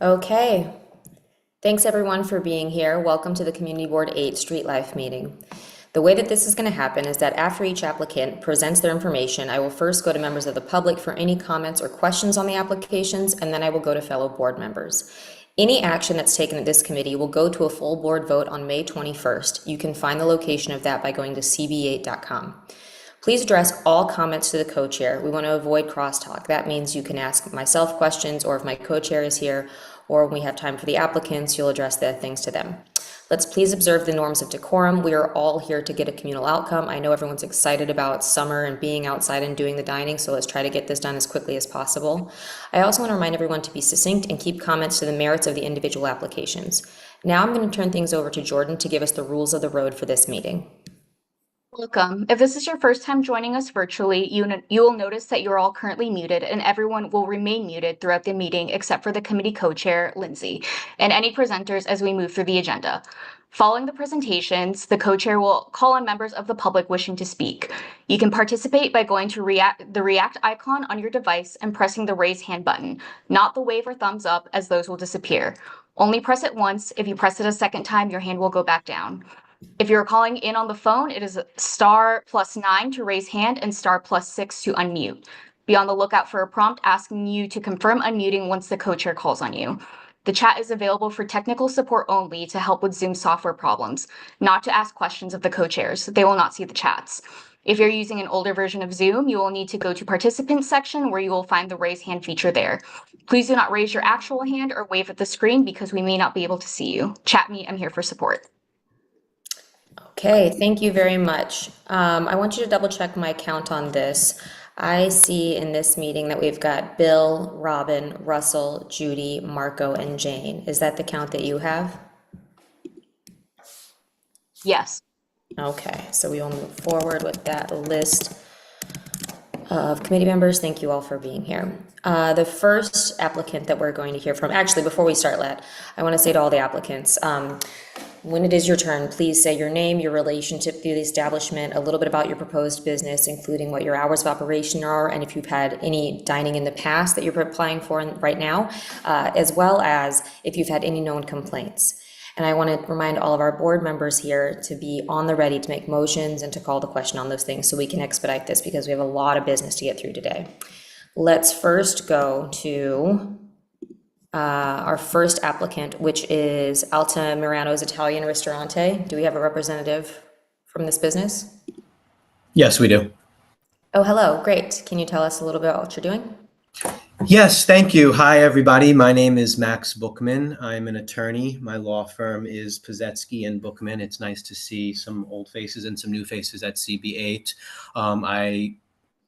Okay, thanks everyone for being here. Welcome to the Community Board 8 Street Life meeting. The way that this is going to happen is that after each applicant presents their information, I will first go to members of the public for any comments or questions on the applications, and then I will go to fellow board members. Any action that's taken at this committee will go to a full board vote on May 21st. You can find the location of that by going to CB8M. Please address all comments to the co-chair. We want to avoid crosstalk. That means you can ask myself questions, or if my co-chair is here, or when we have time for the applicants, you'll address the things to them. Let's please observe the norms of decorum. We are all here to get a communal outcome. I know everyone's excited about summer and being outside and doing the dining, so let's try to get this done as quickly as possible. I also want to remind everyone to be succinct and keep comments to the merits of the individual applications. Now I'm going to turn things over to Jordan to give us the rules of the road for this meeting. Welcome. If this is your first time joining us virtually, you will notice that you're all currently muted, and everyone will remain muted throughout the meeting except for the committee co-chair, Lindsay, and any presenters as we move through the agenda. Following the presentations, the co-chair will call on members of the public wishing to speak. You can participate by going to the react icon on your device and pressing the raise hand button, not the wave or thumbs up, as those will disappear. Only press it once. If you press it a second time, your hand will go back down. If you're calling in on the phone, it is *+9 to raise hand and *+6 to unmute. Be on the lookout for a prompt asking you to confirm unmuting once the co-chair calls on you. The chat is available for technical support only to help with Zoom software problems, not to ask questions of the co-chairs. They will not see the chats. If you're using an older version of Zoom, you will need to go to Participants section where you will find the raise hand feature there. Please do not raise your actual hand or wave at the screen because we may not be able to see you. Chat me, I'm here for support. Okay, thank you very much. I want you to double check my count on this. I see in this meeting that we've got Bill, Robin, Russell, Judy, Marco, and Jane. Is that the count that you have? Yes. Okay, so we will move forward with that list of committee members. Thank you all for being here. The first applicant that we're going to hear from, actually, before we start that, I want to say to all the applicants, When it is your turn, please say your name, your relationship to the establishment, a little bit about your proposed business, including what your hours of operation are, and if you've had any dining in the past that you're applying for right now, as well as if you've had any known complaints. And I want to remind all of our board members here to be on the ready to make motions and to call the question on those things so we can expedite this because we have a lot of business to get through today. Let's first go to our first applicant, which is Alta Mirano's Italian Ristorante. Do we have a representative from this business? Yes, we do. Oh, hello. Great. Can you tell us a little bit about what you're doing? Yes, thank you. Hi, everybody. My name is Max Bookman. I'm an attorney. My law firm is Pazetsky and Bookman. It's nice to see some old faces and some new faces at CB8.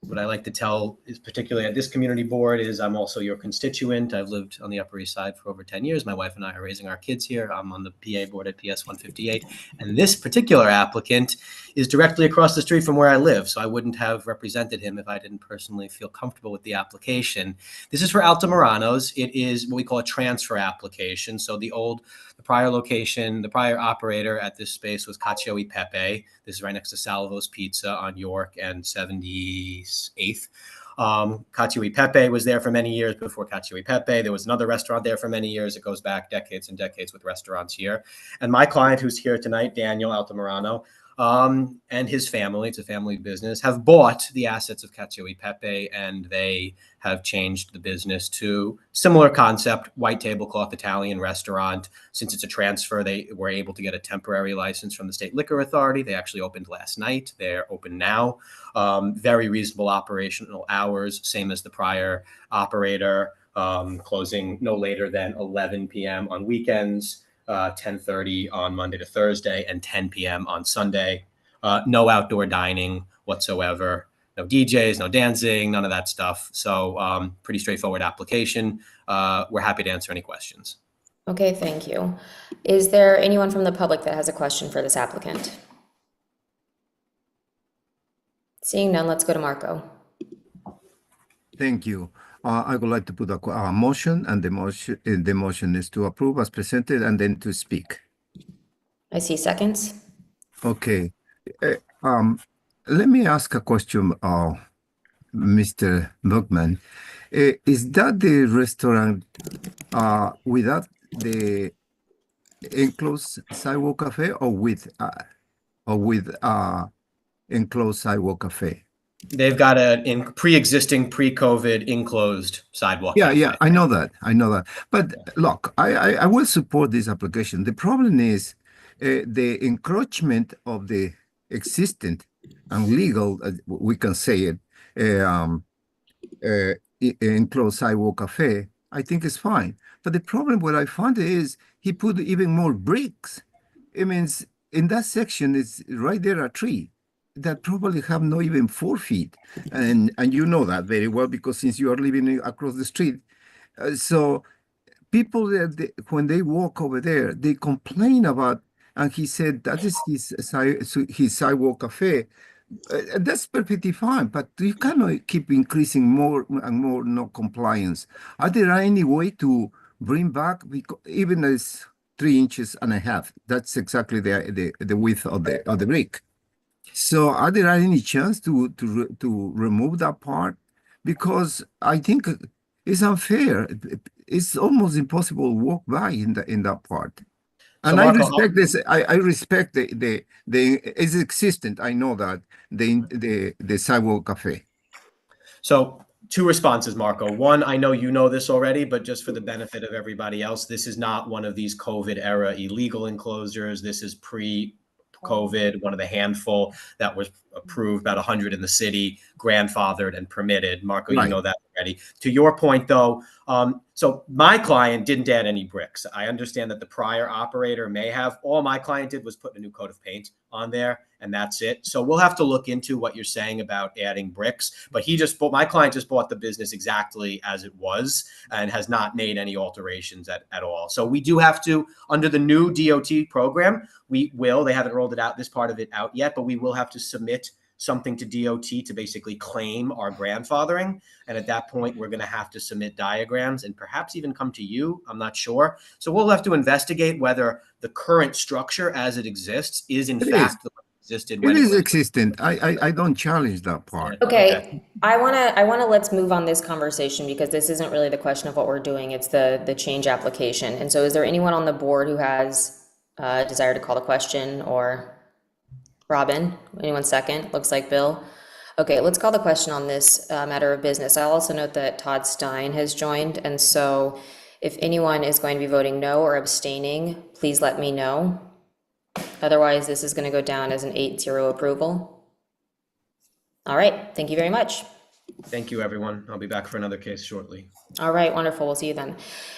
What I like to tell is particularly at this community board is I'm also your constituent. I've lived on the Upper East Side for over 10 years. My wife and I are raising our kids here. I'm on the PA board at PS 158. And this particular applicant is directly across the street from where I live. So I wouldn't have represented him if I didn't personally feel comfortable with the application. This is for Alta Mirano's. It is what we call a transfer application. So the prior location, the prior operator at this space was Cacio e Pepe. This is right next to Salvo's Pizza on York and 78th. Cacio e Pepe was there for many years before Cacio e Pepe. There was another restaurant there for many years. It goes back decades and decades with restaurants here. And my client who's here tonight, Daniel Altamirano, and his family, it's a family business, have bought the assets of Cacio e Pepe, and they have changed the business to similar concept, white tablecloth Italian restaurant. Since it's a transfer, they were able to get a temporary license from the State Liquor Authority. They actually opened last night. They're open now. Very reasonable operational hours, same as the prior operator, closing no later than 11 p.m. on weekends. 10:30 on Monday to Thursday, and 10 p.m. on Sunday. No outdoor dining whatsoever. No DJs, no dancing, none of that stuff. So pretty straightforward application. We're happy to answer any questions. Okay, thank you. Is there anyone from the public that has a question for this applicant? Seeing none, let's go to Marco. Thank you. I would like to put a motion, and the motion is to approve as presented and then to speak. I see seconds. Okay. Let me ask a question, Mr. Bookman. Is that the restaurant without the enclosed sidewalk cafe or with enclosed sidewalk cafe? They've got a pre-existing, pre-COVID enclosed sidewalk. Yeah, I know that. But look, I will support this application. The problem is the encroachment of the existing and legal, we can say it, enclosed sidewalk cafe. I think is fine. But the problem what I found is he put even more bricks. It means in that section is right there a tree that probably have not even 4 feet, and you know that very well because since you are living across the street, so people when they walk over there, they complain about, and he said that is his sidewalk cafe. That's perfectly fine, but you cannot keep increasing more and more no compliance. Are there any way to bring back even as 3.5 inches? That's exactly the width of the brick. So are there any chance to remove that part? Because I think it's unfair. It's almost impossible to walk by in that part. And so Marco, I respect this. I respect the it's existent. I know that the sidewalk cafe. So 2 responses, Marco. One, I know you know this already, but just for the benefit of everybody else, this is not one of these COVID era illegal enclosures. This is pre-COVID, one of the handful that was approved, about 100 in the city, grandfathered and permitted. Marco, right. You know that already. To your point, though, so my client didn't add any bricks. I understand that the prior operator may have. All my client did was put a new coat of paint on there, and that's it. So we'll have to look into what you're saying about adding bricks. But my client just bought the business exactly as it was and has not made any alterations at all. So we do have to, under the new DOT program, they haven't rolled it out, this part of it out yet, but we will have to submit something to DOT to basically claim our grandfathering. And at that point, we're going to have to submit diagrams and perhaps even come to you. I'm not sure. So we'll have to investigate whether the current structure as it exists is in It is. fact the one that existed It when is was. existent. I don't challenge that part. Okay, I wanna let's move on this conversation because this isn't really the question of what we're doing, it's the change application. And so is there anyone on the board who has a desire to call the question, or Robin? Anyone second? Looks like Bill. Okay, let's call the question on this matter of business. I'll also note that Todd Stein has joined, and so if anyone is going to be voting no or abstaining, please let me know. Otherwise, this is gonna go down as an 8-0 approval. All right, thank you very much. Thank you, everyone. I'll be back for another case shortly. All right, wonderful. We'll see you then.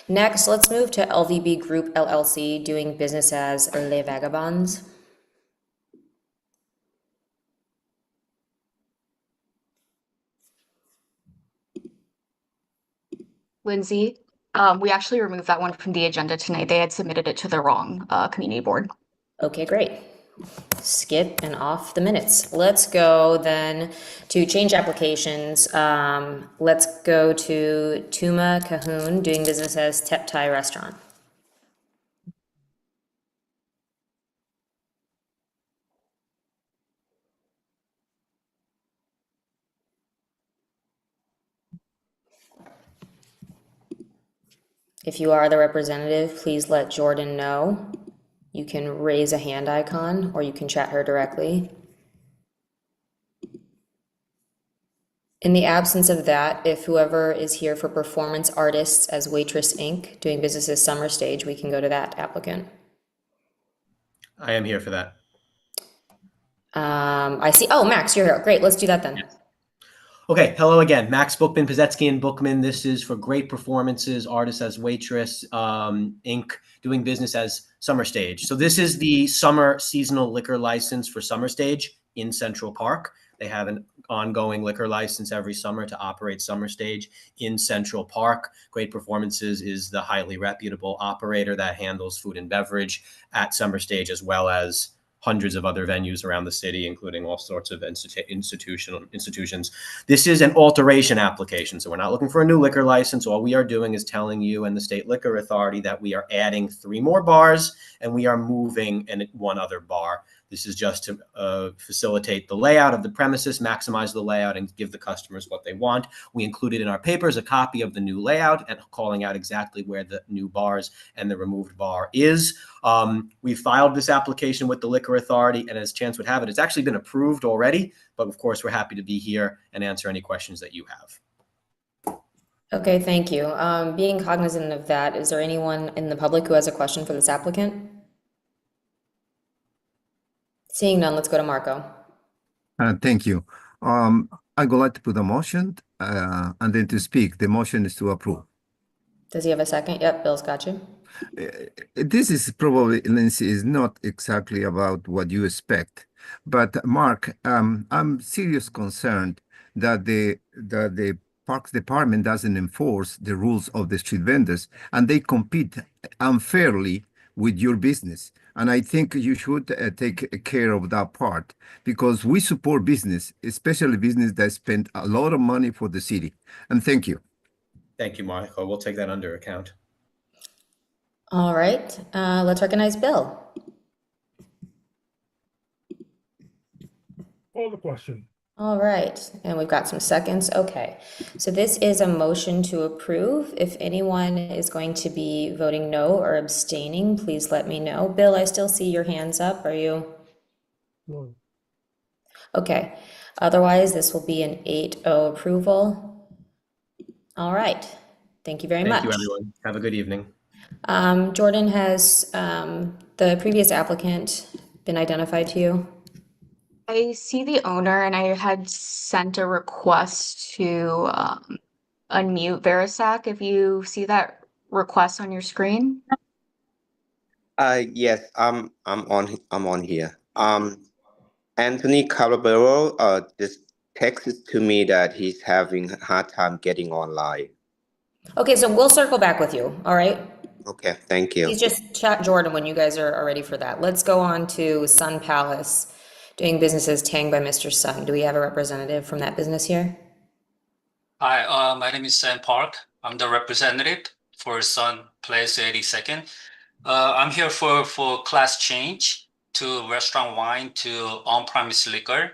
Next, let's move to LVB Group LLC, doing business as Les Vagabonds. Lindsay, we actually removed that one from the agenda tonight. They had submitted it to the wrong community board. Okay, great. Skip and off the minutes. Let's go then to change applications. Let's go to Tuma Cahoon, doing business as Tep Thai Restaurant. If you are the representative, please let Jordan know. You can raise a hand icon or you can chat her directly. In the absence of that, if whoever is here for Performance Artists as Waitress Inc., doing business as Summer Stage, we can go to that applicant. I am here for that. I see, oh, Max, you're here. Great, let's do that then. Yes. Okay, hello again. Max Bookman, Pizetsky and Bookman. This is for Great Performances, Artists as Waitress, Inc., doing business as Summer Stage. So this is the summer seasonal liquor license for Summer Stage in Central Park. They have an ongoing liquor license every summer to operate Summer Stage in Central Park. Great Performances is the highly reputable operator that handles food and beverage at Summer Stage, as well as hundreds of other venues around the city, including all sorts of institutions. This is an alteration application, so we're not looking for a new liquor license. All we are doing is telling you and the State Liquor Authority that we are adding 3 more bars and we are moving one other bar. This is just to facilitate the layout of the premises, maximize the layout, and give the customers what they want. We included in our papers a copy of the new layout and calling out exactly where the new bars and the removed bar is. We filed this application with the Liquor Authority, and as chance would have it, it's actually been approved already. But of course, we're happy to be here and answer any questions that you have. Okay, thank you. Being cognizant of that, is there anyone in the public who has a question for this applicant? Seeing none, let's go to Marco. Thank you. I would like to put a motion and then to speak. The motion is to approve. Does he have a second? Yep, Bill's got you. This is probably, Lindsay, is not exactly about what you expect. But Mark, I'm serious concerned that the Parks Department doesn't enforce the rules of the street vendors and they compete unfairly with your business. And I think you should take care of that part because we support business, especially business that spend a lot of money for the city. And thank you. Thank you, Marco. We'll take that under account. All right, let's recognize Bill. Call the question. All right, and we've got some seconds. Okay, so this is a motion to approve. If anyone is going to be voting no or abstaining, please let me know. Bill, I still see your hands up. Are you? No. Okay, otherwise this will be an 8-0 approval. All right, thank you very much. Thank you, everyone. Have a good evening. Jordan, has the previous applicant been identified to you? I see the owner and I had sent a request to unmute Verisac. If you see that request on your screen. Yes, I'm on here. Anthony Calabero just texted to me that he's having a hard time getting online. Okay, so we'll circle back with you, all right? Okay, thank you. Please just chat Jordan when you guys are ready for that. Let's go on to Sun Palace, doing business as Tang by Mr. Sun. Do we have a representative from that business here? Hi, my name is Sam Park. I'm the representative for Sun Place 82nd. I'm here for class change to restaurant wine to on-premise liquor.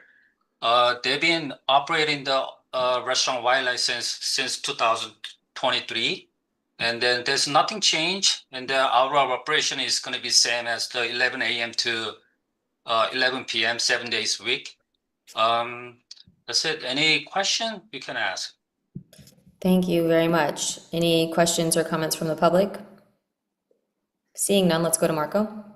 They've been operating the restaurant wine license since 2023, and then there's nothing changed, and the hour of operation is going to be same as the 11 a.m. to 11 p.m. 7 days a week. That's it. Any question you can ask? Thank you very much. Any questions or comments from the public? Seeing none, let's go to Marco.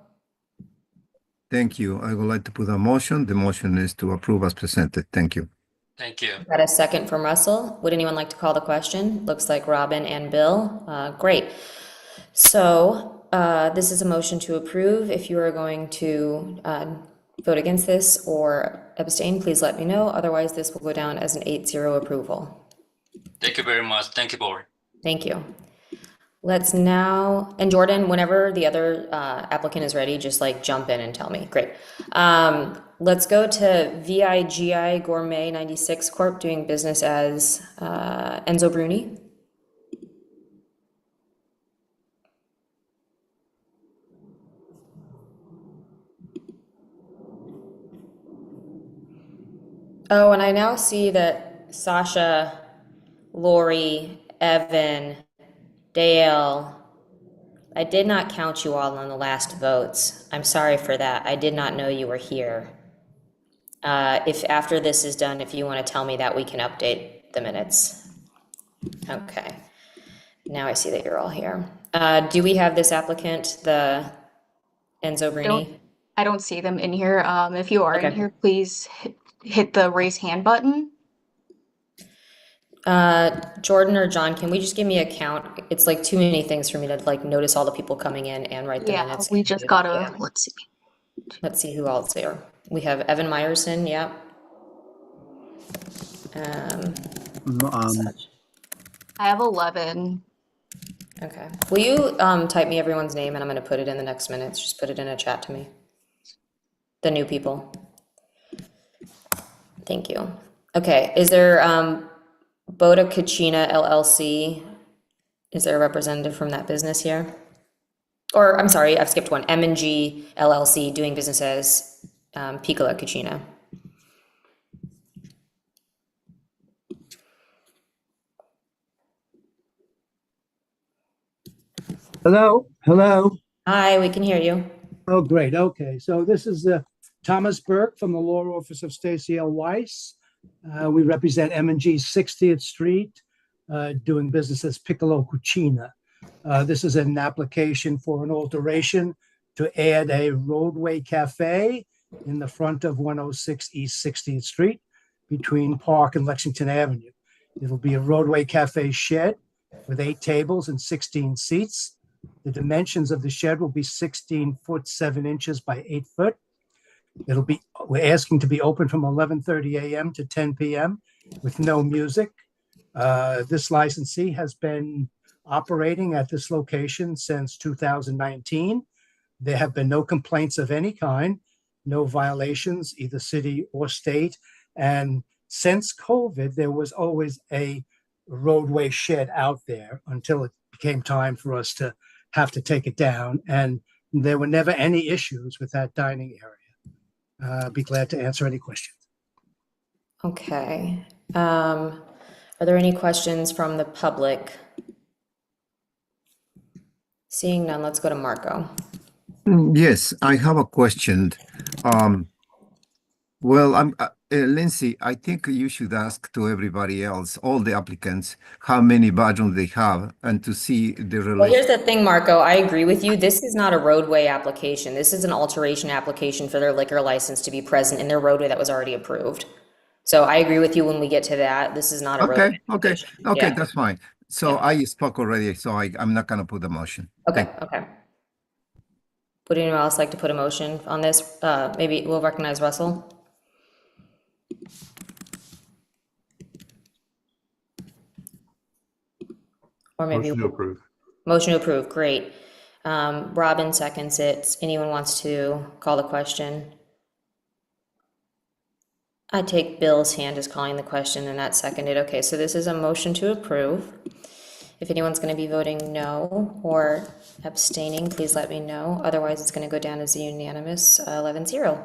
Thank you. I would like to put a motion. The motion is to approve as presented. Thank you. Thank you. Got a second from Russell. Would anyone like to call the question? Looks like Robin and Bill. Great. So this is a motion to approve. If you are going to vote against this or abstain, please let me know. Otherwise, this will go down as an 8-0 approval. Thank you very much. Thank you, board. Thank you. Let's now, and Jordan, whenever the other applicant is ready, just like jump in and tell me. Great. Let's go to VIGI Gourmet 96 Corp. Doing business as Enzo Bruni. Oh, and I now see that Sasha, Lori, Evan, Dale, I did not count you all on the last votes. I'm sorry for that. I did not know you were here. If after this is done, if you want to tell me that, we can update the minutes. Okay. Now I see that you're all here. Do we have this applicant, the Enzo Bruni? I don't see them in here. If you are in Okay. here, please hit the raise hand button. Jordan or John, can we just give me a count? It's like too many things for me to like notice all the people coming in and write the Yeah, minutes. we just gotta, let's see. Let's see who else there. We have Evan Meyerson, yep. I have 11. Okay. Will you type me everyone's name and I'm gonna put it in the next minutes. Just put it in a chat to me. The new people. Thank you. Okay, is there Boda Kachina LLC? Is there a representative from that business here? Or, I'm sorry, I've skipped one. M&G LLC, doing business as Piccola Cucina. Hello, hello. Hi, we can hear you. Oh, great. Okay, so this is Thomas Burke from the Law Office of Stacy L. Weiss. We represent M&G 60th Street, doing business as Piccolo Cucina. This is an application for an alteration to add a roadway cafe in the front of 106 East 60th Street between Park and Lexington Avenue. It'll be a roadway cafe shed with 8 tables and 16 seats. The dimensions of the shed will be 16 foot 7 inches by 8 foot. We're asking to be open from 11:30 a.m. to 10 p.m. with no music. This licensee has been operating at this location since 2019. There have been no complaints of any kind, no violations, either city or state. And since COVID, there was always a roadway shed out there until it became time for us to have to take it down. And there were never any issues with that dining area. Be glad to answer any questions. Okay. Are there any questions from the public? Seeing none, let's go to Marco. Yes, I have a question. Well, Lindsay, I think you should ask to everybody else, all the applicants, how many bedrooms they have and to see the Well, here's relation. the thing, Marco. I agree with you. This is not a roadway application. This is an alteration application for their liquor license to be present in their roadway that was already approved. So I agree with you when we get to that. This is not a roadway Okay, application. okay, Yeah. that's fine. So I spoke already, so I'm not gonna put the motion. Okay, okay. Would anyone else like to put a motion on this? Maybe we'll recognize Russell. Or maybe. Motion to approve. Motion to approve, great. Robin seconds it. Anyone wants to call the question? I take Bill's hand as calling the question, and that's seconded. Okay, so this is a motion to approve. If anyone's going to be voting no or abstaining, please let me know. Otherwise, it's going to go down as a unanimous 11-0.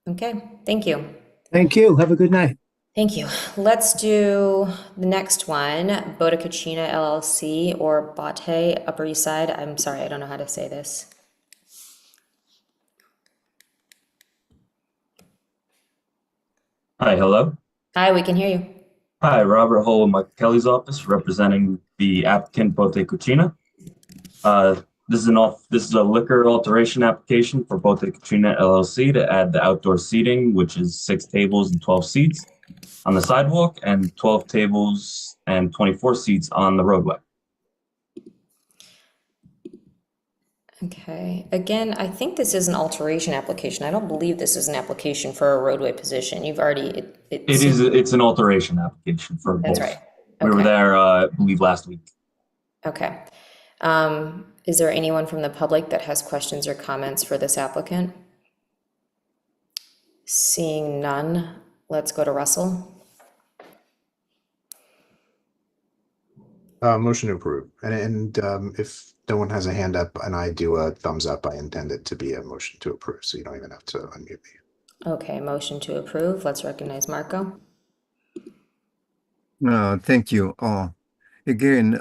Okay, thank you. Thank you. Have a good night. Thank you. Let's do the next one, Bodicacina LLC or Bate, Upper East Side. I'm sorry, I don't know how to say this. Hi, hello. Hi, we can hear you. Hi, Robert Hull with Mike Kelly's office, representing the applicant Bote Cucina. This is a liquor alteration application for Bote Cucina LLC to add the outdoor seating, which is 6 tables and 12 seats on the sidewalk and 12 tables and 24 seats on the roadway. Okay, again, I think this is an alteration application. I don't believe this is an application for a roadway position. You've already, It's an alteration application for That's both. right. We were Okay. there, I believe, last week. Okay. Is there anyone from the public that has questions or comments for this applicant? Seeing none, let's go to Russell. Motion to approve. And if no one has a hand up and I do a thumbs up, I intend it to be a motion to approve, so you don't even have to unmute me. Okay, motion to approve. Let's recognize Marco. Thank you. Again,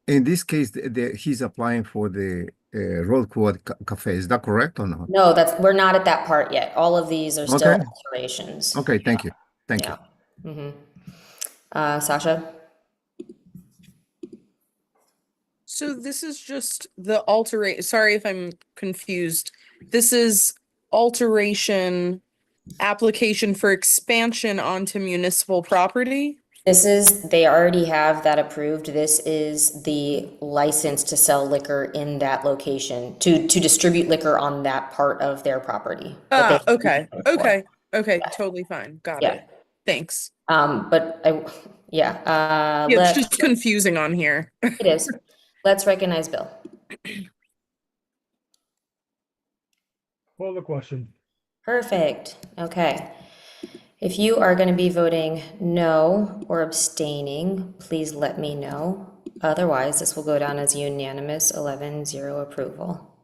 in this case, he's applying for the Road Quad Cafe. Is that correct or not? No, we're not at that part yet. All of these are still Okay. alterations. Okay, thank you. Thank you. Sasha? So this is just the sorry if I'm confused. This is alteration application for expansion onto municipal property? They already have that approved. This is the license to sell liquor in that location, to distribute liquor on that part of their property. Okay, totally fine. Got Yeah. it. Thanks. Yeah, It's just confusing on here. it is. Let's recognize Bill. Call the question. Perfect. Okay. If you are going to be voting no or abstaining, please let me know. Otherwise, this will go down as unanimous 11-0 approval.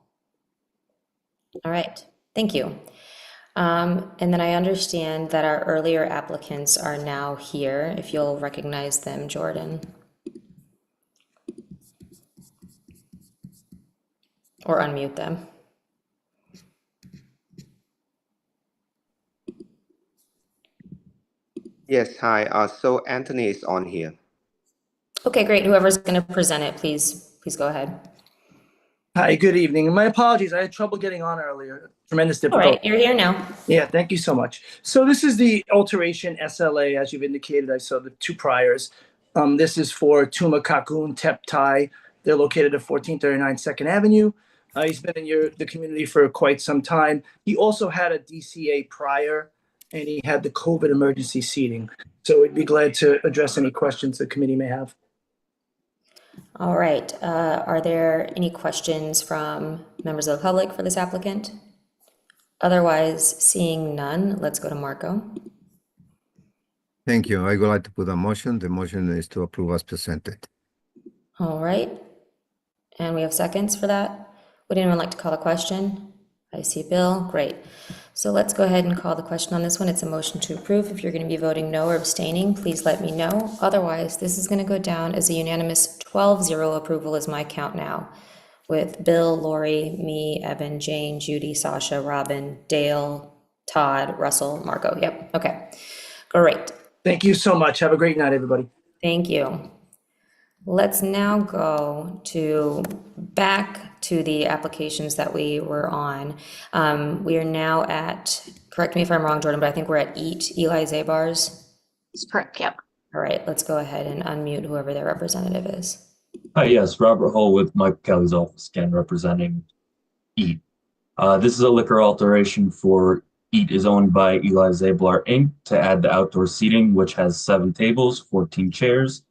All right. Thank you. And then I understand that our earlier applicants are now here. If you'll recognize them, Jordan. Or unmute them. Yes, hi. So Anthony is on here. Okay, great. Whoever's going to present it, please go ahead. Hi, good evening. And my apologies, I had trouble getting on earlier. Tremendous All difficulty. right, you're here now. Yeah, thank you so much. So this is the alteration SLA, as you've indicated. I saw the 2 priors. This is for Tuma Kakun Tep Thai. They're located at 1439 2nd Avenue. He's been in the community for quite some time. He also had a DCA prior, and he had the COVID emergency seating. So we'd be glad to address any questions the committee may have. All right. Are there any questions from members of the public for this applicant? Otherwise, seeing none, let's go to Marco. Thank you. I would like to put a motion. The motion is to approve as presented. All right. And we have seconds for that. Would anyone like to call the question? I see Bill. Great. So let's go ahead and call the question on this one. It's a motion to approve. If you're going to be voting no or abstaining, please let me know. Otherwise, this is going to go down as a unanimous 12-0 approval is my count now, with Bill, Lori, me, Evan, Jane, Judy, Sasha, Robin, Dale, Todd, Russell, Marco. Yep. Okay. Great. Thank you so much. Have a great night, everybody. Thank you. Let's now go back to the applications that we were on. We are now at, correct me if I'm wrong, Jordan, but I think we're at Eat Eli Zabar's. That's correct, yep. All right, let's go ahead and unmute whoever their representative is. Hi, yes, Robert Hull with Mike Kelly's office, again, representing Eat. This is a liquor alteration for Eat is owned by Eli Zablar Inc. to add the outdoor seating, which has 7 tables, 14 chairs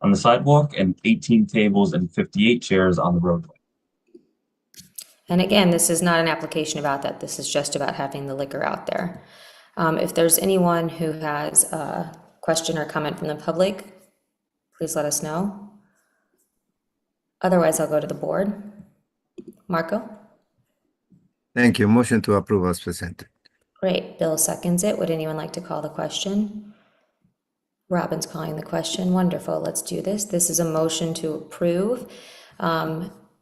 on the sidewalk, and 18 tables and 58 chairs on the roadway. And again, this is not an application about that. This is just about having the liquor out there. If there's anyone who has a question or comment from the public, please let us know. Otherwise, I'll go to the board. Marco? Thank you. Motion to approve as presented. Great. Bill seconds it. Would anyone like to call the question? Robin's calling the question. Wonderful. Let's do this. This is a motion to approve.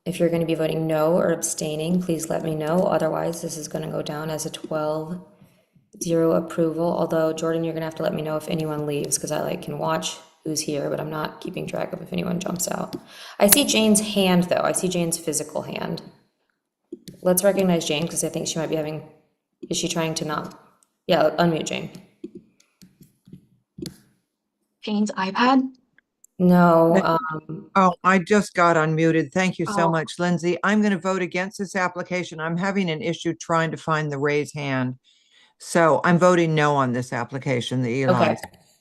If you're going to be voting no or abstaining, please let me know. Otherwise, this is going to go down as a 12-0 approval. Although, Jordan, you're going to have to let me know if anyone leaves, because I can watch who's here, but I'm not keeping track of if anyone jumps out. I see Jane's hand, though. I see Jane's physical hand. Let's recognize Jane, because I think she might be having, is she trying to not? Yeah, unmute Jane. Jane's iPad? No, Oh, I just got unmuted. Thank you so Oh. much, Lindsay. I'm going to vote against this application. I'm having an issue trying to find the raise hand. So I'm voting no on this application, the Eli. okay,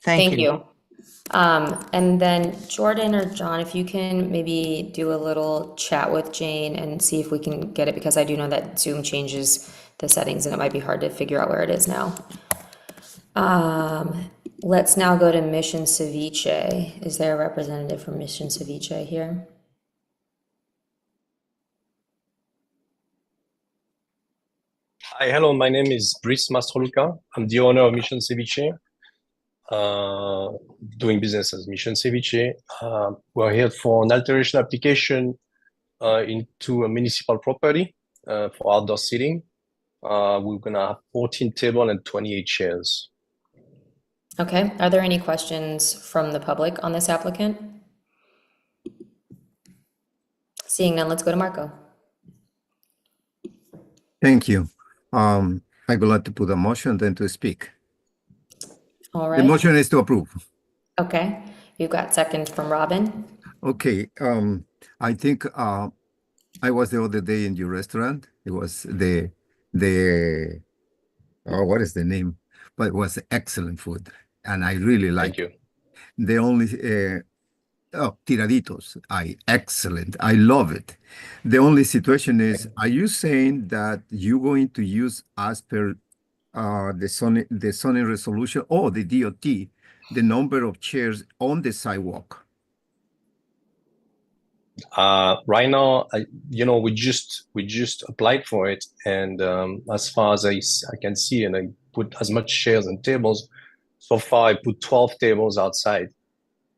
Thank thank you. And then Jordan or John, if you can maybe do a little chat with Jane and see if we can get it, because I do know that Zoom changes the settings and it might be hard to figure out where it is now. Let's now go to Mission Ceviche. Is there a representative from Mission Ceviche here? Hi, hello, my name is Brice Mastroluca. I'm the owner of Mission Ceviche, doing business as Mission Ceviche. We're here for an alteration application into a municipal property for outdoor seating. We're gonna have 14 tables and 28 chairs. Okay, are there any questions from the public on this applicant? Seeing none, let's go to Marco. Thank you. I would like to put a motion then to speak. All The right, motion is to approve. okay, you've got second from Robin. Okay, I think I was the other day in your restaurant. It was what is the name? But it was excellent food, and I really Thank liked it. you. The only tiraditos, excellent. I love it. The only situation is, are you saying that you're going to use as per the zoning resolution or the DOT, the number of chairs on the sidewalk? Right now, we just applied for it, and as far as I can see, and I put as much chairs and tables. So far, I put 12 tables outside,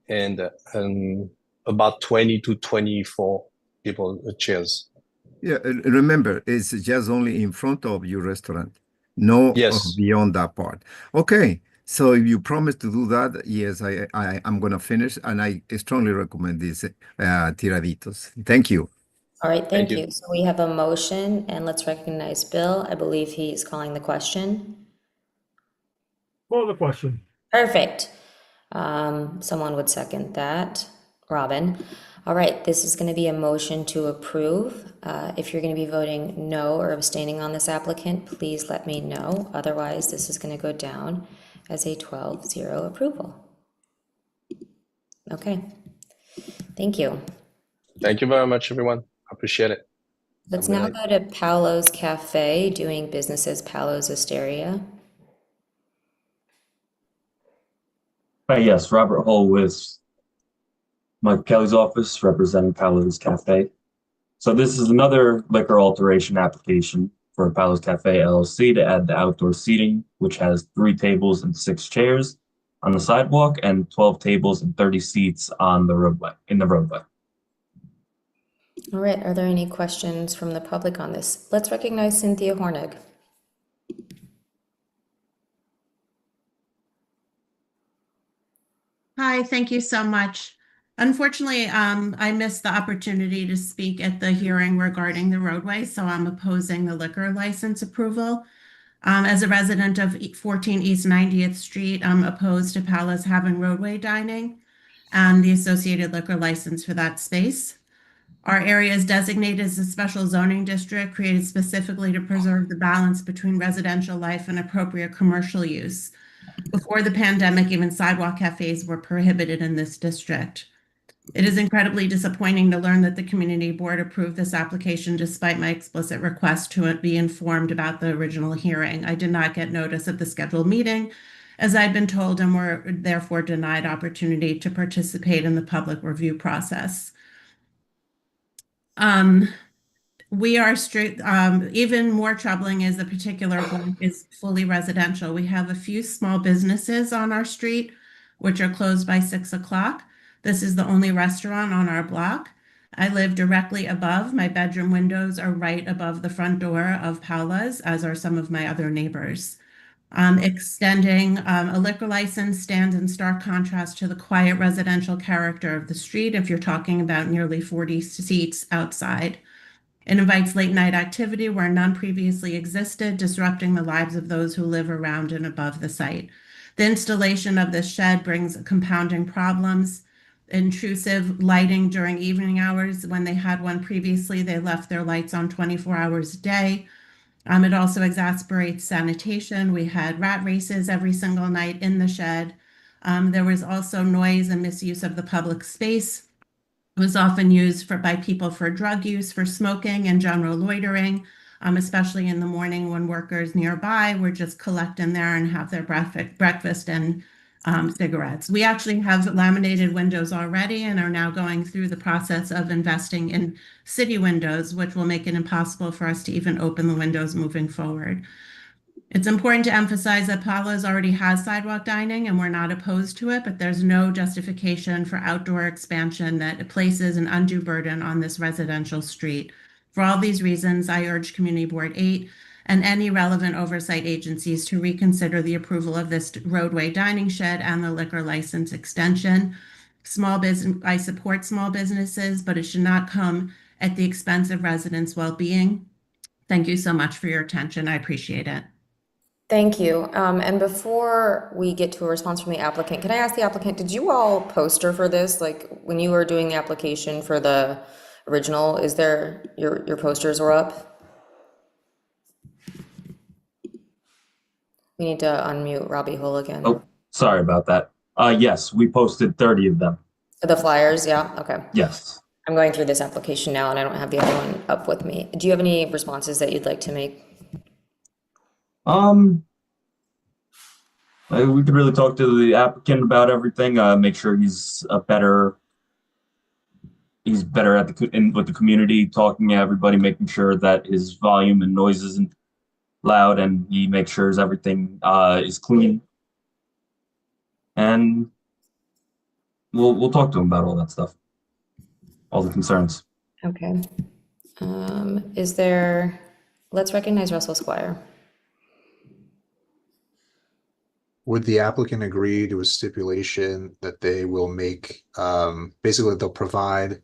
and about 20 to 24 people chairs. Yeah, remember, it's just only in front of your restaurant, no Yes. beyond that part. Okay, so if you promise to do that, yes, I'm gonna finish, and I strongly recommend these tiraditos. Thank you. All right, thank Thank you. you. So we have a motion, and let's recognize Bill. I believe he's calling the question. Call the question. Perfect. Someone would second that. Robin. All right, this is going to be a motion to approve. If you're going to be voting no or abstaining on this applicant, please let me know. Otherwise, this is going to go down as a 12-0 approval. Okay, thank you. Thank you very much, everyone. I appreciate it. Let's Have a now good go to Paolo's Cafe, doing business as Paolo's Osteria. Yes, Robert Hull with Mike Kelly's office, representing Paolo's Cafe. So this is another liquor alteration application for Paolo's Cafe LLC to add the outdoor seating, which has 3 tables and 6 chairs on the sidewalk and 12 tables and 30 seats on the roadway, in the roadway. All right, are there any questions from the public on this? Let's recognize Cynthia Hornig. Hi, thank you so much. Unfortunately, I missed the opportunity to speak at the hearing regarding the roadway, so I'm opposing the liquor license approval. As a resident of 14 East 90th Street, I'm opposed to Paolo's having roadway dining and the associated liquor license for that space. Our area is designated as a special zoning district created specifically to preserve the balance between residential life and appropriate commercial use. Before the pandemic, even sidewalk cafes were prohibited in this district. It is incredibly disappointing to learn that the community board approved this application despite my explicit request to be informed about the original hearing. I did not get notice of the scheduled meeting, as I'd been told, and were therefore denied opportunity to participate in the public review process. We are even more troubling is the particular block is fully residential. We have a few small businesses on our street, which are closed by 6 o'clock. This is the only restaurant on our block. I live directly above. My bedroom windows are right above the front door of Paula's, as are some of my other neighbors. Extending a liquor license stands in stark contrast to the quiet residential character of the street if you're talking about nearly 40 seats outside. It invites late night activity where none previously existed, disrupting the lives of those who live around and above the site. The installation of this shed brings compounding problems. Intrusive lighting during evening hours. When they had one previously, they left their lights on 24 hours a day. It also exasperates sanitation. We had rat races every single night in the shed. There was also noise and misuse of the public space. It was often used by people for drug use, for smoking and general loitering, especially in the morning when workers nearby were just collecting there and have their breakfast and cigarettes. We actually have laminated windows already and are now going through the process of investing in city windows, which will make it impossible for us to even open the windows moving forward. It's important to emphasize that Paula's already has sidewalk dining and we're not opposed to it, but there's no justification for outdoor expansion that places an undue burden on this residential street. For all these reasons, I urge Community Board 8 and any relevant oversight agencies to reconsider the approval of this roadway dining shed and the liquor license extension. I support small businesses, but it should not come at the expense of residents' well-being. Thank you so much for your attention. I appreciate it. Thank you. And before we get to a response from the applicant, can I ask the applicant, did you all poster for this? Like when you were doing the application for the original, is there, your posters were up? We need to unmute Robbie Hull again. Oh, sorry about that. Yes, we posted 30 of them. The flyers, yeah, okay. Yes. I'm going through this application now and I don't have the other one up with me. Do you have any responses that you'd like to make? We could really talk to the applicant about everything. Make sure he's better at with the community, talking to everybody, making sure that his volume and noise isn't loud, and he makes sure everything is clean. And we'll talk to him about all that stuff, all the concerns. Okay. Let's recognize Russell Squire. Would the applicant agree to a stipulation that they will make, basically they'll provide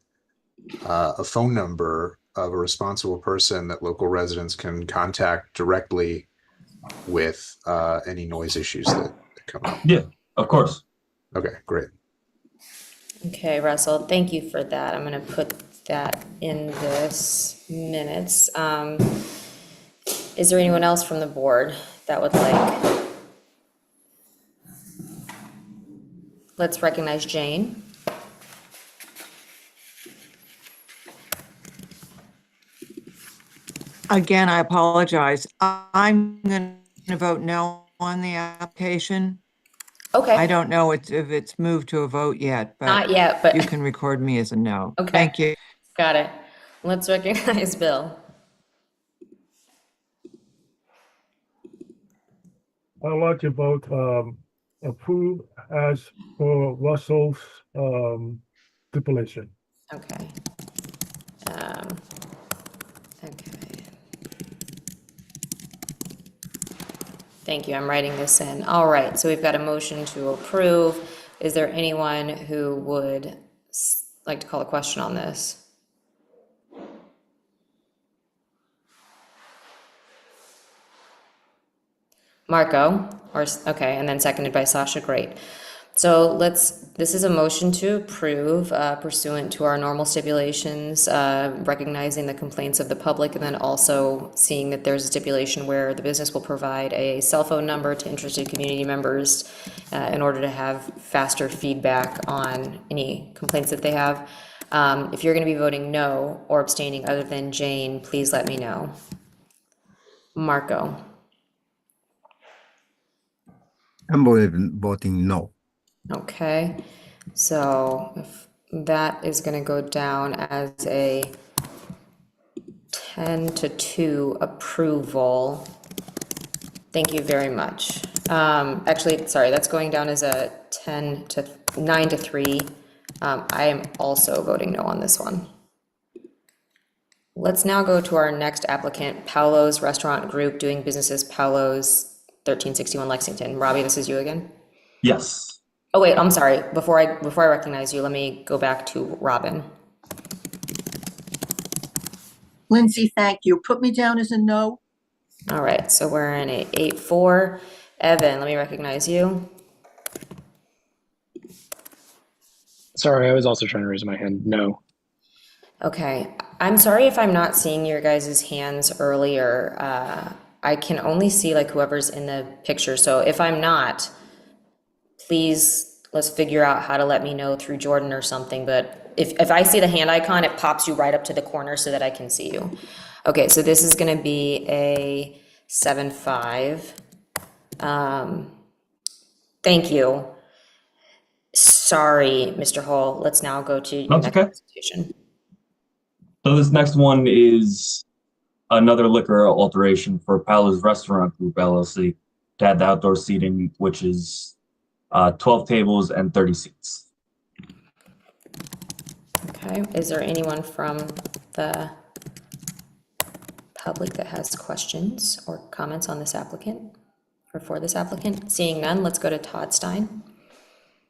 a phone number of a responsible person that local residents can contact directly with any noise issues that come up? Yeah, of course. Okay, great. Okay, Russell, thank you for that. I'm going to put that in this minutes. Is there anyone else from the board that would like? Let's recognize Jane. Again, I apologize. I'm going to vote no on the application. Okay. I don't know if it's moved to a vote yet, but Not yet, but you can record me as a no. Okay. Thank you. Got it. Let's recognize Bill. I'd like to vote approve as for Russell's stipulation. Okay. Okay. Thank you. I'm writing this in. All right. So we've got a motion to approve. Is there anyone who would like to call a question on this? Marco, okay, and then seconded by Sasha, great. So this is a motion to approve pursuant to our normal stipulations, recognizing the complaints of the public, and then also seeing that there's a stipulation where the business will provide a cell phone number to interested community members in order to have faster feedback on any complaints that they have. If you're going to be voting no or abstaining other than Jane, please let me know. Marco. I'm voting no. Okay, so if that is gonna go down as a 10-2 approval. Thank you very much. Actually, sorry, that's going down as a 9-3. I am also voting no on this one. Let's now go to our next applicant, Paolo's Restaurant Group, doing business as Paolo's, 1361 Lexington. Robbie, this is you again? Yes. Oh, wait, I'm sorry. Before I recognize you, let me go back to Robin. Lindsay, thank you. Put me down as a no. All right, so we're in a 8-4. Evan, let me recognize you. Sorry, I was also trying to raise my hand. No. Okay, I'm sorry if I'm not seeing your guys' hands earlier. I can only see like whoever's in the picture, so if I'm not, please, let's figure out how to let me know through Jordan or something, but if I see the hand icon, it pops you right up to the corner so that I can see you. Okay, so this is gonna be a 7-5. Thank you. Sorry, Mr. Hall, let's now go to your That's next okay. presentation. So this next one is another liquor alteration for Paolo's Restaurant Group LLC to add the outdoor seating, which is 12 tables and 30 seats. Okay, is there anyone from the public that has questions or comments on this applicant or for this applicant? Seeing none, let's go to Todd Stein.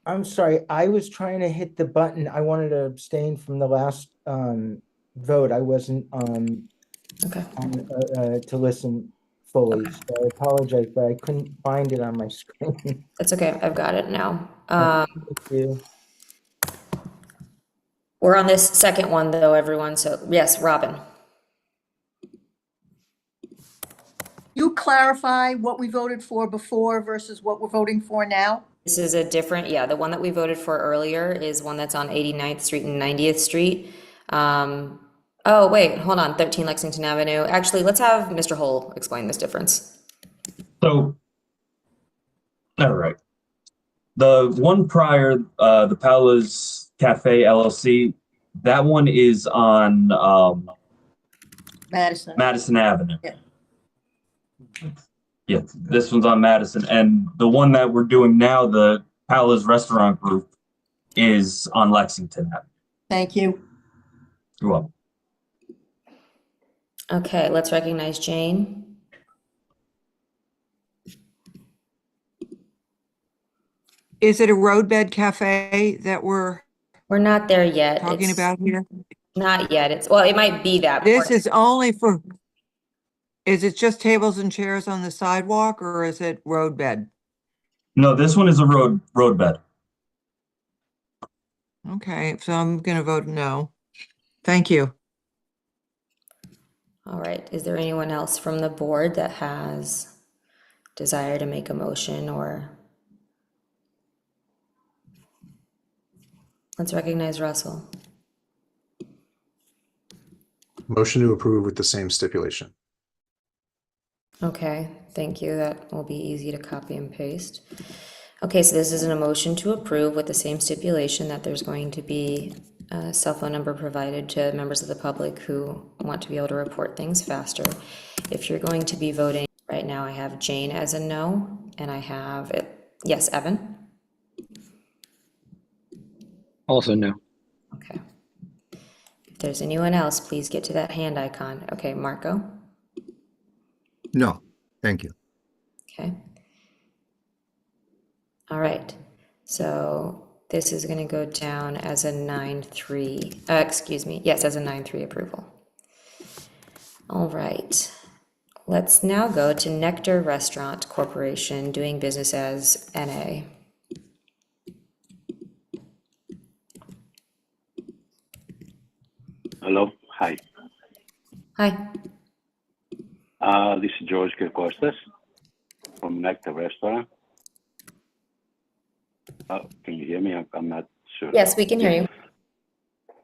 I'm sorry, I was trying to hit the button. I wanted to abstain from the last vote. I wasn't okay. To listen fully. Okay. So I apologize, but I couldn't find it on my screen. That's okay, I've got it now. Thank you. We're on this second one though, everyone, so yes, Robin. You clarify what we voted for before versus what we're voting for now? This is a different, yeah, the one that we voted for earlier is one that's on 89th Street and 90th Street. Oh, wait, hold on, 13 Lexington Avenue. Actually, let's have Mr. Hull explain this difference. So, all right. The one prior, the Paola's Cafe LLC, that one is on Madison Avenue. Yeah. Yeah, this one's on Madison. And the one that we're doing now, the Paola's Restaurant Group, is on Lexington Avenue. Thank you. You're welcome. Okay, let's recognize Jane. Is it a roadbed cafe that we're not there yet. Talking about here? Not yet. It's, well, it might be that. This is only for, is it just tables and chairs on the sidewalk or is it roadbed? No, this one is a roadbed. Okay, so I'm gonna vote no. Thank you. All right, is there anyone else from the board that has desire to make a motion or? Let's recognize Russell. Motion to approve with the same stipulation. Okay, thank you. That will be easy to copy and paste. Okay, so this is a motion to approve with the same stipulation that there's going to be a cell phone number provided to members of the public who want to be able to report things faster. If you're going to be voting right now, I have Jane as a no, and I have it. Yes, Evan? Also no. Okay. If there's anyone else, please get to that hand icon. Okay, Marco? No, thank you. Okay. All right, so this is going to go down as a 9-3, excuse me, yes, as a 9-3 approval. All right, let's now go to Nectar Restaurant Corporation, doing business as NA. Hello. Hi. Hi. This is George Kirkostas from Nectar Restaurant. Can you hear me? I'm not sure. Yes, we can hear you.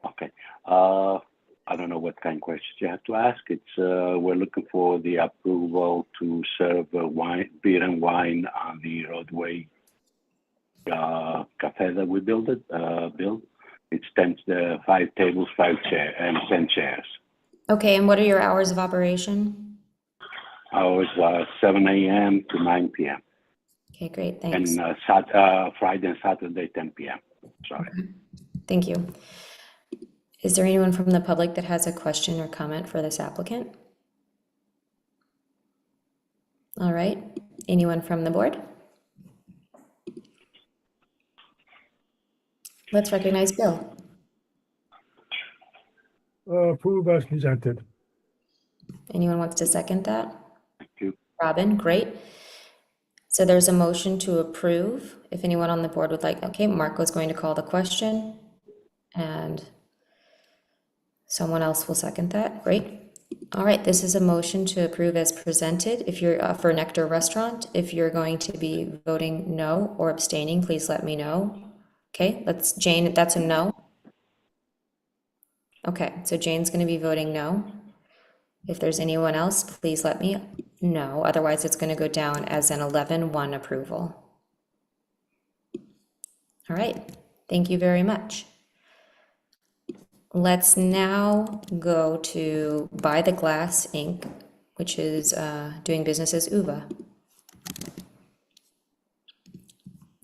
Okay. I don't know what kind of questions you have to ask. It's we're looking for the approval to serve wine, beer and wine on the roadway cafe that we built. It's 5 tables, 5 chairs, and 10 chairs. Okay, and what are your hours of operation? Hours 7 a.m. to 9 p.m. Okay, great, thanks. And Friday and Saturday 10 p.m. Sorry. Okay. Thank you. Is there anyone from the public that has a question or comment for this applicant? All right, anyone from the board? Let's recognize Bill. Approve as presented. Anyone wants to second that? Thank you. Robin, great. So there's a motion to approve. If anyone on the board would like, okay, Marco's going to call the question and someone else will second that. Great. All right, this is a motion to approve as presented. If you're for Nectar Restaurant, if you're going to be voting no or abstaining, please let me know. Okay, Jane, that's a no. Okay, so Jane's going to be voting no. If there's anyone else, please let me know. Otherwise, it's going to go down as an 11-1 approval. All right, thank you very much. Let's now go to By the Glass Inc., which is doing business as UVA.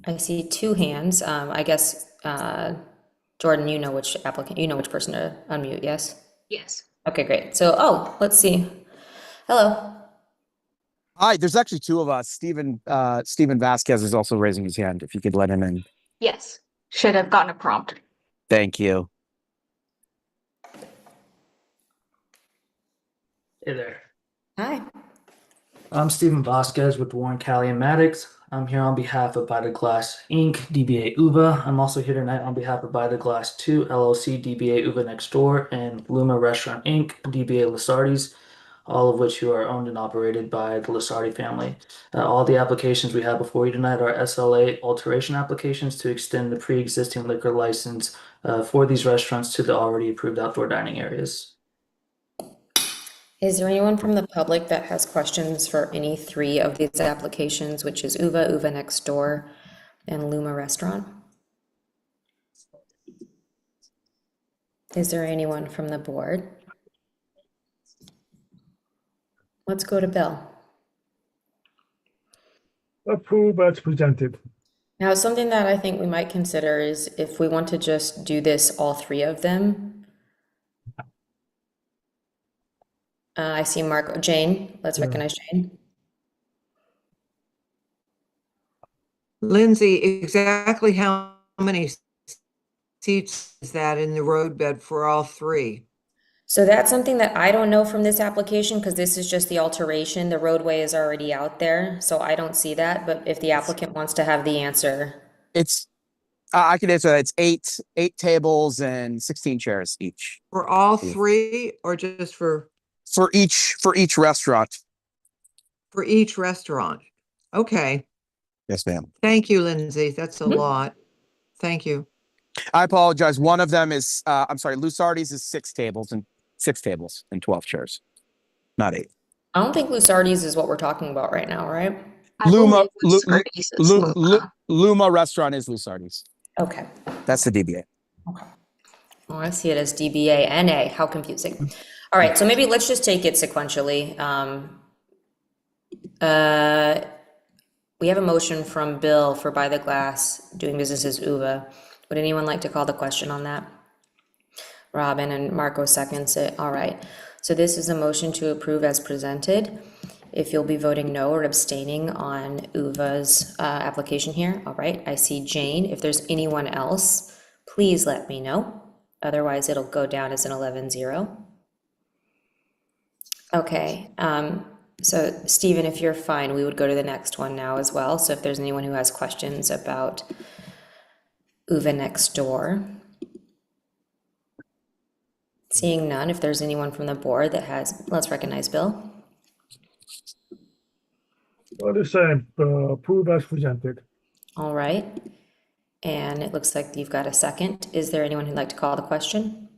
I see 2 hands. I guess, Jordan, you know which applicant, you know which person to unmute, yes? Yes. Okay, great. So, let's see. Hello. Hi, there's actually 2 of us. Steven Vasquez is also raising his hand, if you could let him in. Yes. Should have gotten a prompt. Thank you. Hey there. Hi. I'm Steven Vasquez with Warren Cali and Maddox. I'm here on behalf of By the Glass Inc., DBA UVA. I'm also here tonight on behalf of By the Glass 2, LLC, DBA UVA Next Door, and Luma Restaurant Inc., DBA Lasardi's, all of which who are owned and operated by the Lasardi family. All the applications we have before you tonight are SLA alteration applications to extend the pre-existing liquor license for these restaurants to the already approved outdoor dining areas. Is there anyone from the public that has questions for any 3 of these applications, which is UVA, UVA Next Door, and Luma Restaurant? Is there anyone from the board? Let's go to Bill. Approve as presented. Now, something that I think we might consider is if we want to just do this, all 3 of them. I see Jane, let's recognize Jane. Lindsay, exactly how many seats is that in the roadbed for all 3? So that's something that I don't know from this application because this is just the alteration. The roadway is already out there, so I don't see that. But if the applicant wants to have the answer. It's, I can answer that. It's eight tables and 16 chairs each. For all 3 or just for each restaurant? For each restaurant. Okay. Yes, ma'am. Thank you, Lindsay. That's a lot. Thank you. I apologize. One of them is, I'm sorry, Lusardi's is 6 tables and 12 chairs, not 8. I don't think Lusardi's is what we're talking about right now, right? Luma Restaurant is Lusardi's. Okay. That's the DBA. Okay. Oh, I see it as DBA NA. How confusing. All right, so maybe let's just take it sequentially. We have a motion from Bill for By the Glass, doing business as UVA. Would anyone like to call the question on that? Robin, and Marco seconds it. All right. So this is a motion to approve as presented. If you'll be voting no or abstaining on UVA's application here. All right. I see Jane. If there's anyone else, please let me know. Otherwise, it'll go down as an 11-0. Okay. So Stephen, if you're fine, we would go to the next one now as well. So if there's anyone who has questions about UVA Next Door. Seeing none, if there's anyone from the board that has, let's recognize Bill. The same, approve as presented. All right. And it looks like you've got a second. Is there anyone who'd like to call the question?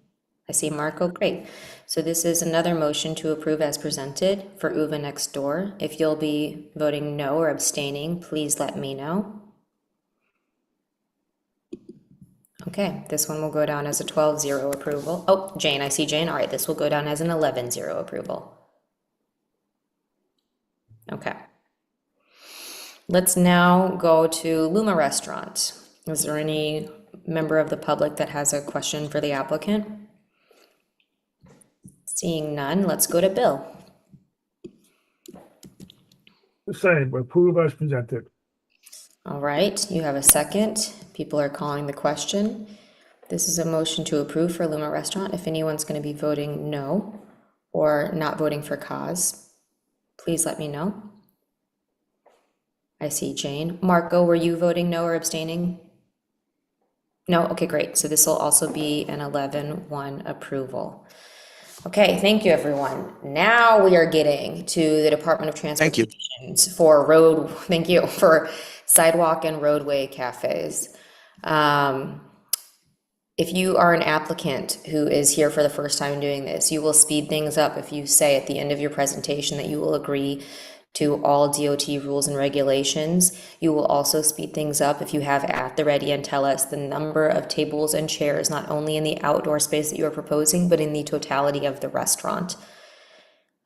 I see Marco, great. So this is another motion to approve as presented for Uva Next Door. If you'll be voting no or abstaining, please let me know. Okay, this one will go down as a 12-0 approval. Oh, Jane, I see Jane. All right, this will go down as an 11-0 approval. Okay. Let's now go to Luma Restaurant. Is there any member of the public that has a question for the applicant? Seeing none, let's go to Bill. The same, approve as presented. All right, you have a second. People are calling the question. This is a motion to approve for Luma Restaurant. If anyone's going to be voting no or not voting for cause, please let me know. I see Jane. Marco, were you voting no or abstaining? No? Okay, great. So this will also be an 11-1 approval. Okay, thank you, everyone. Now we are getting to the Department of Transportation for road, thank you, for sidewalk and roadway cafes. If you are an applicant who is here for the first time doing this, you will speed things up if you say at the end of your presentation that you will agree to all DOT rules and regulations. You will also speed things up if you have at the ready and tell us the number of tables and chairs, not only in the outdoor space that you are proposing, but in the totality of the restaurant.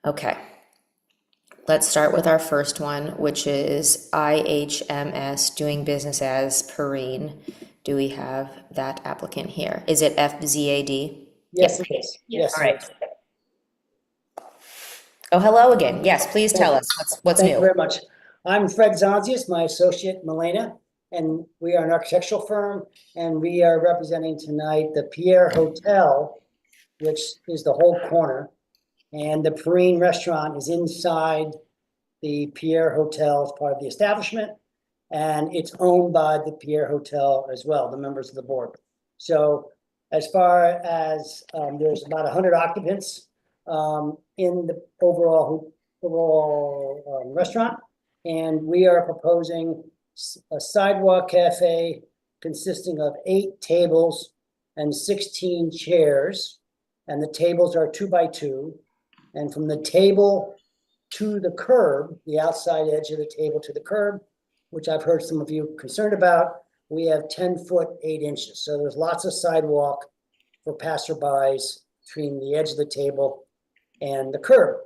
Okay. Let's start with our first one, which is IHMS, doing business as Perrine. Do we have that applicant here? Is it FZAD? Yes, it is. Yes. All right. Oh, hello again. Yes, please tell us what's Thank new. you very much. I'm Fred Zonzius, my associate Milena, and we are an architectural firm, and we are representing tonight the Pierre Hotel, which is the whole corner, and the Perrine restaurant is inside the Pierre Hotel as part of the establishment, and it's owned by the Pierre Hotel as well, the members of the board. So as far as there's about 100 occupants in the overall restaurant, and we are proposing a sidewalk cafe consisting of 8 tables and 16 chairs, and the tables are 2 by 2, and from the table to the curb, the outside edge of the table to the curb, which I've heard some of you concerned about, we have 10 foot 8 inches. So there's lots of sidewalk for passerbys between the edge of the table and the curb.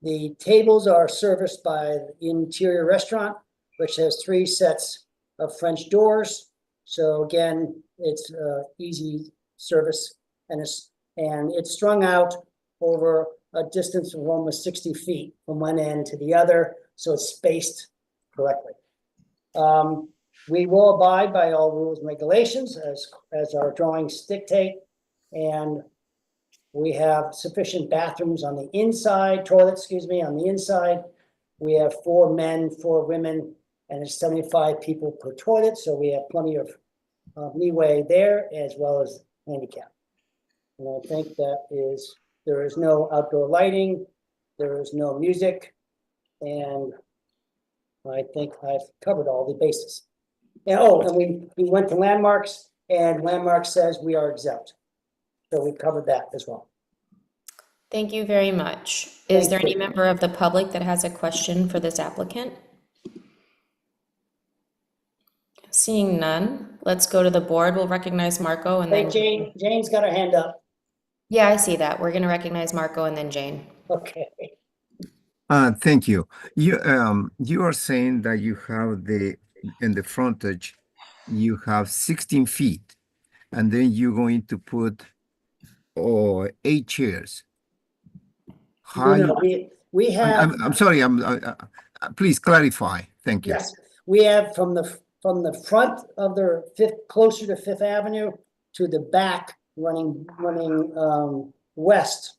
The tables are serviced by the interior restaurant, which has 3 sets of French doors. So again, it's easy service, and it's strung out over a distance of almost 60 feet from one end to the other, so it's spaced correctly. We will abide by all rules and regulations as our drawings dictate, and we have sufficient bathrooms on the inside, toilets, on the inside. We have 4 men, 4 women, and it's 75 people per toilet, so we have plenty of leeway there as well as handicap. And I think there is no outdoor lighting, there is no music, and I think I've covered all the bases. And we went to landmarks, and landmark says we are exempt. So we covered that as well. Thank you very much. Is there any member of the public that has a question for this applicant? Seeing none, let's go to the board. We'll recognize Marco and then Jane's got her hand up. Yeah, I see that. We're going to recognize Marco and then Jane. Okay. Thank you. You are saying that you have in the frontage, you have 16 feet, and then you're going to put 8 chairs. No, we have. I'm sorry. Please clarify. Thank you. Yes, we have from the front of the closer to Fifth Avenue to the back, running west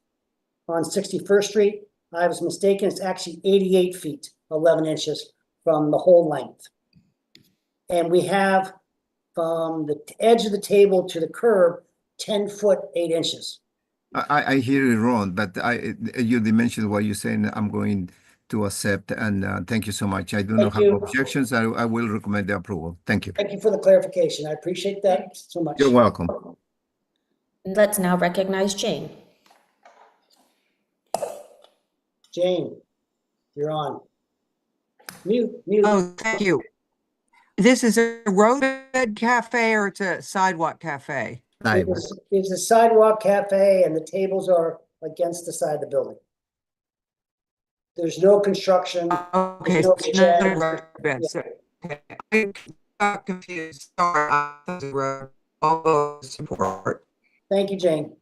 on 61st Street. I was mistaken. It's actually 88 feet, 11 inches from the whole length. And we have from the edge of the table to the curb, 10 foot, 8 inches. I hear it wrong, but you did mention what you're saying. I'm going to accept, and thank you so much. I do not Thank have you. objections. I will recommend the approval. Thank you. Thank you for the clarification. I appreciate that so much. You're welcome. Let's now recognize Jane. Jane, you're on. Mute. Oh, thank you. This is a roadbed cafe or it's a sidewalk cafe? It's a sidewalk cafe and the tables are against the side of the building. There's no construction. Okay, there's no so it's not a shed. roadbed. Yeah. So, okay, I got confused. Sorry, I thought it was a road. All support. Thank you, Jane.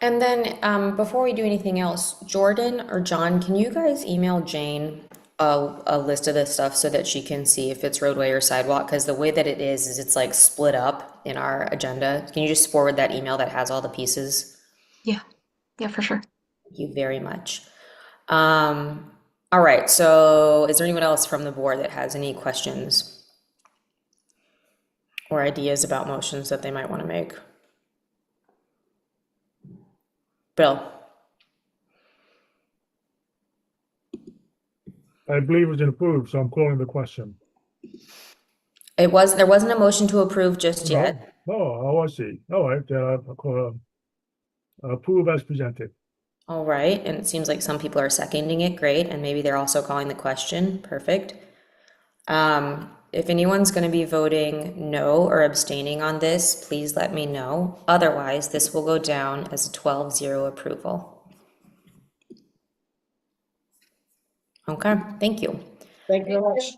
And then before we do anything else, Jordan or John, can you guys email Jane a list of this stuff so that she can see if it's roadway or sidewalk? Because the way that it is it's like split up in our agenda. Can you just forward that email that has all the pieces? Yeah, for sure. Thank you very much. All right, so is there anyone else from the board that has any questions or ideas about motions that they might want to make? Bill? I believe it was approved, so I'm calling the question. There wasn't a motion to approve just yet. Oh, I see. All right, approve as presented. All right, and it seems like some people are seconding it, great, and maybe they're also calling the question, perfect. If anyone's going to be voting no or abstaining on this, please let me know. Otherwise, this will go down as a 12-0 approval. Okay, thank you. Thank you very much.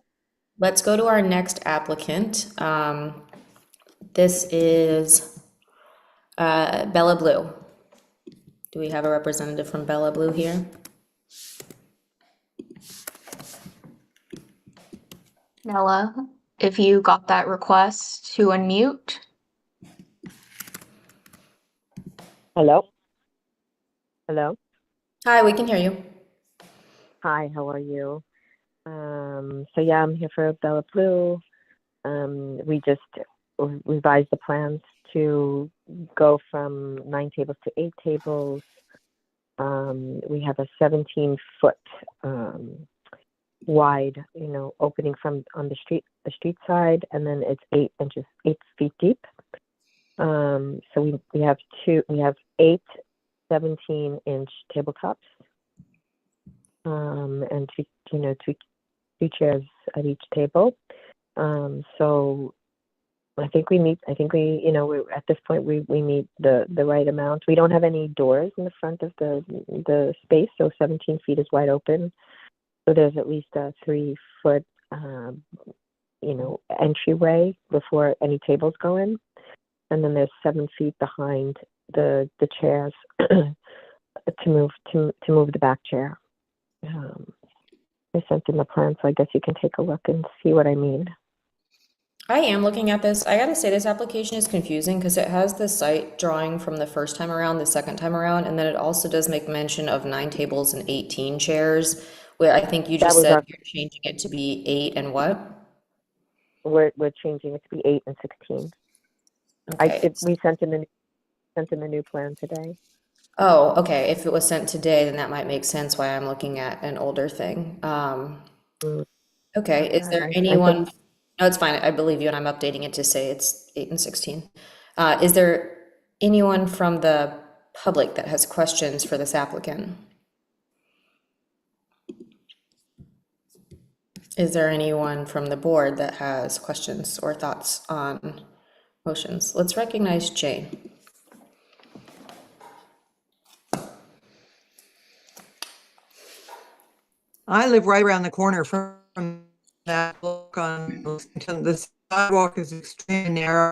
Let's go to our next applicant. This is Bella Blue. Do we have a representative from Bella Blue here? Nella, if you got that request to unmute. Hello? Hello? Hi, we can hear you. Hi, how are you? So yeah, I'm here for Bella Blue. We just revised the plans to go from 9 tables to 8 tables. We have a 17-foot wide, opening from on the street side, and then it's 8 feet deep. So we have 8 17-inch tabletops, and two chairs at each table. So I think we, at this point, we meet the right amount. We don't have any doors in the front of the space, so 17 feet is wide open. So there's at least a 3-foot, entryway before any tables go in. And then there's 7 feet behind the chairs to move the back chair. I sent in the plan, so I guess you can take a look and see what I mean. I am looking at this. I gotta say, this application is confusing because it has the site drawing from the first time around, the second time around, and then it also does make mention of 9 tables and 18 chairs, where I think you just said you're changing it to be 8 and what? We're changing it to be 8 and 16. Okay. We sent in the new plan today. Oh, okay. If it was sent today, then that might make sense why I'm looking at an older thing. Okay, is there anyone? No, it's fine. I believe you, and I'm updating it to say it's 8 and 16. Is there anyone from the public that has questions for this applicant? Is there anyone from the board that has questions or thoughts on motions? Let's recognize Jane. I live right around the corner from that block on Lexington. The sidewalk is extremely narrow.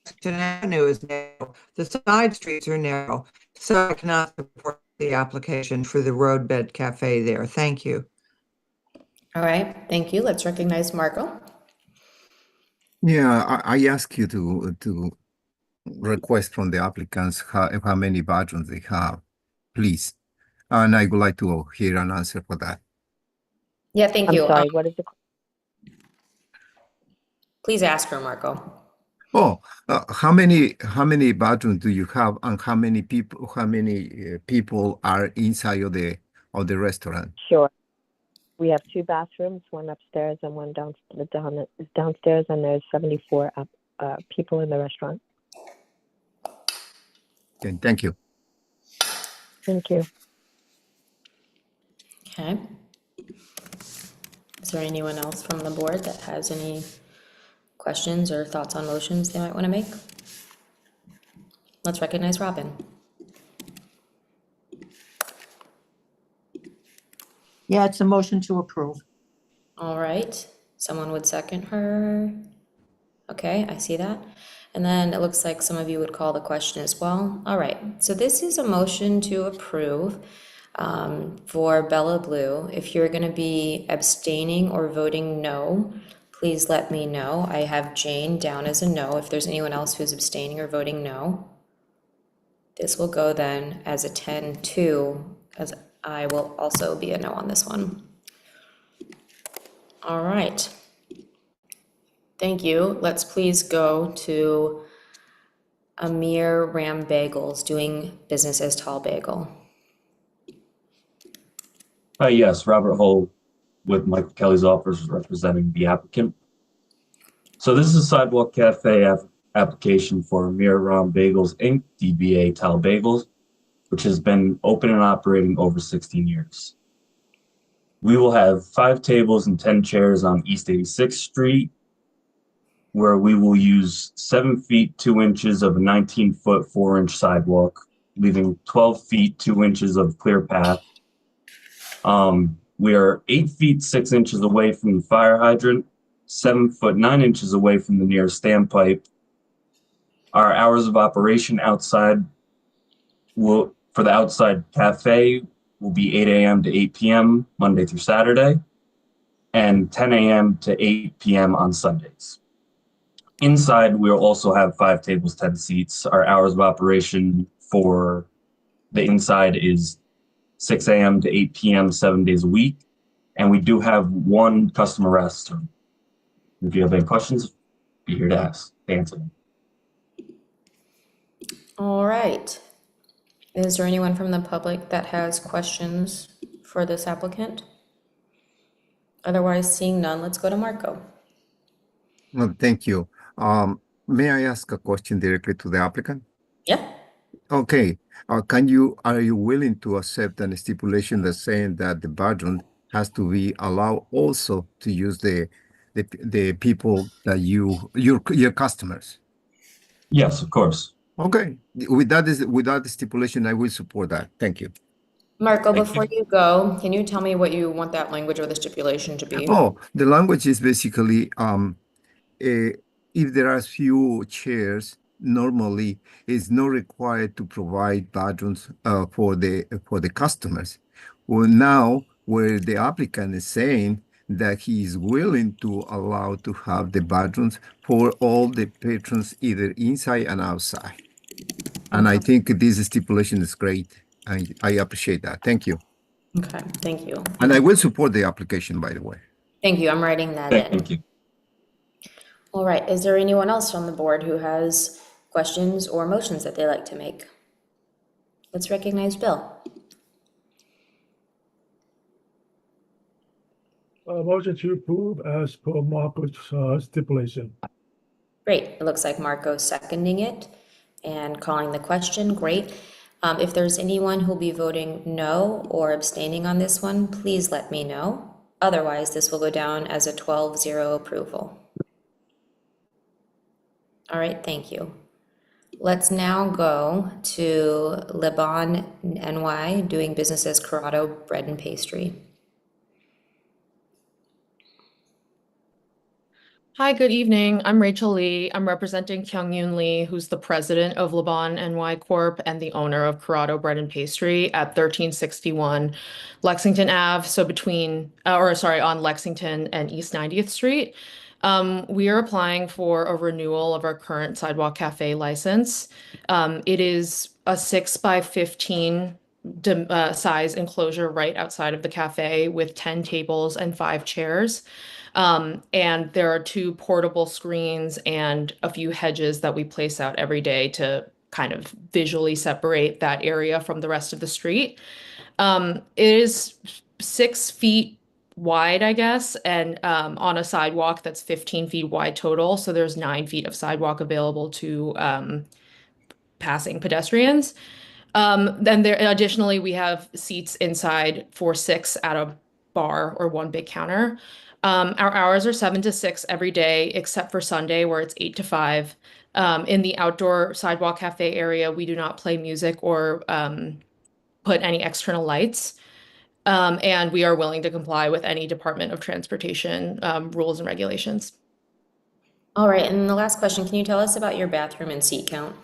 Lexington Avenue is narrow. The side streets are narrow. So I cannot support the application for the roadbed cafe there. Thank you. All right, thank you. Let's recognize Marco. Yeah, I ask you to request from the applicants how many bedrooms they have, please. And I would like to hear an answer for that. Yeah, thank you. I'm sorry, what is the... Please ask her, Marco. Oh, how many bathrooms do you have, and how many people are inside of the restaurant? Sure. We have 2 bathrooms, one upstairs and one downstairs, and there's 74 people in the restaurant. Okay, thank you. Thank you. Okay. Is there anyone else from the board that has any questions or thoughts on motions they might want to make? Let's recognize Robin. Yeah, it's a motion to approve. All right, someone would second her. Okay, I see that. And then it looks like some of you would call the question as well. All right, so this is a motion to approve for Bella Blue. If you're going to be abstaining or voting no, please let me know. I have Jane down as a no. If there's anyone else who's abstaining or voting no, this will go then as a 10-2, as I will also be a no on this one. All right. Thank you. Let's please go to Amir Ram Bagels, doing business as Tall Bagel. Yes, Robert Hull with Michael Kelly's office representing the applicant. So this is a Sidewalk Cafe application for Amir Ram Bagels Inc., DBA Tal Bagels, which has been open and operating over 16 years. We will have 5 tables and 10 chairs on East 86th Street, where we will use 7 feet 2 inches of a 19-foot 4-inch sidewalk, leaving 12 feet 2 inches of clear path. We are 8 feet 6 inches away from the fire hydrant, 7 foot 9 inches away from the nearest standpipe. Our hours of operation outside for the outside cafe will be 8 a.m. to 8 p.m. Monday through Saturday, and 10 a.m. to 8 p.m. on Sundays. Inside, we'll also have 5 tables, 10 seats. Our hours of operation for the inside is 6 a.m. to 8 p.m. 7 days a week. And we do have 1 customer restroom. If you have any questions, be here to answer them. All right. Is there anyone from the public that has questions for this applicant? Otherwise, seeing none, let's go to Marco. Well, thank you. May I ask a question directly to the applicant? Yeah. Okay. Are you willing to accept a stipulation that's saying that the bathroom has to be allowed also to use the people that your customers? Yes, of course. Okay. With that stipulation, I will support that. Thank you. Marco, before you go, can you tell me what you want that language or the stipulation to be? Oh, the language is basically if there are few chairs, normally it's not required to provide bathrooms for the customers. Well, now where the applicant is saying that he is willing to allow to have the bathrooms for all the patrons, either inside and outside. And I think this stipulation is great. I appreciate that. Thank you. Okay, thank you. And I will support the application, by the way. Thank you. I'm writing that in. Thank you. All right. Is there anyone else on the board who has questions or motions that they'd like to make? Let's recognize Bill. Motion to approve as per Marco's stipulation. Great. It looks like Marco's seconding it and calling the question. Great. If there's anyone who'll be voting no or abstaining on this one, please let me know. Otherwise, this will go down as a 12-0 approval. All right, thank you. Let's now go to Leban NY, doing business as Corrado Bread and Pastry. Hi, good evening. I'm Rachel Lee. I'm representing Kyung-Yoon Lee, who's the president of Laban NY Corp. And the owner of Corrado Bread and Pastry at 1361 Lexington Ave, so on Lexington and East 90th Street. We are applying for a renewal of our current Sidewalk Cafe license. It is a 6x15 size enclosure right outside of the cafe with 10 tables and 5 chairs. And there are 2 portable screens and a few hedges that we place out every day to kind of visually separate that area from the rest of the street. It is 6 feet wide, I guess, and on a sidewalk that's 15 feet wide total. So there's 9 feet of sidewalk available to passing pedestrians. Then there, additionally, we have seats inside for 6 at a bar or 1 big counter. Our hours are 7 to 6 every day, except for Sunday where it's 8 to 5. In the outdoor sidewalk cafe area, we do not play music or put any external lights. And we are willing to comply with any Department of Transportation rules and regulations. All right, and the last question, can you tell us about your bathroom and seat count?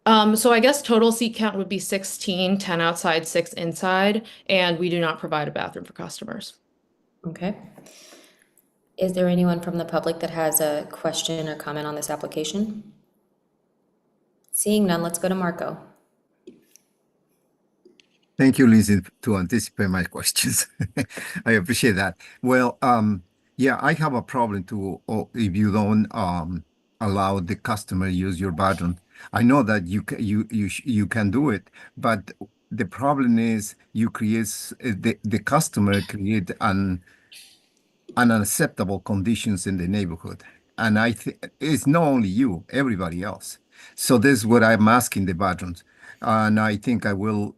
So I guess total seat count would be 16, 10 outside, 6 inside, and we do not provide a bathroom for customers. Okay. Is there anyone from the public that has a question or comment on this application? Seeing none, let's go to Marco. Thank you, Lindsay, to anticipate my questions. I appreciate that. Well, yeah, I have a problem if you don't allow the customer use your bathroom. I know that you can do it, but the problem is the customer create unacceptable conditions in the neighborhood, and I think it's not only you, everybody else. So this is what I'm asking the bathrooms, and I think I will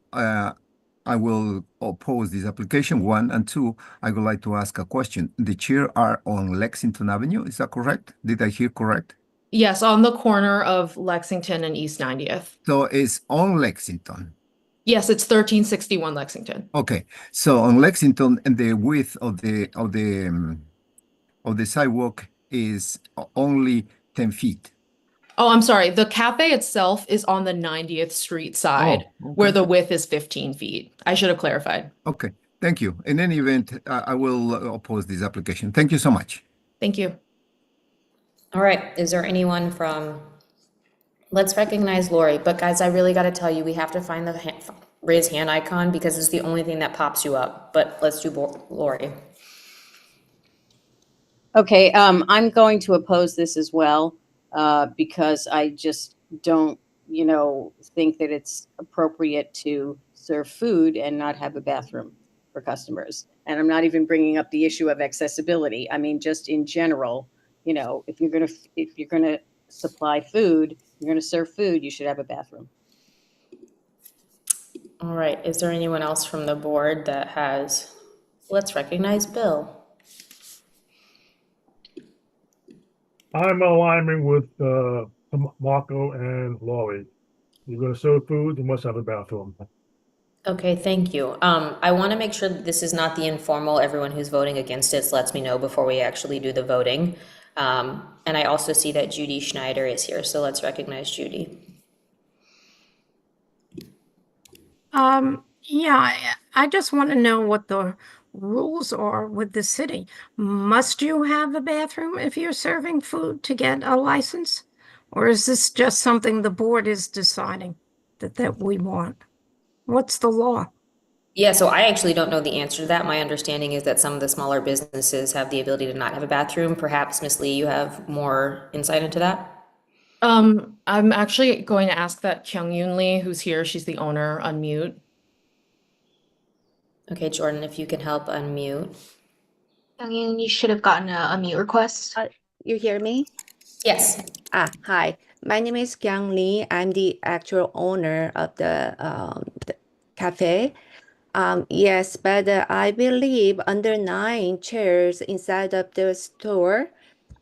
oppose this application, 1, and 2, I would like to ask a question. The chair are on Lexington Avenue, is that correct? Did I hear correct? Yes, on the corner of Lexington and East 90th. So it's on Lexington. Yes, it's 1361 Lexington. Okay, so on Lexington, and the width of the sidewalk is only 10 feet. Oh, I'm sorry. The cafe itself is on the 90th Street side, where the width is 15 feet. I should have clarified. Okay, thank you. In any event, I will oppose this application. Thank you so much. Thank you. All right, is there anyone from, let's recognize Lori, but guys, I really got to tell you, we have to find the raise hand icon because it's the only thing that pops you up, but let's do Lori. Okay, I'm going to oppose this as well, because I just don't, think that it's appropriate to serve food and not have a bathroom for customers. And I'm not even bringing up the issue of accessibility. I mean, just in general, if you're gonna supply food, you're gonna serve food, you should have a bathroom. All right, is there anyone else from the board that has, let's recognize Bill. I'm aligning with Marco and Laurie. You're going to serve food, you must have a bathroom. Okay, thank you. I want to make sure that this is not the informal, everyone who's voting against it lets me know before we actually do the voting. And I also see that Judy Schneider is here, so let's recognize Judy. Yeah, I just want to know what the rules are with the city. Must you have a bathroom if you're serving food to get a license? Or is this just something the board is deciding that we want? What's the law? Yeah, so I actually don't know the answer to that. My understanding is that some of the smaller businesses have the ability to not have a bathroom. Perhaps, Ms. Lee, you have more insight into that? I'm actually going to ask that Kyung-Yoon Lee, who's here, she's the owner, unmute. Okay, Jordan, if you can help unmute. Kyung-Yoon, you should have gotten a mute request. You hear me? Yes. Hi. My name is Kyung Lee. I'm the actual owner of the cafe. Yes, but I believe under 9 chairs inside of the store,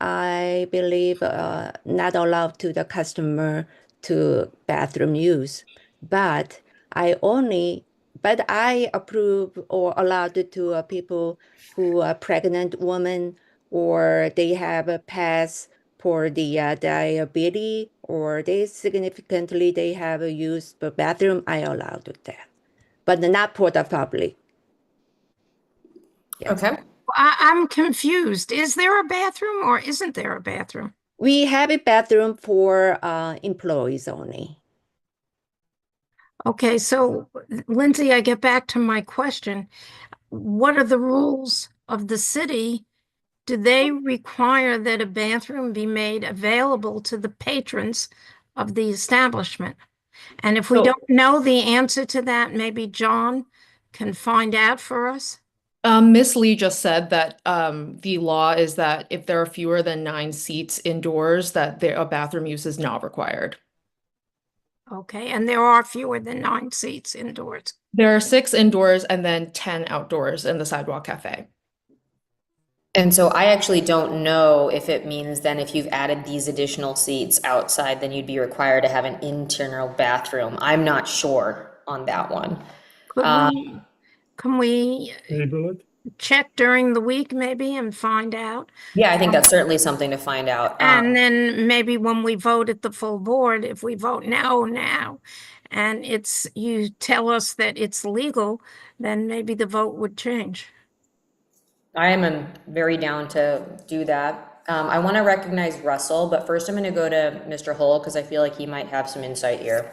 I believe not allowed to the customer to bathroom use. But I approve or allowed it to people who are pregnant women or they have a pass for the diabetes or they have a use the bathroom. I allowed that, but not for the public. Yes. Okay. I'm confused. Is there a bathroom or isn't there a bathroom? We have a bathroom for employees only. Okay, so Lindsay, I get back to my question. What are the rules of the city do they require that a bathroom be made available to the patrons of the establishment? And if we So- don't know the answer to that, maybe John can find out for us. Miss Lee just said that the law is that if there are fewer than 9 seats indoors, that a bathroom use is not required. Okay, and there are fewer than 9 seats indoors. There are 6 indoors and then 10 outdoors in the sidewalk cafe. And so I actually don't know if it means then if you've added these additional seats outside, then you'd be required to have an internal bathroom. I'm not sure on that one. Can we Table it. check during the week maybe and find out? Yeah, I think that's certainly something to find out. And then maybe when we vote at the full board, if we vote no now, and you tell us that it's legal, then maybe the vote would change. I am very down to do that. I want to recognize Russell, but first I'm going to go to Mr. Hull because I feel like he might have some insight here.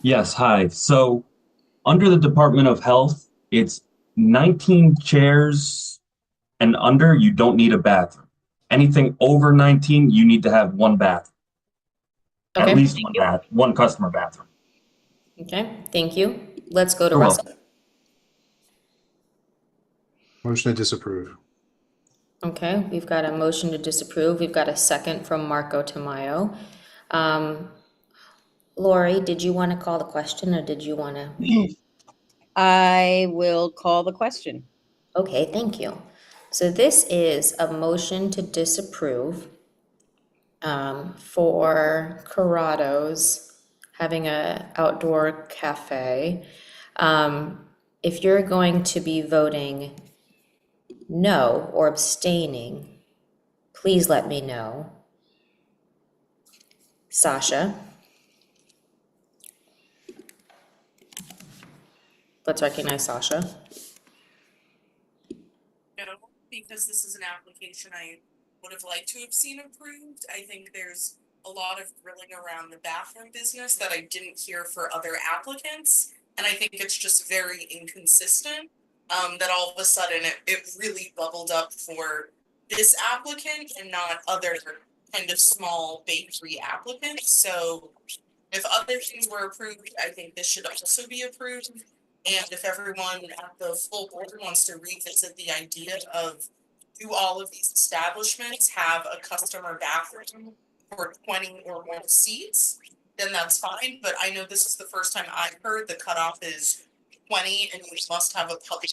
Yes, hi. So under the Department of Health, it's 19 chairs and under, you don't need a bathroom. Anything over 19, you need to have one bathroom. Okay. At least one customer bathroom. Okay, thank you. Let's go to You're Russell. welcome. Motion to disapprove. Okay, we've got a motion to disapprove. We've got a second from Marco Tamayo. Lori, did you want to call the question or did you want to? I will call the question. Okay, thank you. So this is a motion to disapprove for Corrado's having a outdoor cafe. If you're going to be voting no or abstaining, please let me know. Sasha. Let's recognize Sasha. No, because this is an application I would have liked to have seen approved. I think there's a lot of grilling around the bathroom business that I didn't hear for other applicants. And I think it's just very inconsistent that all of a sudden it really bubbled up for this applicant and not other kind of small bakery applicants. So if other things were approved, I think this should also be approved. And if everyone at the full board wants to revisit the idea of, do all of these establishments have a customer bathroom for 20 or more seats, then that's fine. But I know this is the first time I've heard the cutoff is 20 and you must have a public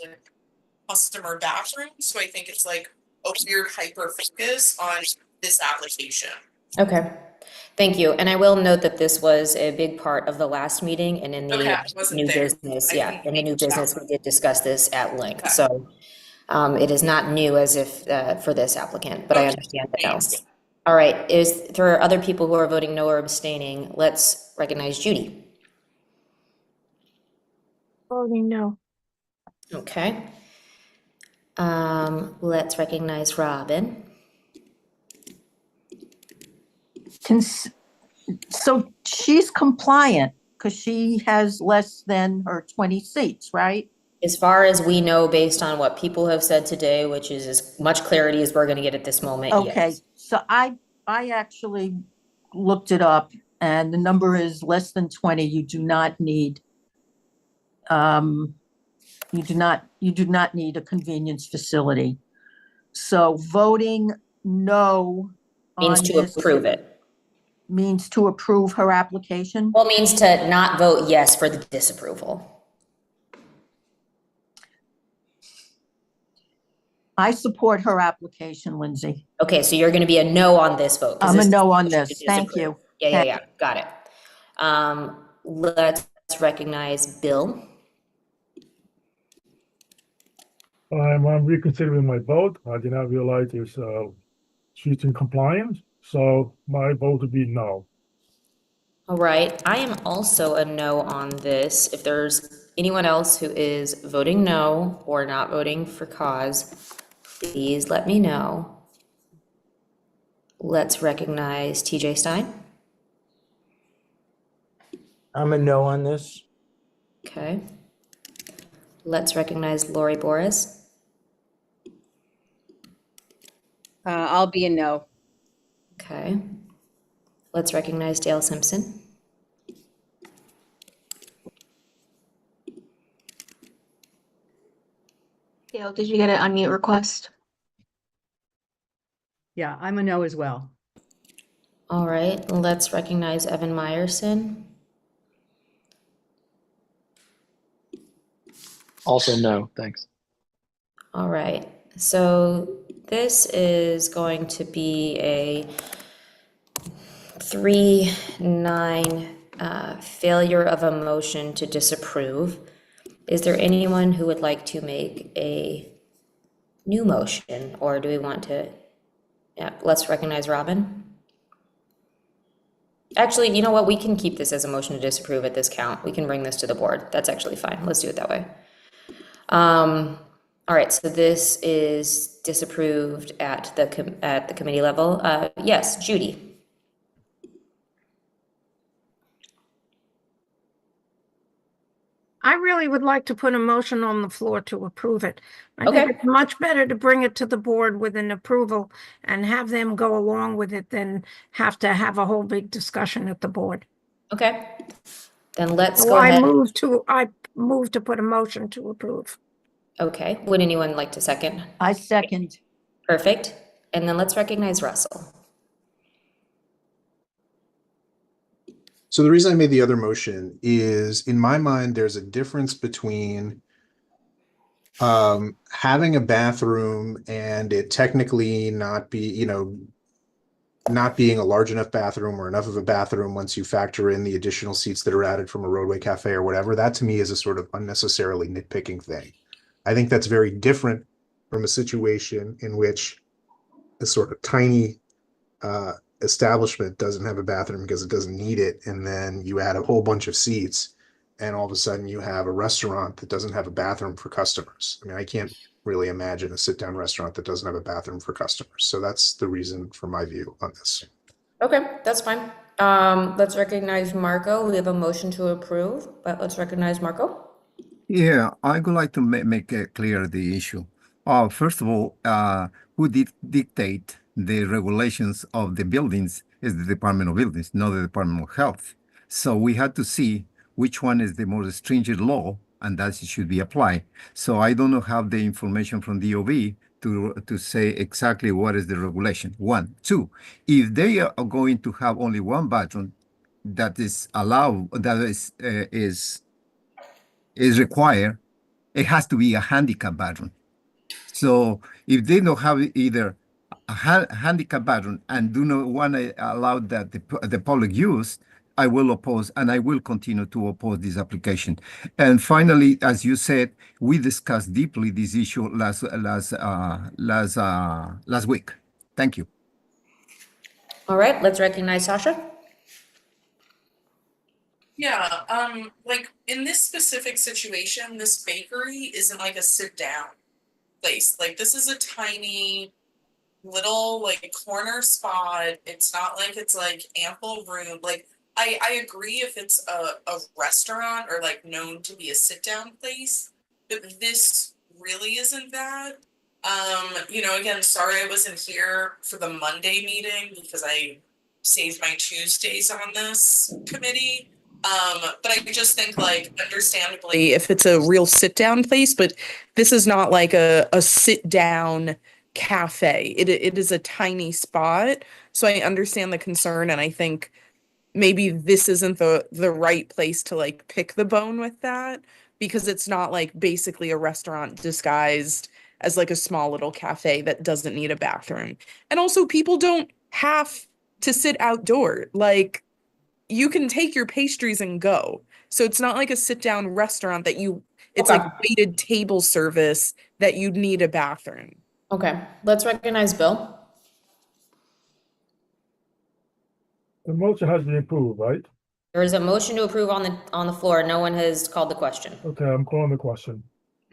customer bathroom. So I think it's like a weird hyper focus on this application. Okay, thank you. And I will note that this was a big part of the last meeting and in the new business. Yeah, in the new business, we did discuss this at length. So it is not new as if for this applicant, but I understand the no. All right, is there other people who are voting no or abstaining? Let's recognize Judy. Voting no. Okay. Let's recognize Robin. So she's compliant because she has less than her 20 seats, right? As far as we know, based on what people have said today, which is as much clarity as we're going to get at this moment. Okay, yes. so I actually looked it up and the number is less than 20. You do not need you do not need a convenience facility. So voting no Means on to this approve it. means to approve her application. Well, means to not vote yes for the disapproval. I support her application, Lindsay. Okay, so you're going to be a no on this vote. I'm a no on this. Thank you. Yeah. Got it. Let's recognize Bill. I'm reconsidering my vote. I did not realize she's in compliance, so my vote would be no. All right, I am also a no on this. If there's anyone else who is voting no or not voting for cause, please let me know. Let's recognize TJ Stein. I'm a no on this. Okay. Let's recognize Lori Boris. I'll be a no. Okay. Let's recognize Dale Simpson. Dale, did you get an unmute request? Yeah, I'm a no as well. All right, let's recognize Evan Meyerson. Also no, thanks. All right, so this is going to be a 3-9 failure of a motion to disapprove. Is there anyone who would like to make a new motion, or do we want to? Yeah, let's recognize Robin. Actually, you know what? We can keep this as a motion to disapprove at this count. We can bring this to the board. That's actually fine. Let's do it that way. All right, so this is disapproved at the committee level. Yes, Judy. I really would like to put a motion on the floor to approve it. I think Okay. it's much better to bring it to the board with an approval and have them go along with it than have to have a whole big discussion at the board. Okay. Then let's So go ahead. I move to put a motion to approve. Okay. Would anyone like to second? I second. Perfect. And then let's recognize Russell. So the reason I made the other motion is, in my mind, there's a difference between having a bathroom and it technically not be, not being a large enough bathroom or enough of a bathroom once you factor in the additional seats that are added from a roadway cafe or whatever. That to me is a sort of unnecessarily nitpicking thing. I think that's very different from a situation in which a sort of tiny establishment doesn't have a bathroom because it doesn't need it, and then you add a whole bunch of seats and all of a sudden you have a restaurant that doesn't have a bathroom for customers. I mean, I can't really imagine a sit-down restaurant that doesn't have a bathroom for customers. So that's the reason for my view on this. Okay, that's fine. Let's recognize Marco. We have a motion to approve, but let's recognize Marco. Yeah, I would like to make clear the issue. First of all, who dictate the regulations of the buildings is the Department of Buildings, not the Department of Health. So we had to see which one is the more stringent law, and that should be applied. So I don't have the information from DOB to say exactly what is the regulation. 1, 2, if they are going to have only one bathroom that is allowed, that is required, it has to be a handicap bathroom. So if they don't have either a handicap bathroom and do not want to allow that the public use, I will oppose, and I will continue to oppose this application. And finally, as you said, we discussed deeply this issue last week. Thank you. All right, let's recognize Sasha. Yeah, like in this specific situation, this bakery isn't like a sit down place. Like this is a tiny little like corner spot. It's not like it's like ample room. Like I agree if it's a restaurant or like known to be a sit down place, but this really isn't that. Again, sorry I wasn't here for the Monday meeting because I saved my Tuesdays on this committee. But I just think, like, understandably, if it's a real sit down place, but this is not like a sit down cafe. It is a tiny spot. So I understand the concern, and I think maybe this isn't the right place to like pick the bone with that, because it's not like basically a restaurant disguised as like a small little cafe that doesn't need a bathroom. And also, people don't have to sit outdoor. Like, you can take your pastries and go. So it's not like a sit down restaurant that it's Okay. like waited table service that you'd need a bathroom. Okay, let's recognize Bill. The motion has been approved, right? There is a motion to approve on the floor. No one has called the question. Okay, I'm calling the question.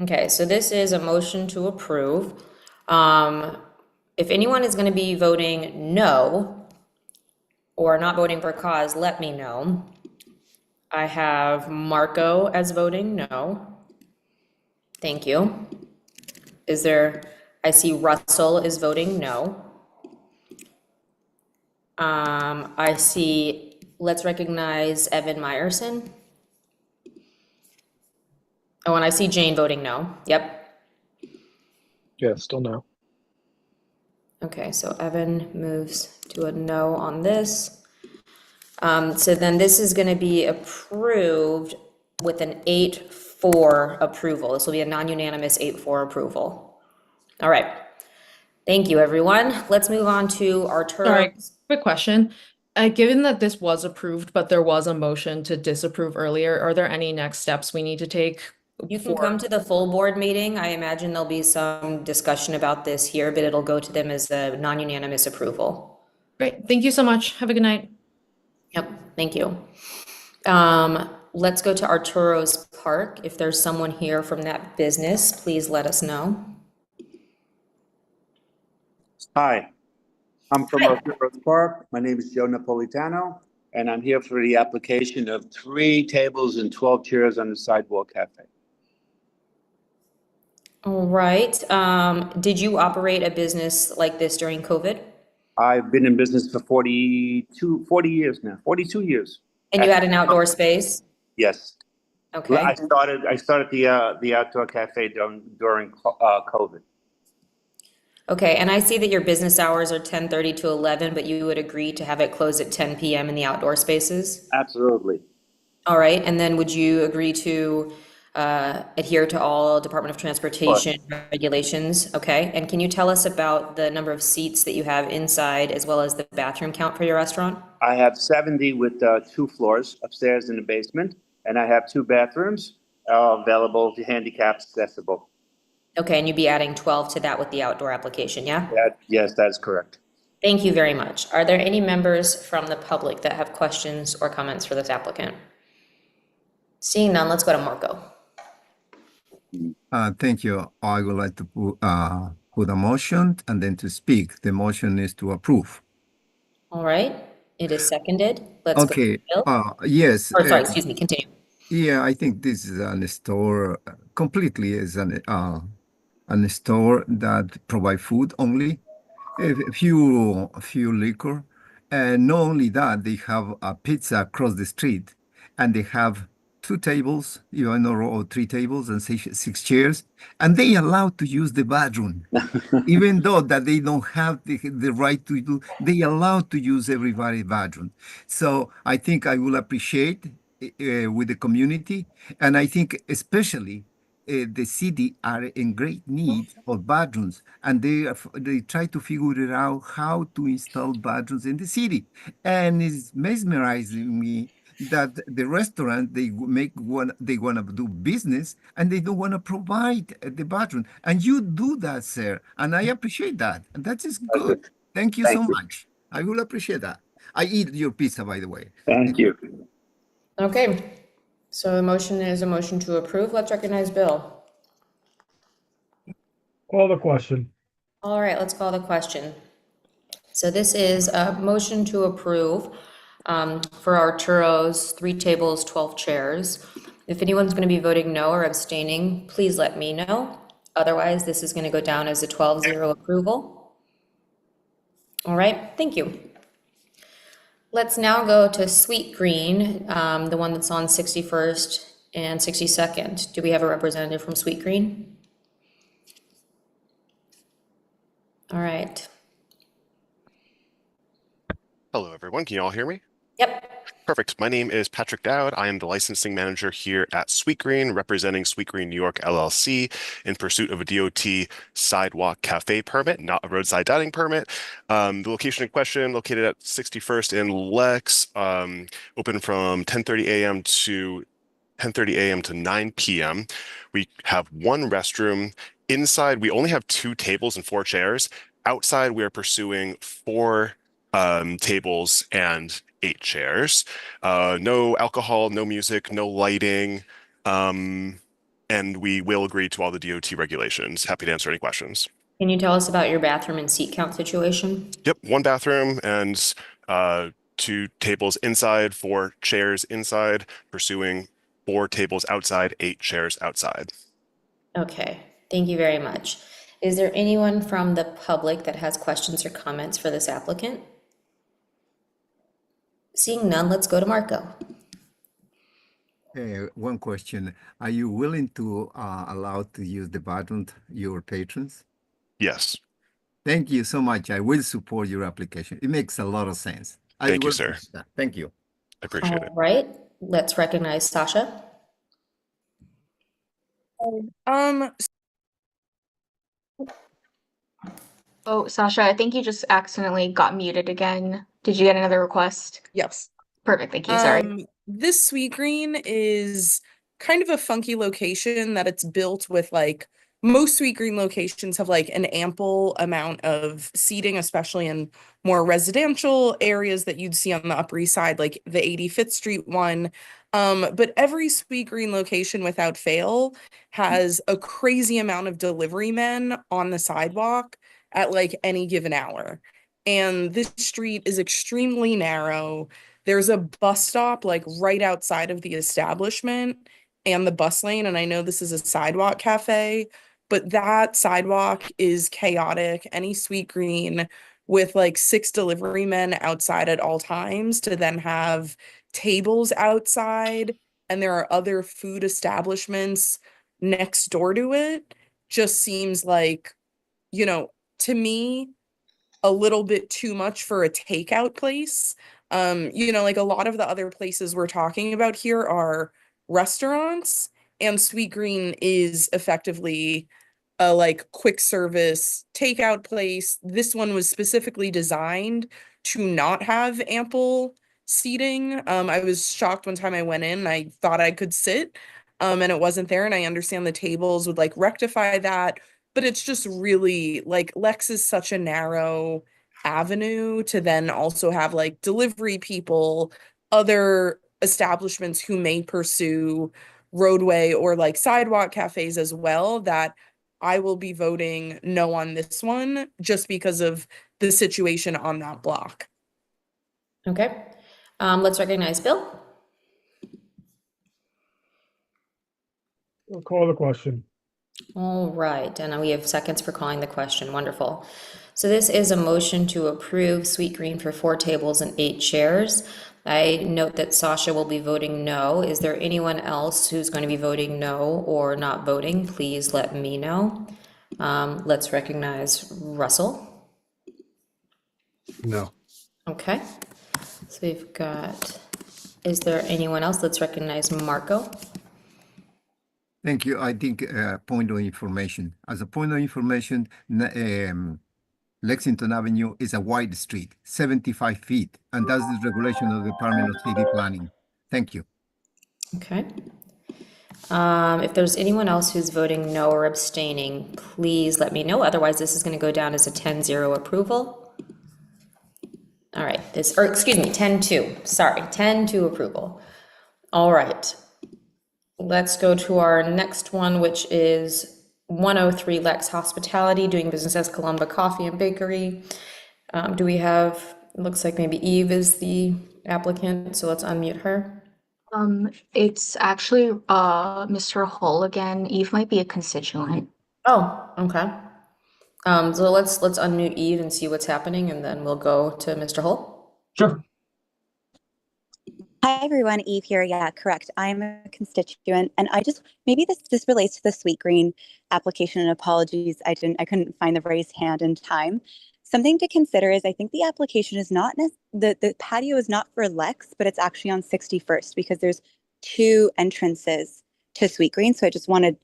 Okay, so this is a motion to approve. If anyone is going to be voting no or not voting for cause, let me know. I have Marco as voting no. Thank you. I see Russell is voting no. I see, let's recognize Evan Meyerson. Oh, and I see Jane voting no. Yep. Yeah, still no. Okay, so Evan moves to a no on this. So then this is gonna be approved with an 8-4 approval. This will be a non-unanimous 8-4 approval. All right. Thank you, everyone. Let's move on to Arturo. Sorry, quick question. Given that this was approved, but there was a motion to disapprove earlier, are there any next steps we need to take? You can come to the full board meeting. I imagine there'll be some discussion about this here, but it'll go to them as a non-unanimous approval. Great, thank you so much. Have a good night. Yep, thank you. Let's go to Arturo's Park. If there's someone here from that business, please let us know. Hi, I'm from Arturo's Park. My name is Joe Napolitano, and I'm here for the application of 3 tables and 12 chairs on the Sidewalk Cafe. All right. Did you operate a business like this during COVID? I've been in business for 40 years now, 42 years. And you had an outdoor space? Yes. Okay. I started the outdoor cafe during COVID. Okay, and I see that your business hours are 10:30 to 11, but you would agree to have it close at 10 p.m. in the outdoor spaces? Absolutely. All right, and then would you agree to adhere to all Department of Transportation regulations? Okay, and can you tell us about the number of seats that you have inside as well as the bathroom count for your restaurant? I have 70 with 2 floors, upstairs and the basement, and I have 2 bathrooms available to handicap accessible. Okay, and you'd be adding 12 to that with the outdoor application, yeah? Yes, that's correct. Thank you very much. Are there any members from the public that have questions or comments for this applicant? Seeing none, let's go to Marco. Thank you. I would like to put a motion and then to speak. The motion is to approve. All right, it is seconded. Let's go Okay. to Bill. Yes. Or sorry, excuse me, continue. Yeah, I think this is a store completely is a store that provide food only, a few liquor, and not only that, they have a pizza across the street, and they have 2 tables, or 3 tables and 6 chairs, and they allowed to use the bathroom, even though that they don't have the right to do. They allowed to use everybody's bathroom. So I think I will appreciate with the community, and I think especially the city are in great need of bathrooms, and they try to figure it out how to install bathrooms in the city, and it's mesmerizing me that the restaurant they want to do business and they don't want to provide the bathroom, and you do that, sir, and I appreciate that. And that is good. Thank you so much. I will appreciate that. I eat your pizza, by the way. Thank you. Okay, so the motion is a motion to approve. Let's recognize Bill. Call the question. All right, let's call the question. So this is a motion to approve for Arturo's 3 tables, 12 chairs. If anyone's going to be voting no or abstaining, please let me know. Otherwise, this is going to go down as a 12-0 approval. All right, thank you. Let's now go to Sweet Green, the one that's on 61st and 62nd. Do we have a representative from Sweet Green? All right. Hello, everyone. Can you all hear me? Yep. Perfect. My name is Patrick Dowd. I am the licensing manager here at Sweet Green, representing Sweet Green New York LLC in pursuit of a DOT sidewalk cafe permit, not a roadside dining permit. The location in question, located at 61st in Lex, open from 10:30 a.m. to 10:30 a.m. to 9 p.m. We have 1 restroom. Inside, we only have 2 tables and 4 chairs. Outside, we are pursuing 4 tables and 8 chairs. No alcohol, no music, no lighting, and we will agree to all the DOT regulations. Happy to answer any questions. Can you tell us about your bathroom and seat count situation? Yep, 1 bathroom and 2 tables inside, 4 chairs inside, pursuing 4 tables outside, 8 chairs outside. Okay, thank you very much. Is there anyone from the public that has questions or comments for this applicant? Seeing none, let's go to Marco. One question. Are you willing to allow to use the bathroom, your patrons? Yes. Thank you so much. I will support your application. It makes a lot of sense. Thank you, sir. Thank you. I appreciate it. All right, let's recognize Sasha. Oh, Sasha, I think you just accidentally got muted again. Did you get another request? Yes. Perfect, thank you, sorry. This Sweet Green is kind of a funky location that it's built with like most Sweet Green locations have like an ample amount of seating, especially in more residential areas that you'd see on the Upper East Side, like the 85th Street one. But every Sweet Green location without fail has a crazy amount of delivery men on the sidewalk at like any given hour. And this street is extremely narrow. There's a bus stop like right outside of the establishment and the bus lane. And I know this is a sidewalk cafe, but that sidewalk is chaotic. Any Sweet Green with like 6 delivery men outside at all times to then have tables outside, and there are other food establishments next door to it, just seems like, you know, to me, a little bit too much for a takeout place. You know, like a lot of the other places we're talking about here are restaurants, and Sweet Green is effectively a like quick service takeout place. This one was specifically designed to not have ample seating. I was shocked one time I went in, I thought I could sit, and it wasn't there. And I understand the tables would like rectify that, but it's just really like Lex is such a narrow avenue to then also have like delivery people, other establishments who may pursue roadway or like sidewalk cafes as well, that I will be voting no on this one just because of the situation on that block. Okay, let's recognize Bill. We'll call the question. All right, and we have seconds for calling the question. Wonderful. So this is a motion to approve Sweet Green for 4 tables and 8 chairs. I note that Sasha will be voting no. Is there anyone else who's going to be voting no or not voting? Please let me know. Let's recognize Russell. No. Okay, so we've got, is there anyone else? Let's recognize Marco. Thank you. I think point of information. As a point of information, Lexington Avenue is a wide street, 75 feet, and that's the regulation of the Department of City Planning. Thank you. Okay. If there's anyone else who's voting no or abstaining, please let me know. Otherwise, this is going to go down as a 10-0 approval. All right, or excuse me, 10-2. Sorry, 10-2 approval. All right. Let's go to our next one, which is 103 Lex Hospitality, doing business as Columba Coffee and Bakery. Do we have, it looks like maybe Eve is the applicant, so let's unmute her. It's actually Mr. Hull again. Eve might be a constituent. Oh, okay. So let's unmute Eve and see what's happening, and then we'll go to Mr. Hull. Sure. Hi everyone, Eve here. Yeah, correct. I'm a constituent, and I just maybe this relates to the Sweet Green application. And apologies, I couldn't find the raised hand in time. Something to consider is I think the application is not the patio is not for Lex, but it's actually on 61st because there's 2 entrances to Sweet Green. So I just wanted,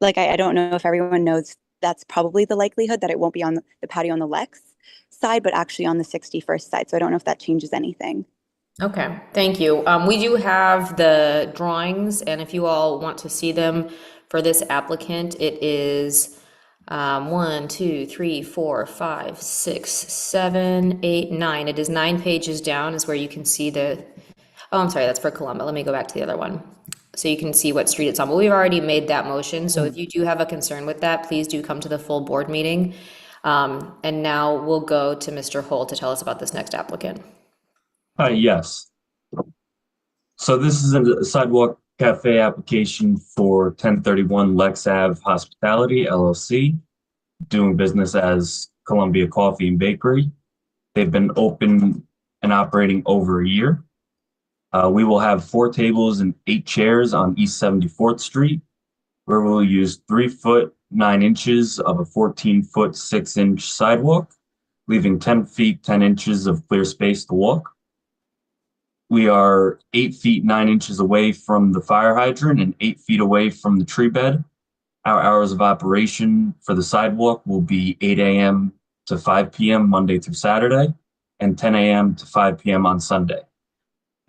like, I don't know if everyone knows that's probably the likelihood that it won't be on the patio on the Lex side, but actually on the 61st side. So I don't know if that changes anything. Okay, thank you. We do have the drawings, and if you all want to see them for this applicant, it is 1, 2, 3, 4, 5, 6, 7, 8, 9. It is 9 pages down is where you can see the, oh, I'm sorry, that's for Columba. Let me go back to the other one. So you can see what street it's on, but we've already made that motion. So if you do have a concern with that, please do come to the full board meeting. And now we'll go to Mr. Hull to tell us about this next applicant. Yes. So this is a sidewalk cafe application for 1031 Lex Ave Hospitality, LLC, doing business as Columbia Coffee and Bakery. They've been open and operating over a year. We will have 4 tables and 8 chairs on East 74th Street, where we'll use 3 foot 9 inches of a 14-foot 6-inch sidewalk, leaving 10 feet 10 inches of clear space to walk. We are 8 feet 9 inches away from the fire hydrant and 8 feet away from the tree bed. Our hours of operation for the sidewalk will be 8 a.m. to 5 p.m. Monday through Saturday, and 10 a.m. to 5 p.m. on Sunday.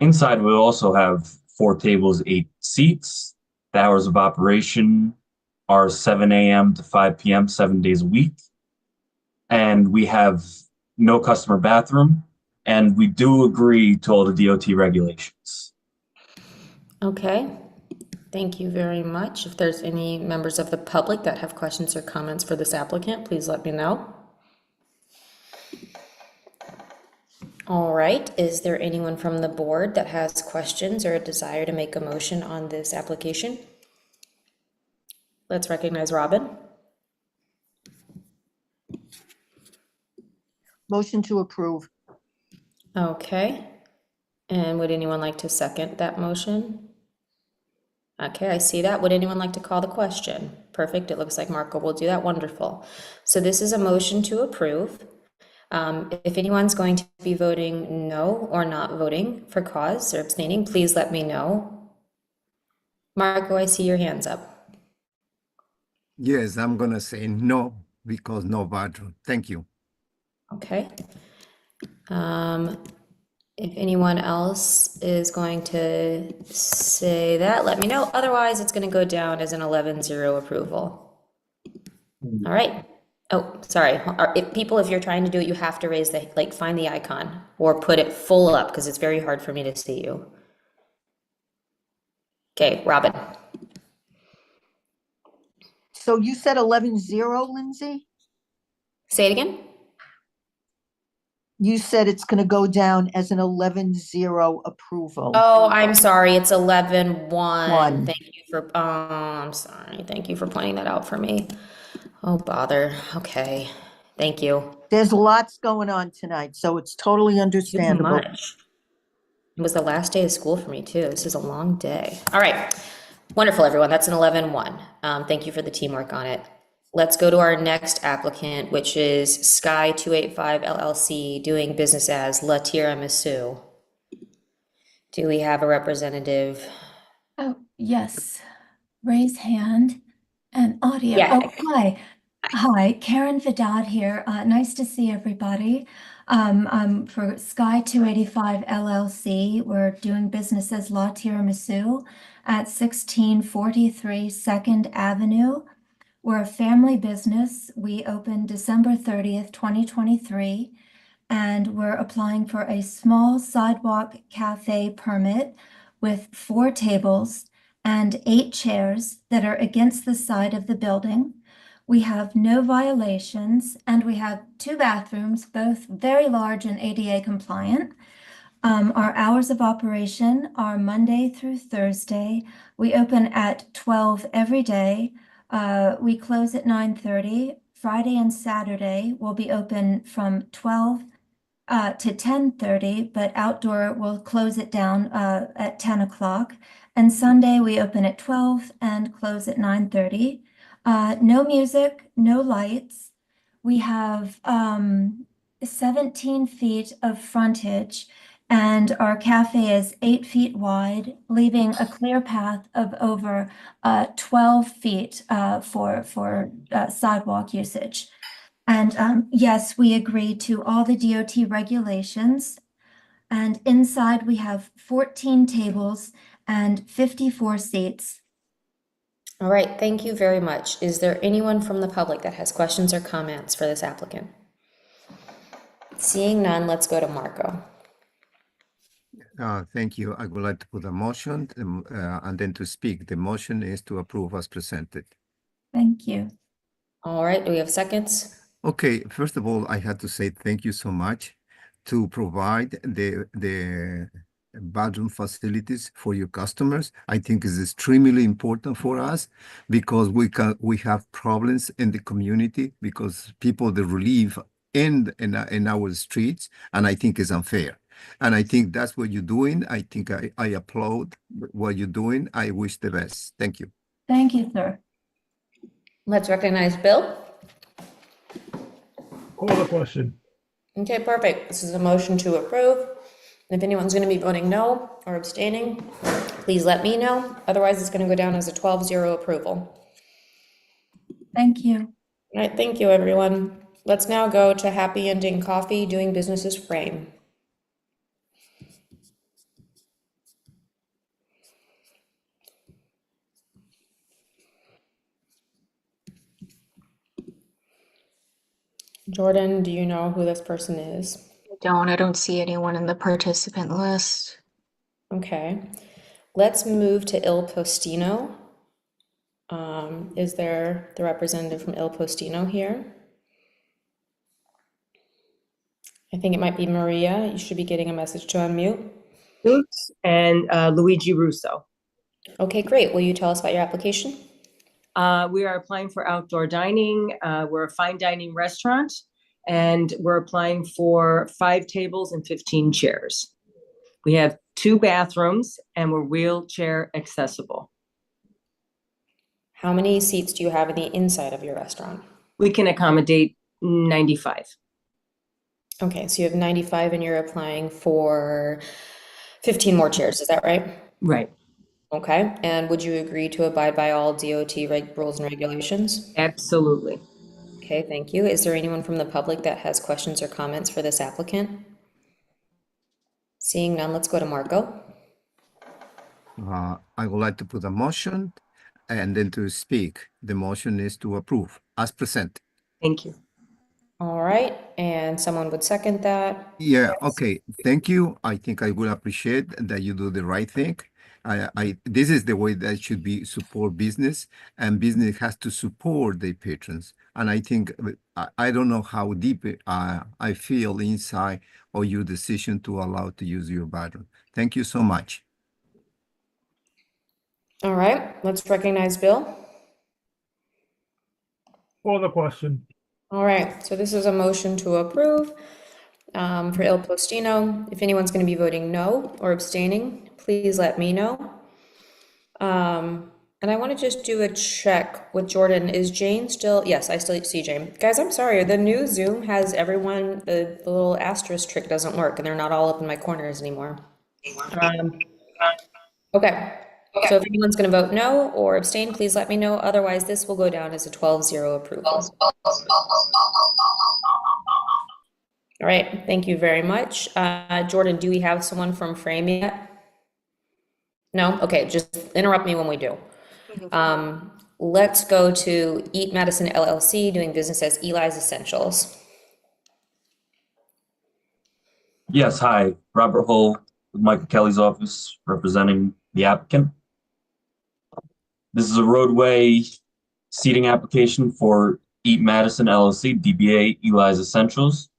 Inside, we'll also have 4 tables, 8 seats. The hours of operation are 7 a.m. to 5 p.m. 7 days a week. And we have no customer bathroom, and we do agree to all the DOT regulations. Okay, thank you very much. If there's any members of the public that have questions or comments for this applicant, please let me know. All right, is there anyone from the board that has questions or a desire to make a motion on this application? Let's recognize Robin. Motion to approve. Okay, and would anyone like to second that motion? Okay, I see that. Would anyone like to call the question? Perfect, it looks like Marco will do that. Wonderful. So this is a motion to approve. If anyone's going to be voting no or not voting for cause or abstaining, please let me know. Marco, I see your hands up. Yes, I'm gonna say no because no bathroom. Thank you. Okay. If anyone else is going to say that, let me know. Otherwise, it's going to go down as an 11-0 approval. All right. Oh, sorry. If you're trying to do it, you have to raise the, find the icon or put it full up because it's very hard for me to see you. Okay, Robin. So you said 11-0, Lindsay? Say it again. You said it's going to go down as an 11-0 approval. Oh, I'm sorry. It's 11-1. One. Thank you for, I'm sorry. Thank you for pointing that out for me. Oh, bother. Okay. Thank you. There's lots going on tonight, so it's totally Too understandable. much. It was the last day of school for me too. This is a long day. All right. Wonderful, everyone. That's an 11-1. Thank you for the teamwork on it. Let's go to our next applicant, which is Sky 285 LLC, doing business as La Tiramisu. Do we have a representative? Oh, yes. Raise hand and audio. Yeah. Oh, hi. Hi, Karen Vidal here. Nice to see everybody. For Sky 285 LLC, we're doing business as La Tiramisu at 1643 2nd Avenue. We're a family business. We opened December 30th, 2023, and we're applying for a small sidewalk cafe permit with 4 tables and 8 chairs that are against the side of the building. We have no violations, and we have 2 bathrooms, both very large and ADA compliant. Our hours of operation are Monday through Thursday. We open at 12 every day. We close at 9:30. Friday and Saturday will be open from 12 to 10:30, but outdoor we'll close it down at 10 o'clock. And Sunday we open at 12 and close at 9:30. No music, no lights. We have 17 feet of frontage, and our cafe is 8 feet wide, leaving a clear path of over 12 feet for sidewalk usage. And yes, we agree to all the DOT regulations. And inside we have 14 tables and 54 seats. All right, thank you very much. Is there anyone from the public that has questions or comments for this applicant? Seeing none, let's go to Marco. Thank you. I would like to put a motion and then to speak. The motion is to approve as presented. Thank you. All right, do we have seconds? Okay, first of all, I had to say thank you so much to provide the bathroom facilities for your customers. I think is extremely important for us because we have problems in the community because people that live in our streets, and I think is unfair. And I think that's what you're doing. I think I applaud what you're doing. I wish the best. Thank you. Thank you, sir. Let's recognize Bill. Call the question. Okay, perfect. This is a motion to approve. If anyone's going to be voting no or abstaining, please let me know. Otherwise, it's going to go down as a 12-0 approval. Thank you. All right, thank you, everyone. Let's now go to Happy Ending Coffee, doing business as Frame. Jordan, do you know who this person is? I don't see anyone in the participant list. Okay. Let's move to Il Postino. Is there the representative from Il Postino here? I think it might be Maria. You should be getting a message to unmute. Oops, and Luigi Russo. Okay, great. Will you tell us about your application? We are applying for outdoor dining. We're a fine dining restaurant, and we're applying for 5 tables and 15 chairs. We have 2 bathrooms, and we're wheelchair accessible. How many seats do you have in the inside of your restaurant? We can accommodate 95. Okay, so you have 95 and you're applying for 15 more chairs, is that right? Right. Okay, and would you agree to abide by all DOT rules and regulations? Absolutely. Okay, thank you. Is there anyone from the public that has questions or comments for this applicant? Seeing none, let's go to Marco. I would like to put a motion and then to speak. The motion is to approve as presented. Thank you. All right, and someone would second that? Yeah, okay. Thank you. I think I will appreciate that you do the right thing. This is the way that should be support business, and business has to support their patrons. And I think I don't know how deep I feel inside of your decision to allow to use your bathroom. Thank you so much. All right, let's recognize Bill. Call the question. All right, so this is a motion to approve for Il Postino. If anyone's going to be voting no or abstaining, please let me know. And I want to just do a check with Jordan. Is Jane still? Yes, I still see Jane. Guys, I'm sorry. The new Zoom has everyone, the little asterisk trick doesn't work and they're not all up in my corners anymore. Okay. So if anyone's going to vote no or abstain, please let me know. Otherwise, this will go down as a 12-0 approval. All right, thank you very much. Jordan, do we have someone from Frame yet? No? Okay, just interrupt me when we do. Let's go to Eat Madison LLC, doing business as Eli's Essentials. Yes, hi. Robert Hull with Michael Kelly's office, representing the applicant. This is a roadway seating application for Eat Madison LLC, DBA Eli's Essentials.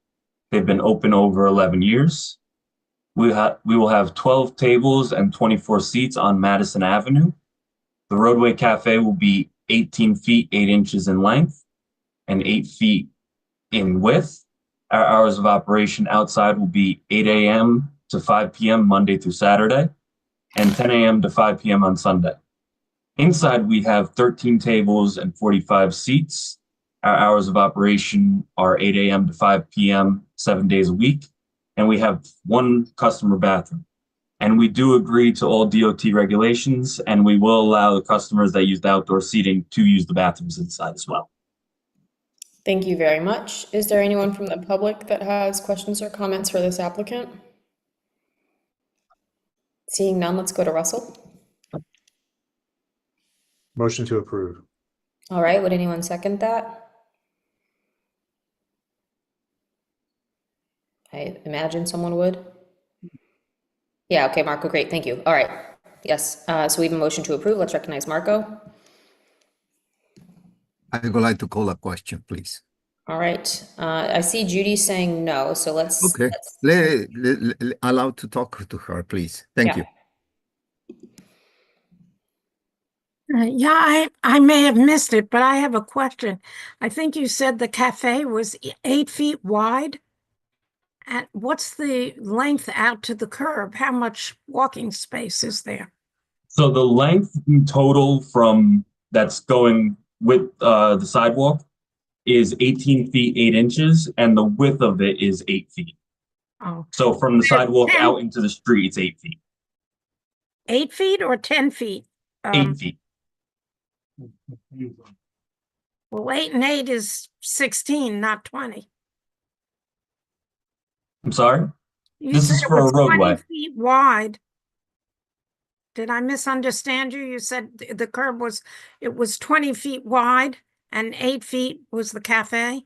They've been open over 11 years. We will have 12 tables and 24 seats on Madison Avenue. The roadway cafe will be 18 feet, 8 inches in length and 8 feet in width. Our hours of operation outside will be 8 a.m. to 5 p.m. Monday through Saturday and 10 a.m. to 5 p.m. on Sunday. Inside, we have 13 tables and 45 seats. Our hours of operation are 8 a.m. to 5 p.m. 7 days a week, and we have 1 customer bathroom. And we do agree to all DOT regulations, and we will allow the customers that use the outdoor seating to use the bathrooms inside as well. Thank you very much. Is there anyone from the public that has questions or comments for this applicant? Seeing none, let's go to Russell. Motion to approve. All right, would anyone second that? I imagine someone would. Yeah, okay, Marco, great, thank you. All right, yes, so we have a motion to approve. Let's recognize Marco. I would like to call a question, please. All right, I see Judy saying no, so let's. Okay, allow to talk to her, please. Thank you. Yeah, I may have missed it, but I have a question. I think you said the cafe was 8 feet wide. And what's the length out to the curb? How much walking space is there? So the length in total from that's going with the sidewalk is 18 feet 8 inches, and the width of it is 8 feet. Oh, So from the There's sidewalk 10 out into the street, it's 8 feet. 8 feet or 10 feet? 8 feet. Well, 8 and 8 is 16, not 20. I'm sorry? You This said is it for a was 20 roadway. feet wide. Did I misunderstand you? You said the curb was, it was 20 feet wide and 8 feet was the cafe?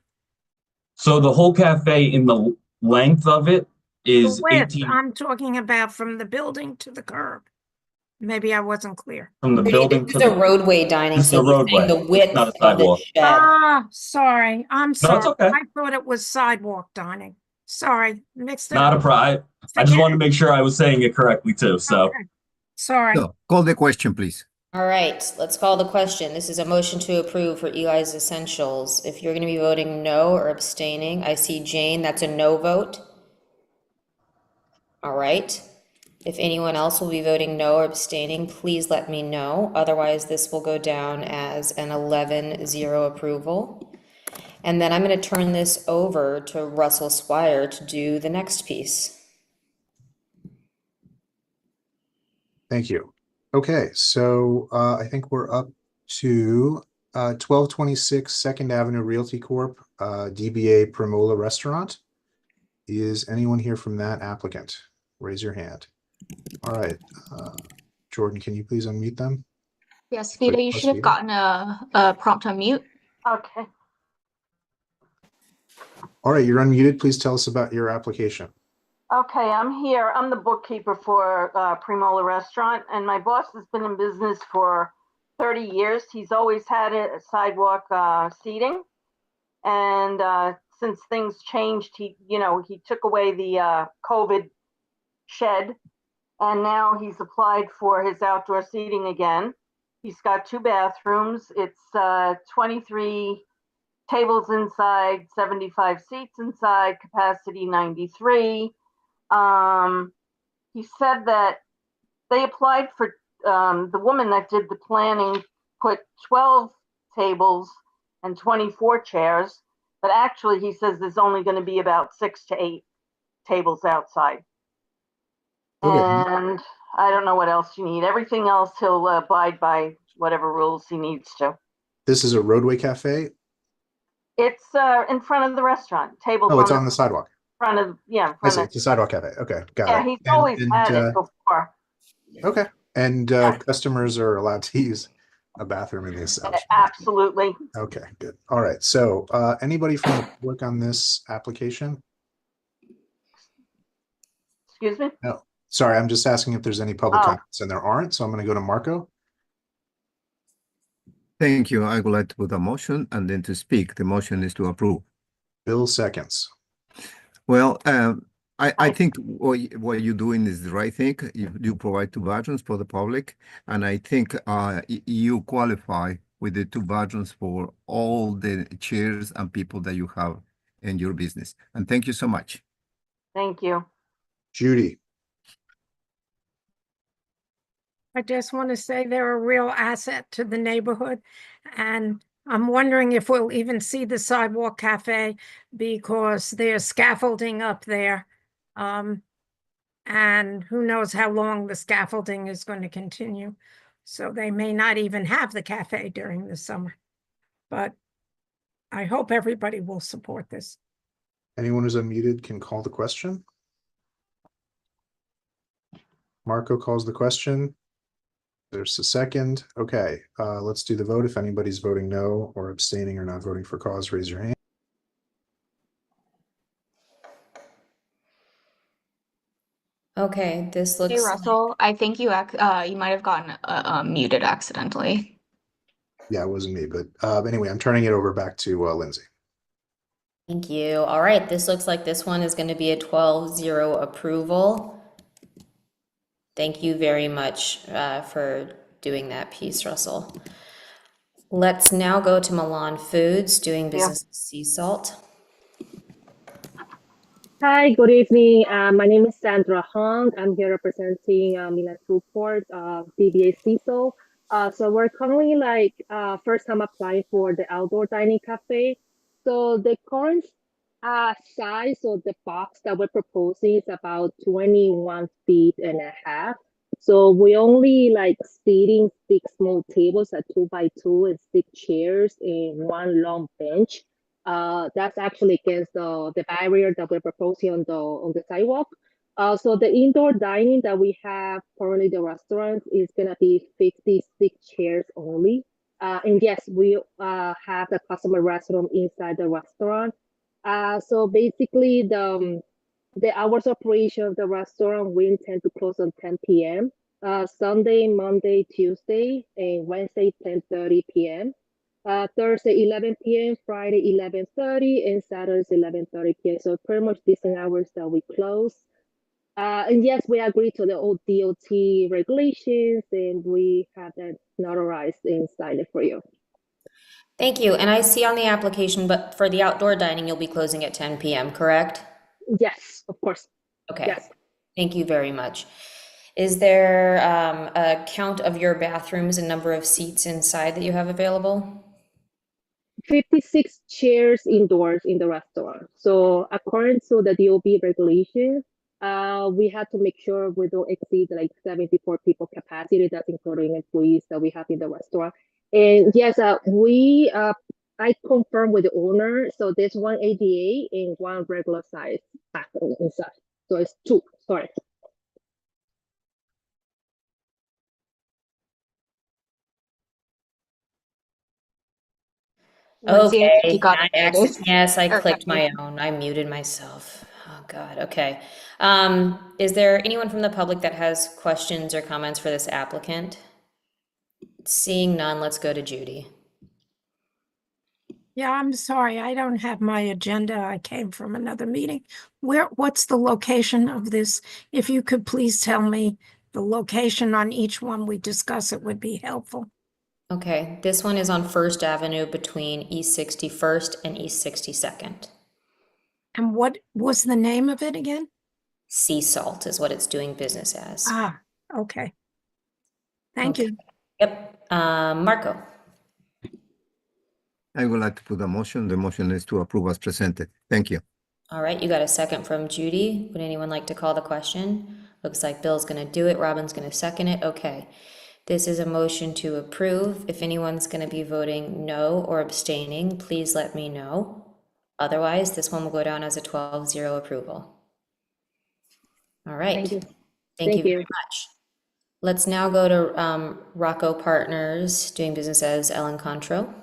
So the whole cafe in the length of it The is width, 18 I'm talking about from the building to the curb. Maybe I wasn't clear. from the This building is to a the roadway dining, this is so a he's saying roadway. the It's width not a of the sidewalk. shed. Ah, sorry. I'm No, sorry. it's okay. I thought it was sidewalk dining. Sorry, mixed it Not up. a problem. I just wanted to make sure I was saying it correctly too. So Okay. Sorry. So call the question, please. All right, let's call the question. This is a motion to approve for Eli's Essentials. If you're going to be voting no or abstaining, I see Jane, that's a no vote. All right. If anyone else will be voting no or abstaining, please let me know. Otherwise, this will go down as an 11-0 approval. And then I'm going to turn this over to Russell Swire to do the next piece. Thank you. Okay, so I think we're up to 1226 Second Avenue Realty Corp., DBA Primola Restaurant. Is anyone here from that applicant? Raise your hand. All right. Jordan, can you please unmute them? Yes, Vida, you Plus should have Vida. gotten a prompt on mute. Okay. All right, you're unmuted. Please tell us about your application. Okay, I'm here. I'm the bookkeeper for Primola Restaurant, and my boss has been in business for 30 years. He's always had a sidewalk seating, and since things changed, he took away the COVID shed, and now he's applied for his outdoor seating again. He's got 2 bathrooms. It's 23 tables inside, 75 seats inside, capacity 93. He said that they applied for, the woman that did the planning put 12 tables and 24 chairs, but actually he says there's only going to be about 6 to 8 tables outside. Okay. And I don't know what else you need. Everything else he'll abide by whatever rules he needs to. This is a roadway cafe. It's in front of the restaurant. Tables Oh, it's on on the sidewalk. front of, yeah, in I front see. of, It's a sidewalk cafe. Okay, got yeah, it. he's always had it before. Okay. And customers are allowed to use a bathroom in the establishment. Absolutely. Okay, good. All right. So anybody from the public on this application? Excuse me? No. Sorry, I'm just asking if there's any public Oh. comments, and there aren't. So I'm going to go to Marco. Thank you. I would like to put a motion and then to speak. The motion is to approve. Bill seconds. Well, I think what you're doing is the right thing. You provide 2 bathrooms for the public, and I think you qualify with the 2 bathrooms for all the chairs and people that you have in your business. And thank you so much. Thank you. Judy. I just want to say they're a real asset to the neighborhood. And I'm wondering if we'll even see the sidewalk cafe because there's scaffolding up there. And who knows how long the scaffolding is going to continue. So they may not even have the cafe during the summer. But I hope everybody will support this. Anyone who's unmuted can call the question. Marco calls the question. There's a second. Okay, let's do the vote. If anybody's voting no or abstaining or not voting for cause, raise your hand. Okay, this looks. Hey, Russell, I think you might have gotten muted accidentally. Yeah, it wasn't me, but anyway, I'm turning it over back to Lindsay. Thank you. All right, this looks like this one is going to be a 12-0 approval. Thank you very much for doing that piece, Russell. Let's now go to Milan Foods, doing business with sea salt. Hi, good evening. My name is Sandra Hong. I'm here representing Milan Foodport, DBA CISO. So we're currently first time applying for the outdoor dining cafe. So the current size of the box that we're proposing is about 21 feet and a half. So we only seating 6 small tables at 2x2 and 6 chairs and 1 long bench. That's actually against the barrier that we're proposing on the sidewalk. So the indoor dining that we have currently the restaurant is gonna be 56 chairs only. And yes, we have the customer restroom inside the restaurant. So basically the hours of operation of the restaurant, we intend to close on 10 p.m. Sunday, Monday, Tuesday, and Wednesday 10:30 p.m. Thursday 11 p.m., Friday 11:30, and Saturday 11:30 p.m. So pretty much decent hours that we close. And yes, we agree to the old DOT regulations, and we have that notarized and signed it for you. Thank you. And I see on the application, but for the outdoor dining, you'll be closing at 10 p.m., correct? Yes, of course. Okay. Yes. Thank you very much. Is there a count of your bathrooms and number of seats inside that you have available? 56 chairs indoors in the restaurant. So according to the DOB regulations, we had to make sure we don't exceed 74 people capacity. That's including employees that we have in the restaurant. And yes, I confirmed with the owner. So there's 1 ADA and 1 regular size bathroom inside. So it's 2. Sorry. Lindsay, I think Okay, you got unmuted. yes, I Or clicked my unmuted. own. I muted myself. Oh God, okay. Is there anyone from the public that has questions or comments for this applicant? Seeing none, let's go to Judy. Yeah, I'm sorry, I don't have my agenda. I came from another meeting. What's the location of this? If you could please tell me the location on each one we discuss, it would be helpful. Okay, this one is on First Avenue between East 61st and East 62nd. And what was the name of it again? Sea Salt is what it's doing business as. Ah, okay. Thank Okay. you. Yep, Marco. I would like to put a motion. The motion is to approve as presented. Thank you. All right, you got a second from Judy. Would anyone like to call the question? Looks like Bill's gonna do it. Robin's gonna second it. Okay. This is a motion to approve. If anyone's gonna be voting no or abstaining, please let me know. Otherwise, this one will go down as a 12-0 approval. All right. Thank you. Thank you very much. Let's now go to Rocco Partners, doing business as Ellen Contro.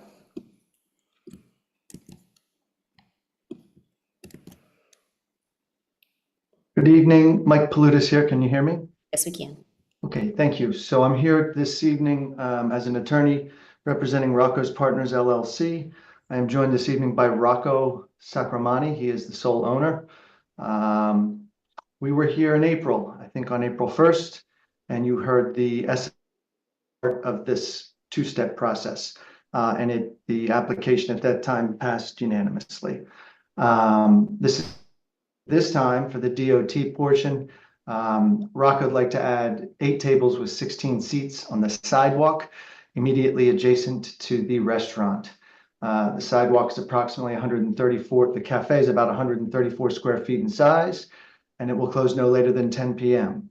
Good evening, Mike Palutis here. Can you hear me? Yes, we can. Okay, thank you. So I'm here this evening as an attorney representing Rocco's Partners LLC. I am joined this evening by Rocco Sacramani. He is the sole owner. We were here in April, I think on April 1st, and you heard the essence of this two-step process. And the application at that time passed unanimously. This time for the DOT portion, Rocco would like to add 8 tables with 16 seats on the sidewalk immediately adjacent to the restaurant. The sidewalk is approximately 134, the cafe is about 134 square feet in size, and it will close no later than 10 p.m.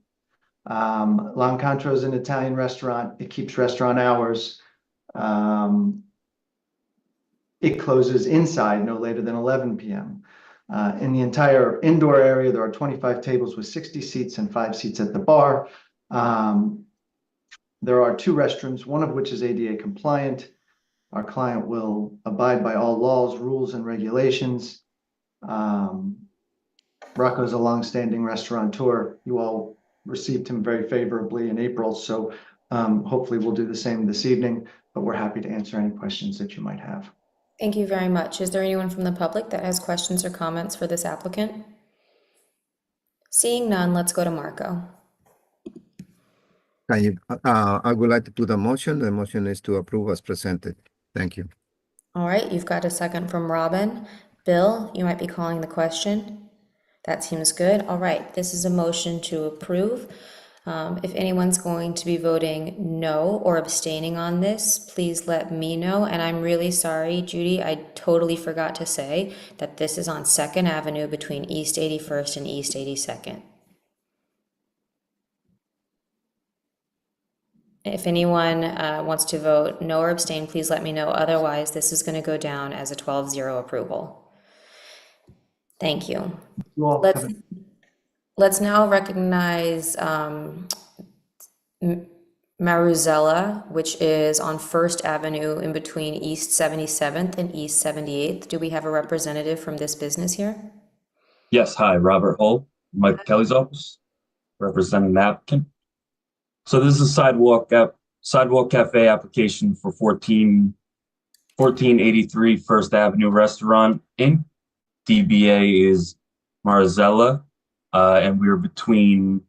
L'Incontro is an Italian restaurant. It keeps restaurant hours. It closes inside no later than 11 p.m. In the entire indoor area, there are 25 tables with 60 seats and 5 seats at the bar. There are 2 restrooms, one of which is ADA compliant. Our client will abide by all laws, rules, and regulations. Rocco is a longstanding restaurateur. You all received him very favorably in April, so hopefully we'll do the same this evening, but we're happy to answer any questions that you might have. Thank you very much. Is there anyone from the public that has questions or comments for this applicant? Seeing none, let's go to Marco. I would like to put a motion. The motion is to approve as presented. Thank you. All right, you've got a second from Robin. Bill, you might be calling the question. That seems good. All right, this is a motion to approve. If anyone's going to be voting no or abstaining on this, please let me know. And I'm really sorry, Judy, I totally forgot to say that this is on 2nd Avenue between East 81st and East 82nd. If anyone wants to vote no or abstain, please let me know. Otherwise, this is going to go down as a 12-0 approval. Thank you. Let's now recognize Maruzella, which is on 1st Avenue in between East 77th and East 78th. Do we have a representative from this business here? Yes, hi, Robert Hull, Mike Kelly's office, representing the applicant. So this is a sidewalk cafe application for 1483 First Avenue Restaurant Inc. DBA is Marzella, and we're between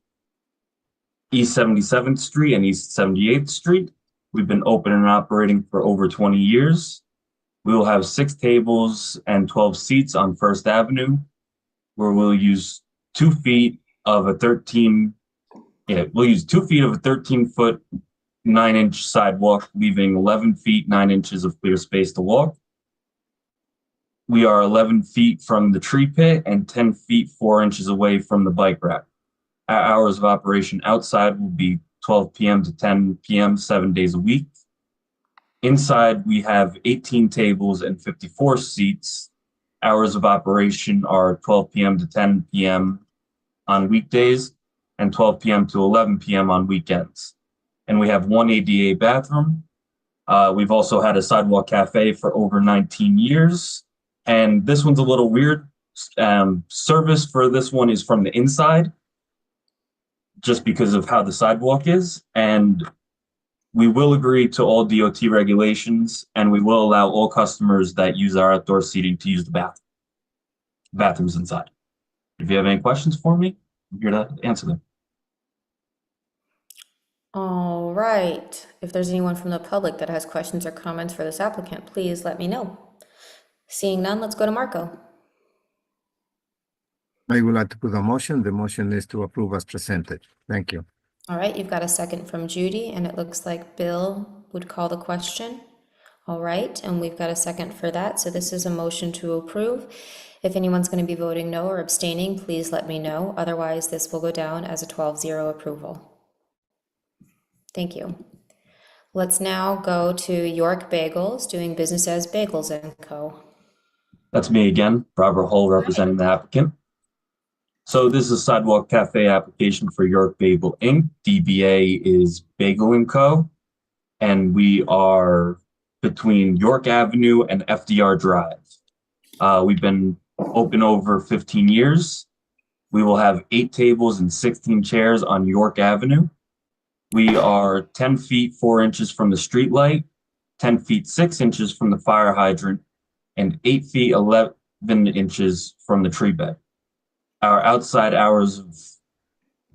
East 77th Street and East 78th Street. We've been open and operating for over 20 years. We will have 6 tables and 12 seats on First Avenue, where we'll use 2 feet of a 13-foot, 9-inch sidewalk, leaving 11 feet, 9 inches of clear space to walk. We are 11 feet from the tree pit and 10 feet, 4 inches away from the bike rack. Our hours of operation outside will be 12 p.m. to 10 p.m., 7 days a week. Inside, we have 18 tables and 54 seats. Hours of operation are 12 p.m. to 10 p.m. on weekdays and 12 p.m. to 11 p.m. on weekends. And we have 1 ADA bathroom. We've also had a sidewalk cafe for over 19 years. And this one's a little weird. Service for this one is from the inside, just because of how the sidewalk is. And we will agree to all DOT regulations, and we will allow all customers that use our outdoor seating to use the bathrooms inside. If you have any questions for me, I'm here to answer them. All right. If there's anyone from the public that has questions or comments for this applicant, please let me know. Seeing none, let's go to Marco. I would like to put a motion. The motion is to approve as presented. Thank you. All right, you've got a second from Judy, and it looks like Bill would call the question. All right, and we've got a second for that. So this is a motion to approve. If anyone's going to be voting no or abstaining, please let me know. Otherwise, this will go down as a 12-0 approval. Thank you. Let's now go to York Bagels, doing business as Bagels & Co. That's me again, Robert Hull, representing the applicant. So this is a sidewalk cafe application for York Bagel Inc. DBA is Bagel & Co. And we are between York Avenue and FDR Drive. We've been open over 15 years. We will have 8 tables and 16 chairs on York Avenue. We are 10 feet, 4 inches from the street light, 10 feet, 6 inches from the fire hydrant, and 8 feet, 11 inches from the tree bed. Our outside hours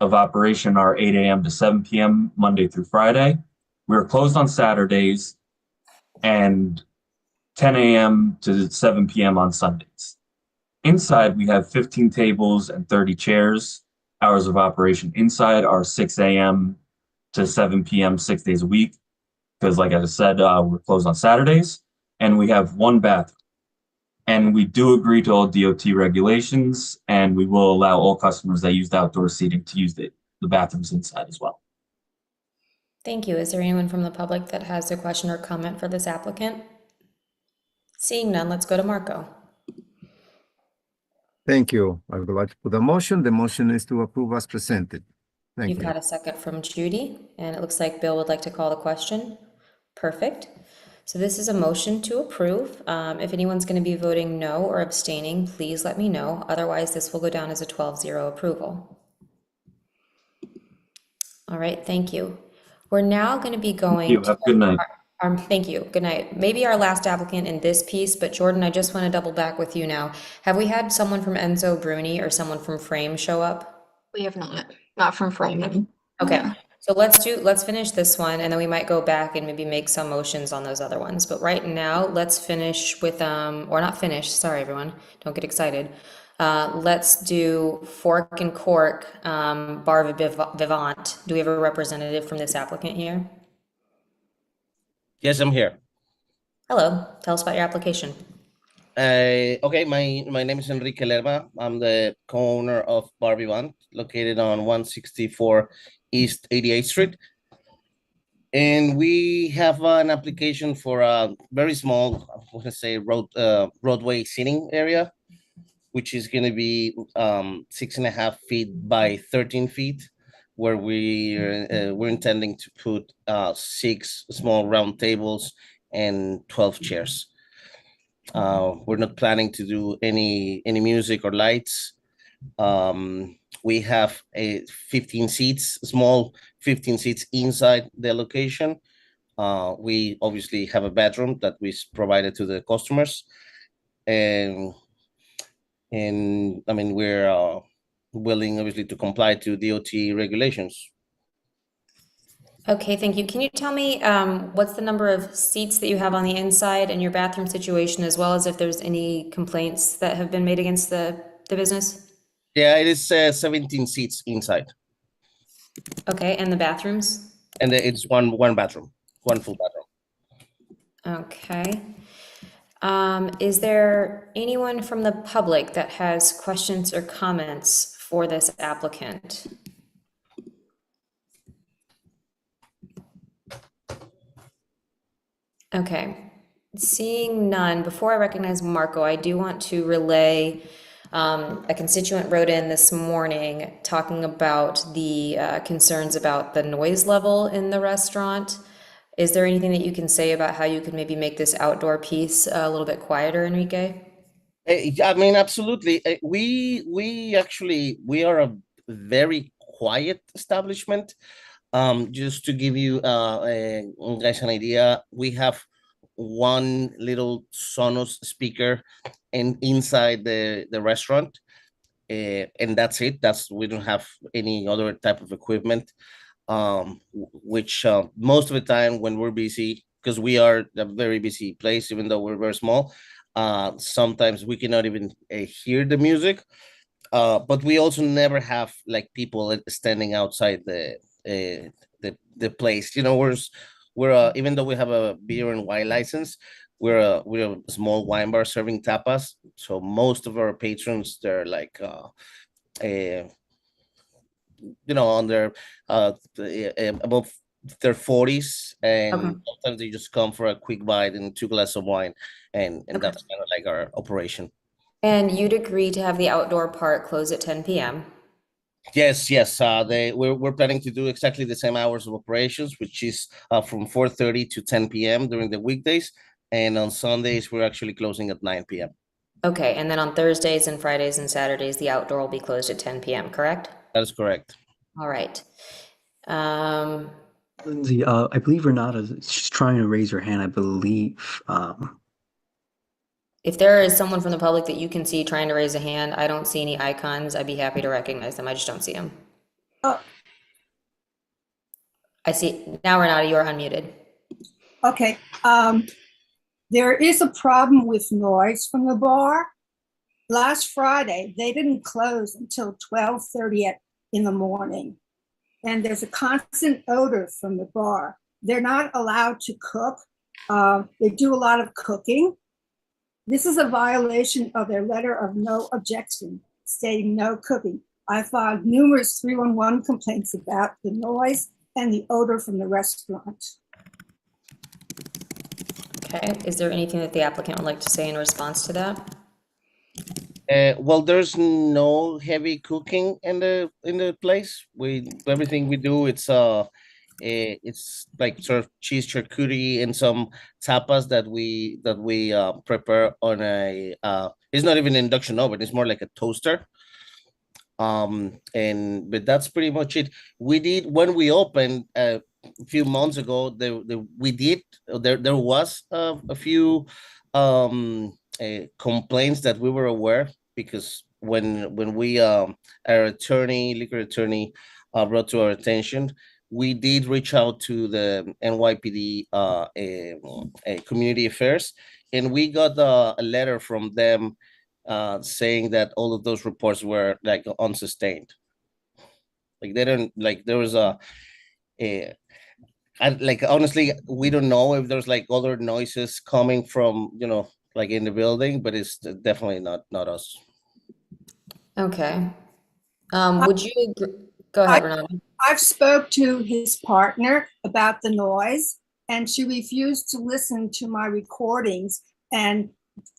of operation are 8 a.m. to 7 p.m. Monday through Friday. We're closed on Saturdays and 10 a.m. to 7 p.m. on Sundays. Inside, we have 15 tables and 30 chairs. Hours of operation inside are 6 a.m. to 7 p.m. 6 days a week, because like I said, we're closed on Saturdays, and we have 1 bathroom. And we do agree to all DOT regulations, and we will allow all customers that use the outdoor seating to use the bathrooms inside as well. Thank you. Is there anyone from the public that has a question or comment for this applicant? Seeing none, let's go to Marco. Thank you. I would like to put a motion. The motion is to approve as presented. Thank You've you. got a second from Judy, and it looks like Bill would like to call the question. Perfect. So this is a motion to approve. If anyone's going to be voting no or abstaining, please let me know. Otherwise, this will go down as a 12-0 approval. All right, thank you. We're now going to be going. Thank you. Have a good night. Thank you. Good night. Maybe our last applicant in this piece, but Jordan, I just want to double back with you now. Have we had someone from Enzo Bruni or someone from Frame show up? We have not from Frame. Okay. So let's finish this one, and then we might go back and maybe make some motions on those other ones. But right now, let's finish with, or not finish, sorry everyone, don't get excited. Let's do Fork and Cork, Bar Vivant. Do we have a representative from this applicant here? Yes, I'm here. Hello, tell us about your application. Okay, my name is Enrique Lerma. I'm the co-owner of Bar Vivant, located on 164 East 88th Street. And we have an application for a very small, I want to say, roadway seating area, which is going to be 6.5 feet by 13 feet, where we're intending to put 6 small round tables and 12 chairs. We're not planning to do any music or lights. We have a 15 seats, small 15 seats inside the location. We obviously have a bedroom that we provided to the customers, and I mean we're willing obviously to comply to DOT regulations. Okay, thank you. Can you tell me what's the number of seats that you have on the inside and your bathroom situation, as well as if there's any complaints that have been made against the business? Yeah, it is 17 seats inside. Okay, and the bathrooms? And it's one bathroom, one full bathroom. Okay. Is there anyone from the public that has questions or comments for this applicant? Okay, seeing none, before I recognize Marco, I do want to relay, a constituent wrote in this morning talking about the concerns about the noise level in the restaurant. Is there anything that you can say about how you could maybe make this outdoor piece a little bit quieter, Enrique? I mean, absolutely. We actually are a very quiet establishment. Just to give you guys an idea, we have one little Sonos speaker and inside the restaurant, and that's it. We don't have any other type of equipment. Which most of the time when we're busy, because we are a very busy place, even though we're very small, sometimes we cannot even hear the music. But we also never have like people standing outside the place. You know, we're even though we have a beer and wine license, we're a small wine bar serving tapas. So most of our patrons, they're like you know, on their above their 40s, and Okay. sometimes they just come for a quick bite and 2 glasses of wine, and that's kind of like our operation. And you'd agree to have the outdoor part close at 10 p.m.? Yes. We're planning to do exactly the same hours of operations, which is from 4:30 to 10 p.m. during the weekdays, and on Sundays we're actually closing at 9 p.m. Okay, and then on Thursdays and Fridays and Saturdays, the outdoor will be closed at 10 p.m., correct? That is correct. All right. Lindsay, I believe she's trying to raise her hand, I believe. If there is someone from the public that you can see trying to raise a hand, I don't see any icons. I'd be happy to recognize them. I just don't see them. I see. Now, Renata, you're unmuted. Okay. There is a problem with noise from the bar. Last Friday, they didn't close until 12:30 in the morning. And there's a constant odor from the bar. They're not allowed to cook. They do a lot of cooking. This is a violation of their letter of no objection, stating no cooking. I filed numerous 311 complaints about the noise and the odor from the restaurant. Okay, is there anything that the applicant would like to say in response to that? Well, there's no heavy cooking in the place. Everything we do, it's like sort of cheese charcuterie and some tapas that we prepare on a it's not even an induction oven, it's more like a toaster. But that's pretty much it. We did, when we opened a few months ago, there was a few complaints that we were aware, because when we our liquor attorney brought to our attention, we did reach out to the NYPD community affairs, and we got a letter from them saying that all of those reports were like unsustained. Like they don't like there was like honestly, we don't know if there's like other noises coming from, you know, like in the building, but it's definitely not us. Okay. Would you agree? Go ahead, Renata. I've spoke to his partner about the noise, and she refused to listen to my recordings and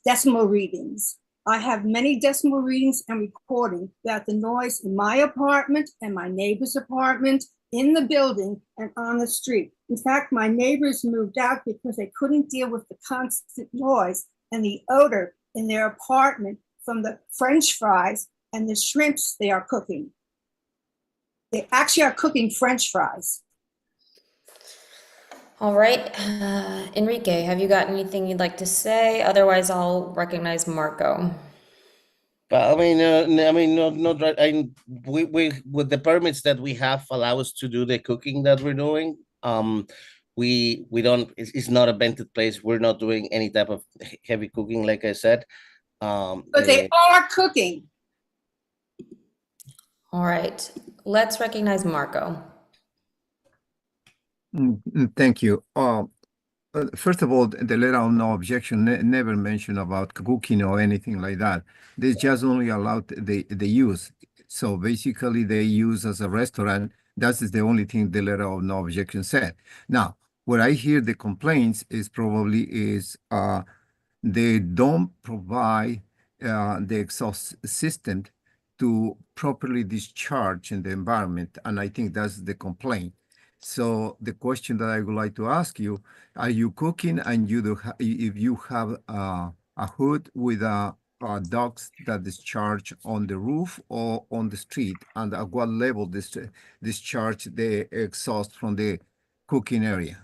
decimal readings. I have many decimal readings and recording about the noise in my apartment and my neighbor's apartment, in the building and on the street. In fact, my neighbors moved out because they couldn't deal with the constant noise and the odor in their apartment from the French fries and the shrimps they are cooking. They actually are cooking French fries. All right, Enrique, have you got anything you'd like to say? Otherwise, I'll recognize Marco. I mean, not right. We with the permits that we have allow us to do the cooking that we're doing. We don't. It's not a vented place. We're not doing any type of heavy cooking, like I said. But they are cooking. All right, let's recognize Marco. Thank you. First of all, the letter of no objection never mentioned about cooking or anything like that. They just only allowed the use. So basically, they use as a restaurant. That is the only thing the letter of no objection said. Now, what I hear the complaints is they don't provide the exhaust system to properly discharge in the environment, and I think that's the complaint. So the question that I would like to ask you, are you cooking and if you have a hood with ducts that discharge on the roof or on the street, and at what level discharge the exhaust from the cooking area?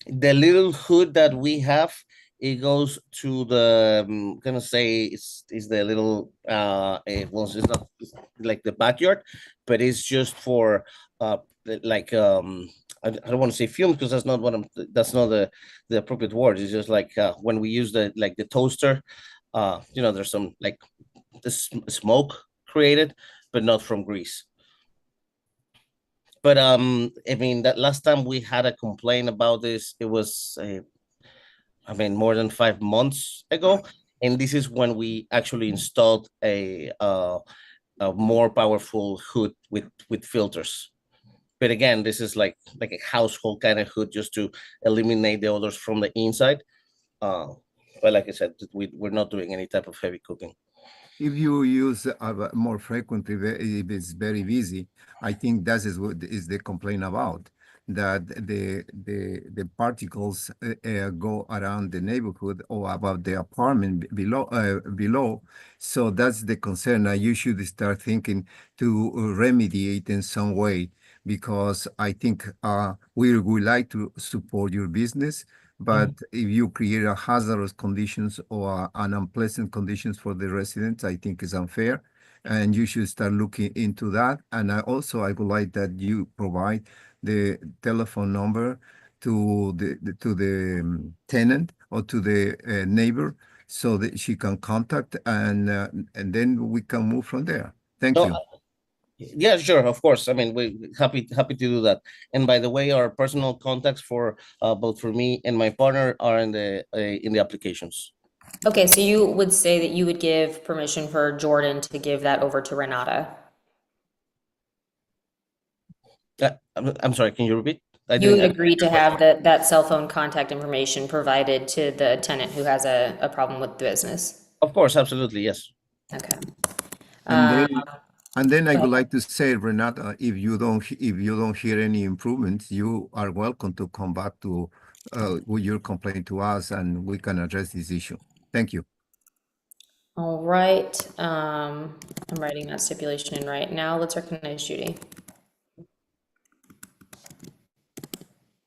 The little hood that we have, it goes to the I'm gonna say it's the little well, it's not like the backyard, but it's just for like I don't want to say fumes because that's not what that's not the appropriate word. It's just like when we use the toaster, you know, there's some like this smoke created, but not from grease. But I mean, that last time we had a complaint about this, it was I mean, more than 5 months ago, and this is when we actually installed a more powerful hood with filters. But again, this is like a household kind of hood just to eliminate the odors from the inside. But like I said, we're not doing any type of heavy cooking. If you use more frequently, if it's very busy, I think that is what is the complaint about, that the particles go around the neighborhood or about the apartment below. So that's the concern. You should start thinking to remediate in some way, because I think we would like to support your business. But if you create a hazardous conditions or an unpleasant conditions for the residents, I think is unfair, and you should start looking into that. And I would like that you provide the telephone number to the tenant or to the neighbor, so that she can contact, and then we can move from there. Thank you. Yeah, sure, of course. I mean, we happy to do that. And by the way, our personal contacts for both for me and my partner are in the applications. Okay, so you would say that you would give permission for Jordan to give that over to Renata? I'm sorry, can you repeat? You would agree to have that cell phone contact information provided to the tenant who has a problem with the business? Of course, absolutely, yes. Okay. And then I would like to say, Renata, if you don't hear any improvements, you are welcome to come back to with your complaint to us, and we can address this issue. Thank you. All right. I'm writing that stipulation in right now. Let's recognize Judy.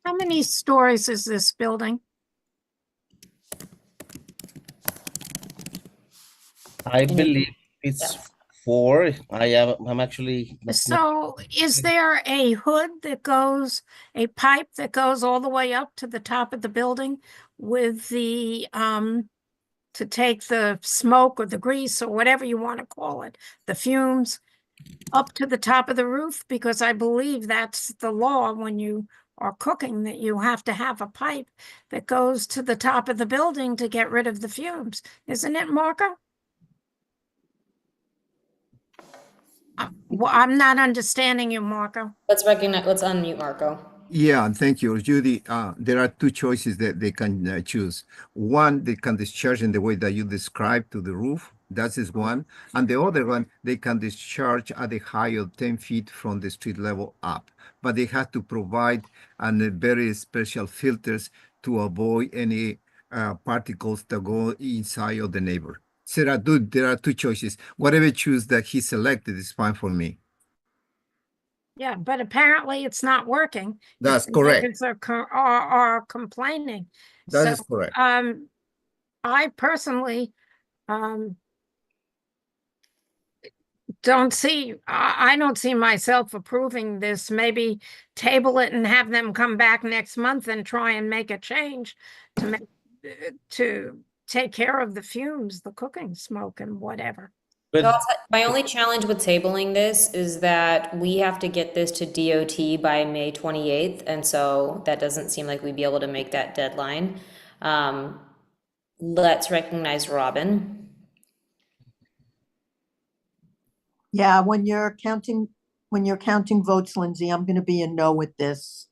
How many stories is this building? I believe it's 4. I'm actually. So is there a hood that goes, a pipe that goes all the way up to the top of the building with the to take the smoke or the grease or whatever you want to call it, the fumes, up to the top of the roof? Because I believe that's the law when you are cooking, that you have to have a pipe that goes to the top of the building to get rid of the fumes. Isn't it, Marco? Well, I'm not understanding you, Marco. Let's unmute Marco. Yeah, thank you, Judy. There are two choices that they can choose. One, they can discharge in the way that you described to the roof. That is one. And the other one, they can discharge at a height of 10 feet from the street level up. But they have to provide very special filters to avoid any particles that go inside of the neighbor. So there are two choices. Whatever choose that he selected is fine for me. Yeah, but apparently it's not working. That's If the correct. neighbors are complaining. That So, is correct. I personally, don't see, I don't see myself approving this. Maybe table it and have them come back next month and try and make a change to make, to take care of the fumes, the cooking smoke and whatever. So my only challenge with tabling this is that we have to get this to DOT by May 28th, and so that doesn't seem like we'd be able to make that deadline. Let's recognize Robin. Yeah, when you're counting votes, Lindsay, I'm gonna be a no with this.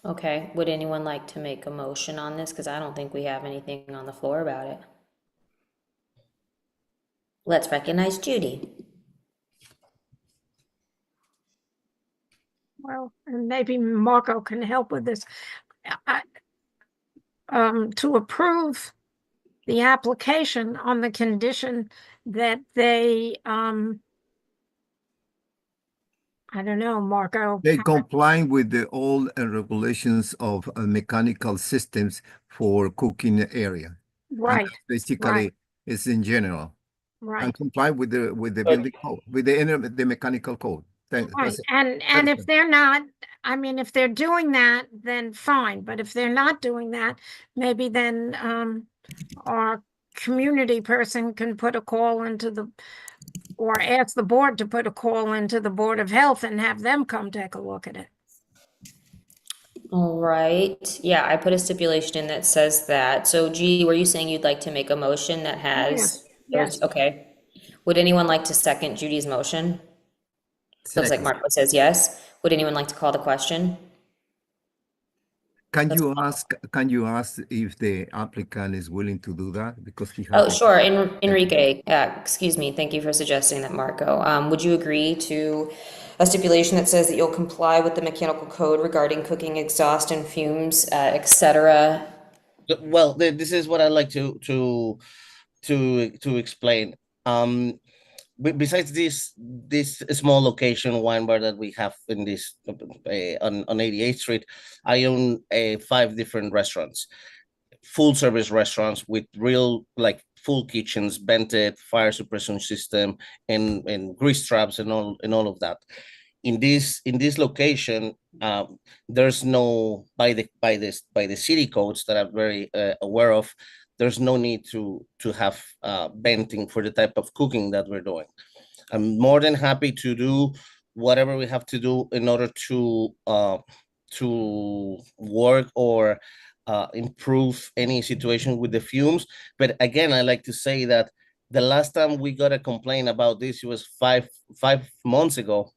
Okay, would anyone like to make a motion on this? Because I don't think we have anything on the floor about it. Let's recognize Judy. Well, and maybe Marco can help with this. To approve the application on the condition that they, I don't know, Marco. They comply with the all regulations of mechanical systems for cooking area. And Right, that's basically, right. it's in general. Right. And comply with the building code, with the mechanical code. Right, That's it. and if they're not, I mean, if they're doing that, then fine, but if they're not doing that, maybe then, our community person can put a call into the, or ask the board to put a call into the Board of Health and have them come take a look at it. All right, yeah, I put a stipulation in that says that. So G, were you saying you'd like to make a motion that has? Yes. Okay. Would anyone like to second Judy's motion? Looks like Marco says yes. Would anyone like to call the question? Can you ask if the applicant is willing to do that? Because he has. Oh, sure, Enrique, excuse me, thank you for suggesting that, Marco. Would you agree to a stipulation that says that you'll comply with the mechanical code regarding cooking exhaust and fumes, et cetera? Well, this is what I'd like to explain. Besides this small location wine bar that we have in this on 88th Street, I own 5 different restaurants, full service restaurants with real like full kitchens, vented, fire suppression system, and grease traps and all of that. In this location, there's no by the city codes that I'm very aware of. There's no need to have venting for the type of cooking that we're doing. I'm more than happy to do whatever we have to do in order to work or improve any situation with the fumes. But again, I like to say that the last time we got a complaint about this, it was five months ago.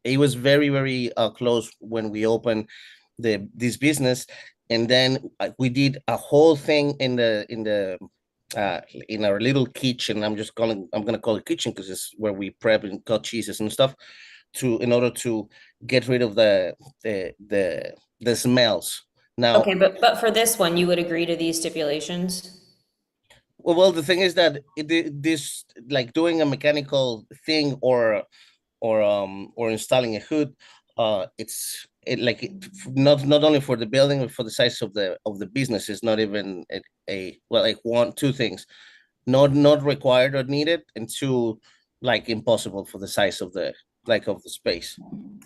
It was very, very close when we opened this business. And then we did a whole thing in our little kitchen. I'm gonna call it kitchen because it's where we prep and cut cheeses and stuff, in order to get rid of the smells. Now, Okay, but for this one, you would agree to these stipulations? Well, the thing is that this, like doing a mechanical thing or installing a hood, not only for the building but for the size of the business. Is not even like 2 things, not required or needed, and 2, like impossible for the size of like of the space.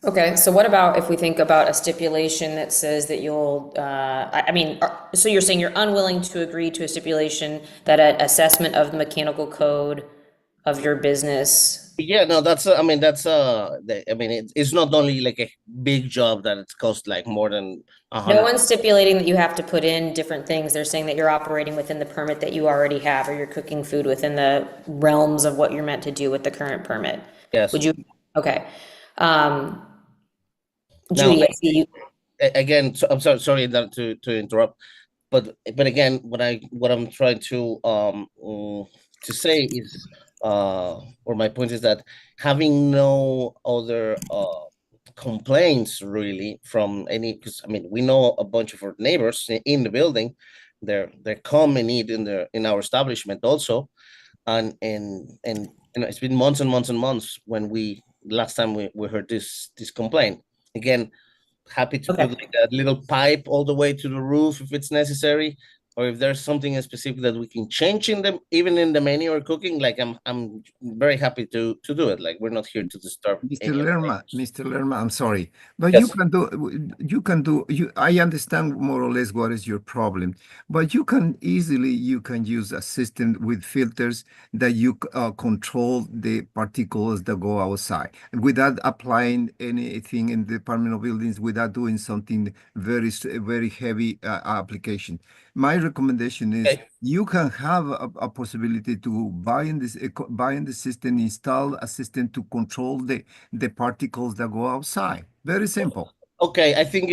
Okay, so what about if we think about a stipulation that says that you'll, I mean, so you're saying you're unwilling to agree to a stipulation that an assessment of the mechanical code of your business? Yeah, no, that's I mean it's not only like a big job that it's cost like more than No 100. one's stipulating that you have to put in different things. They're saying that you're operating within the permit that you already have, or you're cooking food within the realms of what you're meant to do with the current permit. Yes. Would you, okay. Now, Judy, I see you. Again, so, I'm sorry that to interrupt, but again, what I'm trying to say is or my point is that having no other complaints really from any, because I mean we know a bunch of our neighbors in the building, they're come and eat in our establishment also, and you know, it's been months and months and months when last time we heard this complaint. Again, happy to put like a little pipe all the way to the roof if it's necessary, or if there's something specific that we can change in them, even in the menu or cooking. Like I'm very happy to do it. Like we're not here to disturb Mr. any of Lerma, Mr. Lerma, I'm sorry, but Yes. I understand more or less what is your problem, but you can use a system with filters that you control the particles that go outside without applying anything in the Department of Buildings, without doing something very heavy application. My recommendation is you can have a possibility to buy in the system, install a system to control the particles that go outside. Very simple. Okay, I think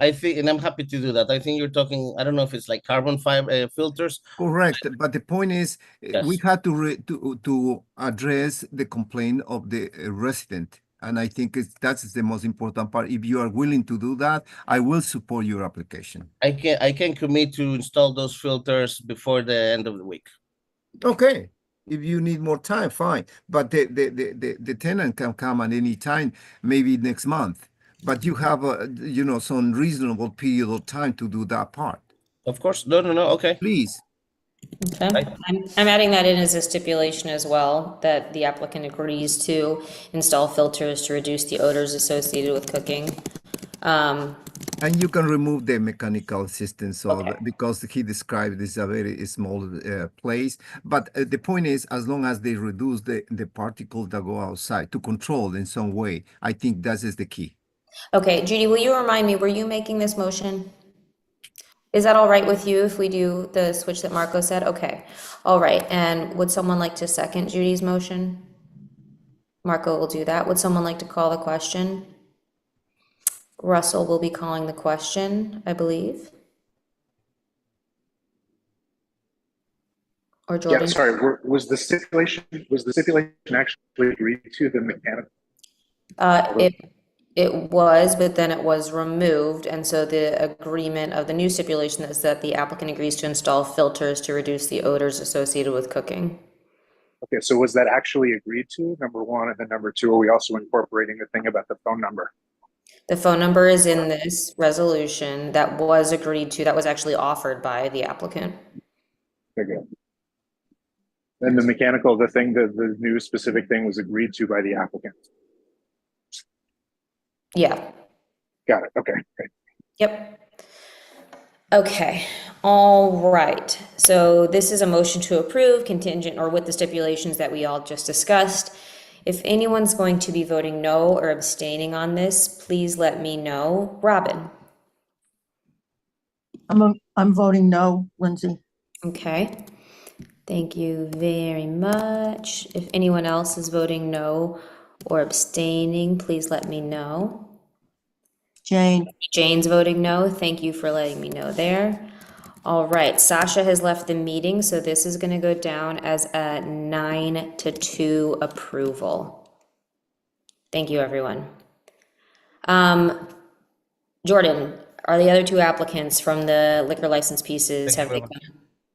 I think, and I'm happy to do that. I think you're talking, I don't know if it's like carbon fiber filters. Correct, but the point is, we Yes. had to address the complaint of the resident, and I think that's the most important part. If you are willing to do that, I will support your application. I can commit to install those filters before the end of the week. Okay. If you need more time, fine. But the tenant can come at any time, maybe next month. But you have some reasonable period of time to do that part. Of course. No, okay. Please. Okay, I'm adding that in as a stipulation as well, that the applicant agrees to install filters to reduce the odors associated with cooking. And you can remove the mechanical system, because he described this a very small place. But the point is, as long as they reduce the particles that go outside to control in some way, I think that is the key. Okay, Judy, will you remind me, were you making this motion? Is that all right with you if we do the switch that Marco said? Okay, all right. And would someone like to second Judy's motion? Marco will do that. Would someone like to call the question? Russell will be calling the question, I believe. Or Jordan? Yeah, sorry, was the stipulation actually agreed to, the mechanical? It was, but then it was removed, and so the agreement of the new stipulation is that the applicant agrees to install filters to reduce the odors associated with cooking. Okay, so was that actually agreed to, number one, and then number two, are we also incorporating the thing about the phone number? The phone number is in this resolution that was agreed to, that was actually offered by the applicant. Okay, good. And the mechanical, the new specific thing was agreed to by the applicant. Yeah. Got it. Okay. Great. Yep. Okay. All right. So this is a motion to approve contingent or with the stipulations that we all just discussed. If anyone's going to be voting no or abstaining on this, please let me know. Robin. I'm voting no, Lindsay. Okay. Thank you very much. If anyone else is voting no or abstaining, please let me know. Jane. Jane's voting no. Thank you for letting me know there. All right, Sasha has left the meeting, so this is going to go down as a 9-2 approval. Thank you, everyone. Jordan, are the other two applicants from the liquor license pieces, have they come?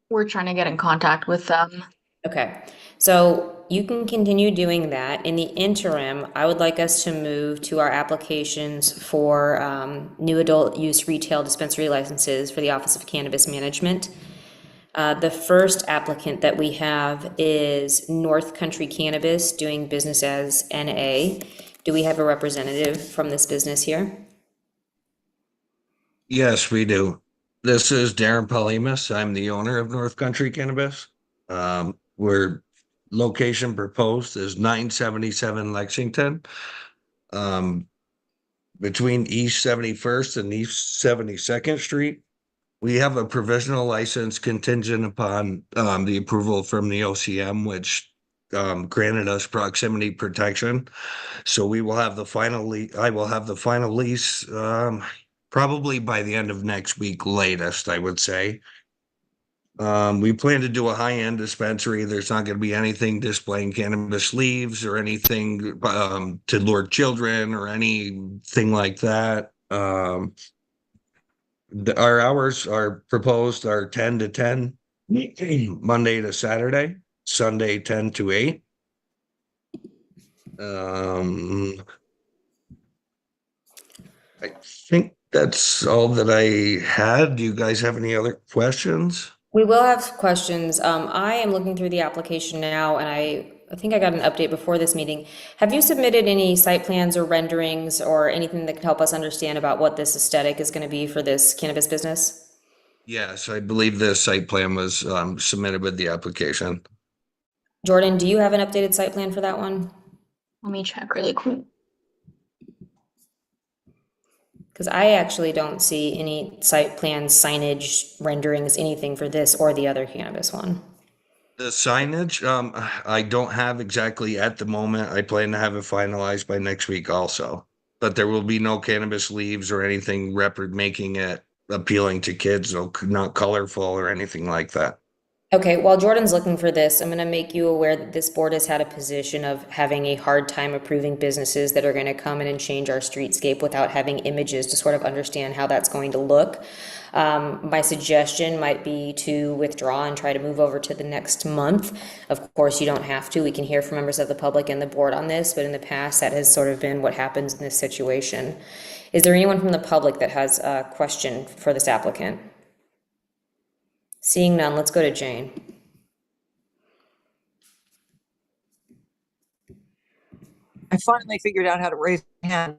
We're trying to get in contact with them. Okay, so you can continue doing that. In the interim, I would like us to move to our applications for new adult use retail dispensary licenses for the Office of Cannabis Management. The first applicant that we have is North Country Cannabis, doing business as NA. Do we have a representative from this business here? Yes, we do. This is Darren Paulimus. I'm the owner of North Country Cannabis. Where location proposed is 977 Lexington. Between East 71st and East 72nd Street. We have a provisional license contingent upon the approval from the OCM, which granted us proximity protection. So we will have the final I will have the final lease probably by the end of next week latest, I would say. We plan to do a high-end dispensary. There's not going to be anything displaying cannabis leaves or anything to lure children or anything like that. Our hours are proposed are 10 to 10, Monday to Saturday, Sunday 10 to 8. I think that's all that I had. Do you guys have any other questions? We will have questions. I am looking through the application now, and I think I got an update before this meeting. Have you submitted any site plans or renderings or anything that could help us understand about what this aesthetic is going to be for this cannabis business? Yes, I believe the site plan was submitted with the application. Jordan, do you have an updated site plan for that one? Let me check really quick. Because I actually don't see any site plans, signage, renderings, anything for this or the other cannabis one. The signage, I don't have exactly at the moment. I plan to have it finalized by next week also. But there will be no cannabis leaves or anything making it appealing to kids, no, not colorful or anything like that. Okay, while Jordan's looking for this, I'm going to make you aware that this board has had a position of having a hard time approving businesses that are going to come in and change our streetscape without having images to sort of understand how that's going to look. My suggestion might be to withdraw and try to move over to the next month. Of course, you don't have to. We can hear from members of the public and the board on this, but in the past, that has sort of been what happens in this situation. Is there anyone from the public that has a question for this applicant? Seeing none, let's go to Jane. I finally figured out how to raise my hand.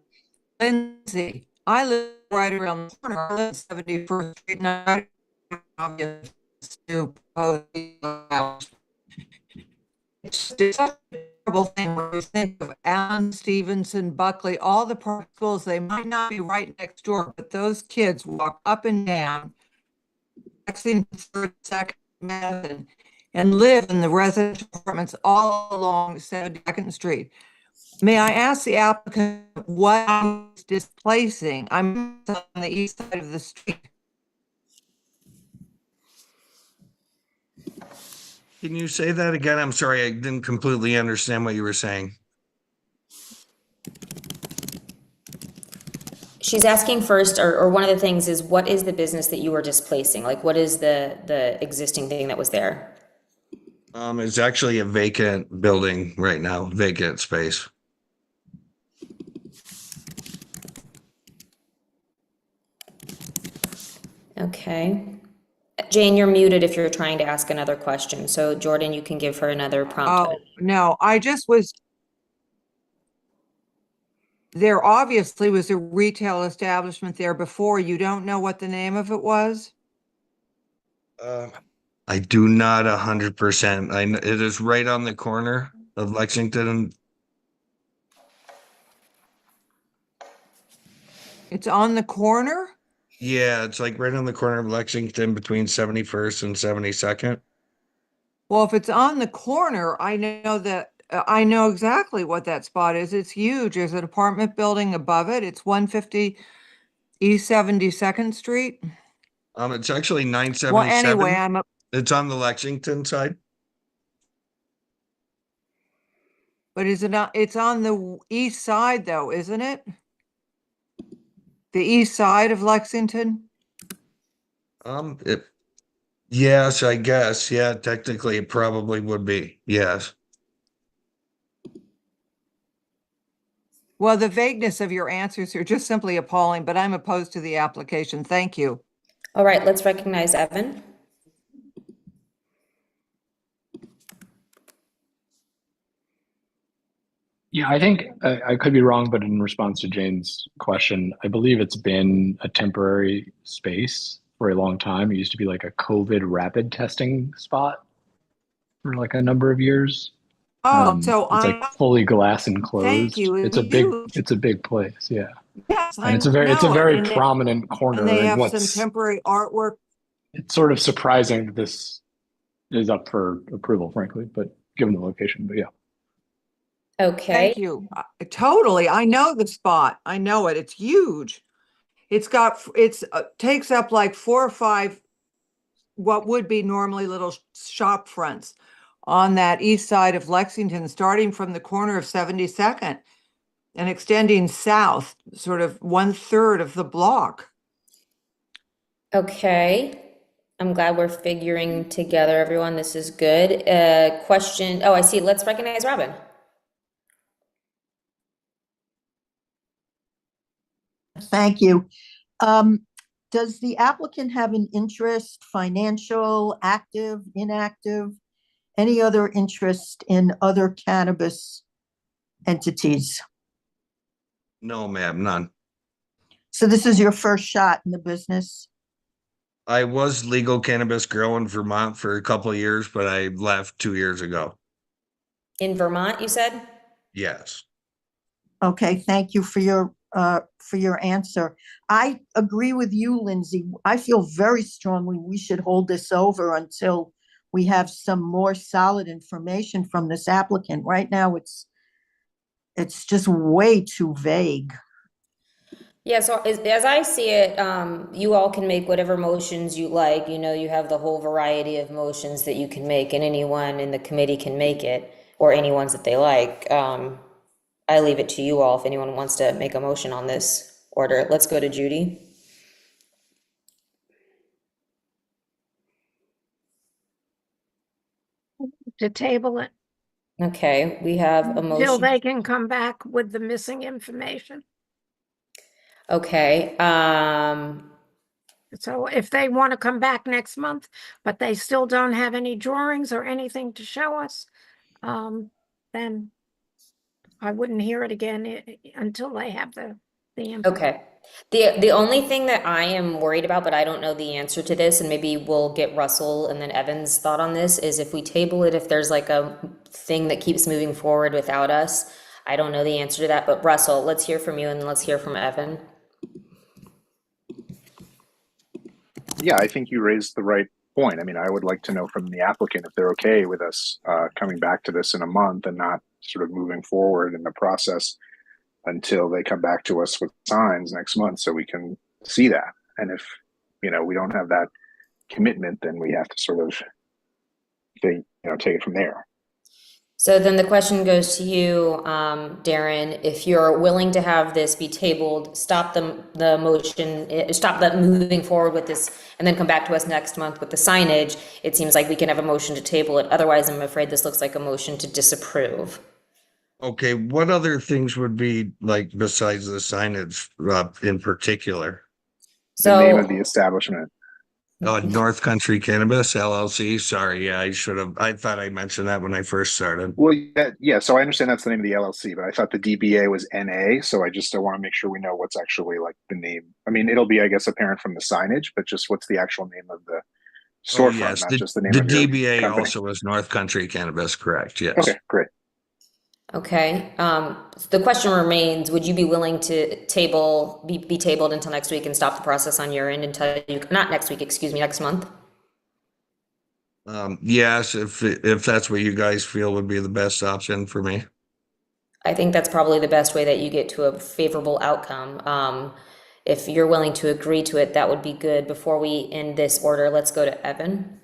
Lindsay, I live right around the corner. I live 71st Street, and I it's such a terrible thing when you think of Allen, Stevenson, Buckley, all the public schools. They might not be right next door, but those kids walk up and down Lexington, 3rd, 2nd, Madison, and live in the residential apartments all along 72nd Street. May I ask the applicant what is displacing? I'm on the east side of the street. Can you say that again? I'm sorry, I didn't completely understand what you were saying. She's asking first, or one of the things is, what is the business that you are displacing? Like, what is the existing thing that was there? It's actually a vacant building right now, vacant space. Okay. Jane, you're muted if you're trying to ask another question. So Jordan, you can give her another prompt. Oh, no, I just was. There obviously was a retail establishment there before. You don't know what the name of it was? I do not 100%. It is right on the corner of Lexington. It's on the corner? Yeah, it's like right on the corner of Lexington between 71st and 72nd. Well, if it's on the corner, I know that I know exactly what that spot is. It's huge. There's an apartment building above it. It's 150 East 72nd Street. It's actually 977. Well, anyway, it's on the Lexington side. But is it not? It's on the east side, though, isn't it? The east side of Lexington. Yes, I guess. Yeah, technically, it probably would be. Yes. Well, the vagueness of your answers are just simply appalling, but I'm opposed to the application. Thank you. All right, let's recognize Evan. Yeah, I think I could be wrong, but in response to Jane's question, I believe it's been a temporary space for a long time. It used to be like a COVID rapid testing spot for like a number of years. Oh, so It's like fully glass thank enclosed. you. It's a big place, yeah. Yes, And I it's a know it. very And prominent corner. they And have some what's temporary artwork. it's sort of surprising that this is up for approval, frankly, but given the location, but yeah. Okay. Thank you. Totally. I know the spot. I know it. It's huge. It's takes up like 4 or 5 what would be normally little shop fronts on that east side of Lexington, starting from the corner of 72nd and extending south, sort of 1/3 of the block. Okay. I'm glad we're figuring together, everyone. This is good. Question. Oh, I see. Let's recognize Robin. Thank you. Does the applicant have an interest, financial, active, inactive, any other interest in other cannabis entities? No, ma'am, none. So this is your first shot in the business? I was legal cannabis grow in Vermont for a couple of years, but I left 2 years ago. In Vermont, you said? Yes. Okay, thank you for your answer. I agree with you, Lindsay. I feel very strongly we should hold this over until we have some more solid information from this applicant. Right now, it's just way too vague. Yeah, so as I see it, you all can make whatever motions you like. You know, you have the whole variety of motions that you can make, and anyone in the committee can make it, or any ones that they like. I leave it to you all if anyone wants to make a motion on this order. Let's go to Judy. To table it Okay, we have a till motion. they can come back with the missing information. Okay, So if they want to come back next month, but they still don't have any drawings or anything to show us, then I wouldn't hear it again until they have the info. okay. The only thing that I am worried about, but I don't know the answer to this, and maybe we'll get Russell and then Evan's thought on this, is if we table it, if there's like a thing that keeps moving forward without us. I don't know the answer to that, but Russell, let's hear from you and then let's hear from Evan. Yeah, I think you raised the right point. I mean, I would like to know from the applicant if they're okay with us coming back to this in a month and not sort of moving forward in the process until they come back to us with signs next month so we can see that. And if, we don't have that commitment, then we have to sort of take it from there. So then the question goes to you, Darren, if you're willing to have this be tabled, stop the motion, stop the moving forward with this, and then come back to us next month with the signage, it seems like we can have a motion to table it. Otherwise, I'm afraid this looks like a motion to disapprove. Okay, what other things would be like besides the signage in particular? The name of the establishment. North Country Cannabis LLC. Sorry, yeah, I thought I mentioned that when I first started. Well, yeah. So I understand that's the name of the LLC, but I thought the DBA was NA. So I want to make sure we know what's actually like the name. I mean, it'll be, I guess, apparent from the signage, but just what's the actual name of the storefront, yes, not the, just the name the of your DBA company. also is North Country Cannabis, correct? Yes. Okay, great. Okay, the question remains, would you be willing to be tabled until next week and stop the process on your end until not next week, excuse me, next month? Yes, if that's what you guys feel would be the best option for me. I think that's probably the best way that you get to a favorable outcome. If you're willing to agree to it, that would be good. Before we end this order, let's go to Evan.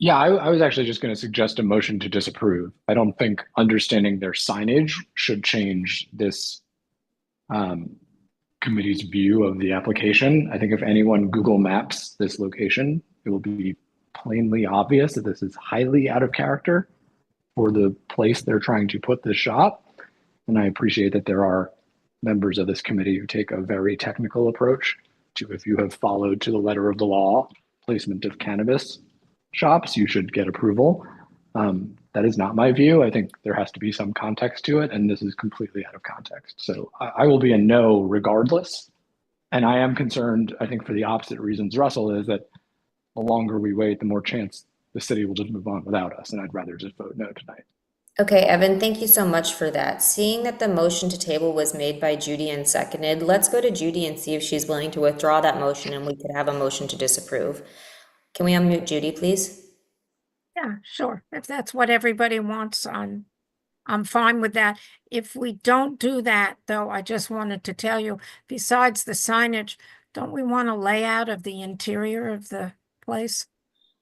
Yeah, I was actually just going to suggest a motion to disapprove. I don't think understanding their signage should change this committee's view of the application. I think if anyone Google Maps this location, it will be plainly obvious that this is highly out of character for the place they're trying to put this shop. And I appreciate that there are members of this committee who take a very technical approach to, if you have followed to the letter of the law placement of cannabis shops, you should get approval. That is not my view. I think there has to be some context to it, and this is completely out of context. So I will be a no regardless. And I am concerned, I think, for the opposite reasons Russell is, that the longer we wait, the more chance the city will just move on without us. And I'd rather just vote no tonight. Okay, Evan, thank you so much for that. Seeing that the motion to table was made by Judy and seconded, let's go to Judy and see if she's willing to withdraw that motion and we could have a motion to disapprove. Can we unmute Judy, please? Yeah, sure. If that's what everybody wants, I'm fine with that. If we don't do that, though, I just wanted to tell you, besides the signage, don't we want a layout of the interior of the place?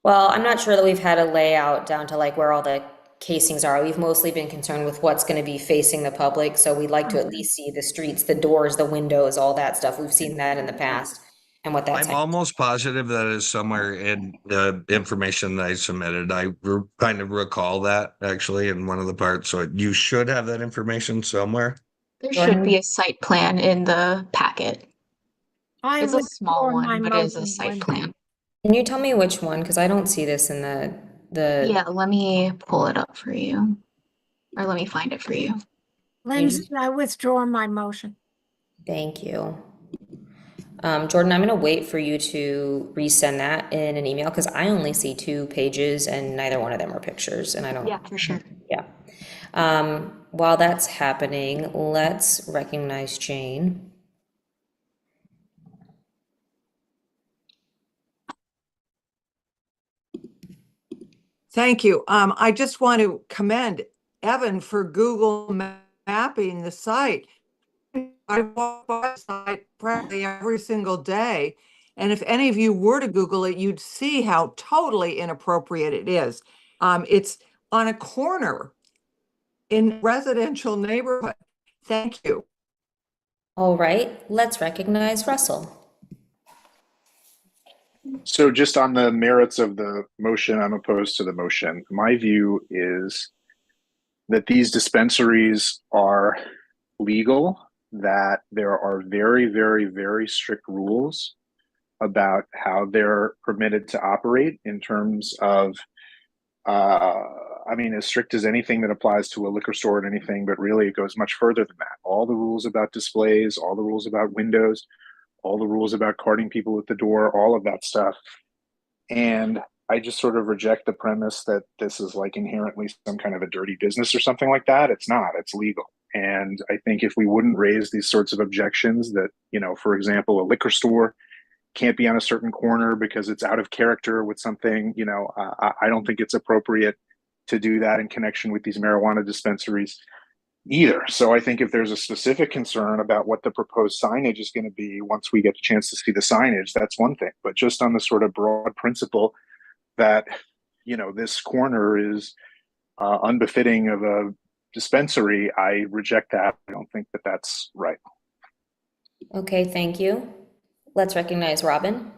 Well, I'm not sure that we've had a layout down to like where all the casings are. We've mostly been concerned with what's going to be facing the public. So we'd like to at least see the streets, the doors, the windows, all that stuff. We've seen that in the past and what that's. I'm almost positive that is somewhere in the information that I submitted. I kind of recall that actually in one of the parts. So you should have that information somewhere. There should be a site plan in the packet. It's a small withdraw my one, but it is a motion, site Lindsay. plan. Can you tell me which one? Because I don't see this in the. Yeah, let me pull it up for you. Or let me find it for you. Lindsay, I withdraw my motion. Thank you. Jordan, I'm going to wait for you to resend that in an email because I only see 2 pages and neither one of them are pictures, and I don't. Yeah, for sure. Yeah. While that's happening, let's recognize Jane. Thank you. I just want to commend Evan for Google mapping the site. I walk by the site practically every single day. And if any of you were to Google it, you'd see how totally inappropriate it is. It's on a corner in residential neighborhood. Thank you. All right, let's recognize Russell. So just on the merits of the motion, I'm opposed to the motion. My view is that these dispensaries are legal, that there are very, very, very strict rules about how they're permitted to operate in terms of, I mean, as strict as anything that applies to a liquor store and anything, but really it goes much further than that. All the rules about displays, all the rules about windows, all the rules about carting people at the door, all of that stuff. And I just sort of reject the premise that this is like inherently some kind of a dirty business or something like that. It's not, it's legal. And I think if we wouldn't raise these sorts of objections that, you know, for example, a liquor store can't be on a certain corner because it's out of character with something, you know, I don't think it's appropriate to do that in connection with these marijuana dispensaries either. So I think if there's a specific concern about what the proposed signage is going to be once we get a chance to see the signage, that's one thing. But just on the sort of broad principle that, you know, this corner is unbefitting of a dispensary, I reject that. I don't think that that's right. Okay, thank you. Let's recognize Robin.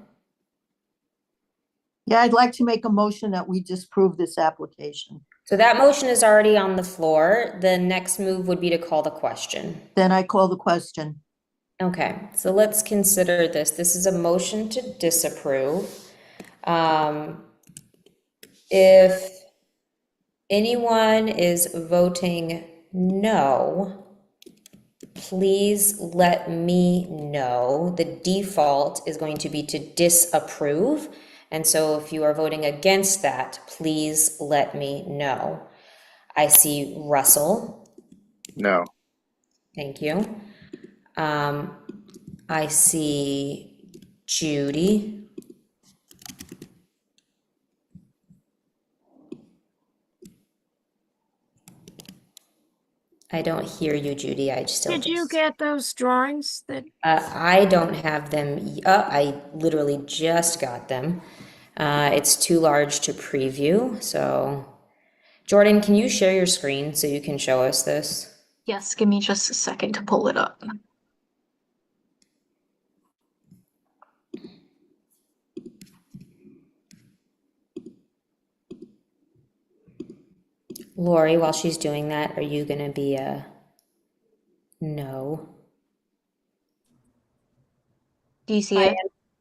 Yeah, I'd like to make a motion that we disapprove this application. So that motion is already on the floor. The next move would be to call the question. Then I call the question. Okay, so let's consider this. This is a motion to disapprove. If anyone is voting no, please let me know. The default is going to be to disapprove. And so if you are voting against that, please let me know. I see Russell. No. Thank you. I see Judy. I don't hear you, Judy. I still. Did you get those drawings that? I don't have them. I literally just got them. It's too large to preview. So, Jordan, can you share your screen so you can show us this? Yes, give me just a second to pull it up. Lori, while she's doing that, are you going to be a no? Do you see it?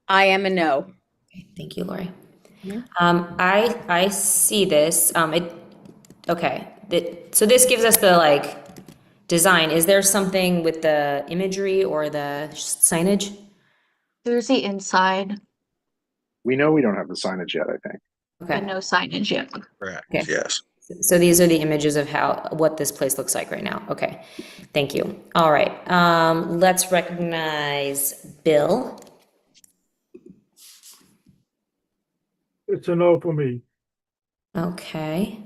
I am a no. Okay, thank you, Lori. I see this. Okay, so this gives us the like design. Is there something with the imagery or the signage? There's the inside, We know we don't have the signage yet, I think. but Okay, no signage yet. Correct, Okay. yes. so these are the images of what this place looks like right now. Okay, thank you. All right, let's recognize Bill. It's a no for me. Okay.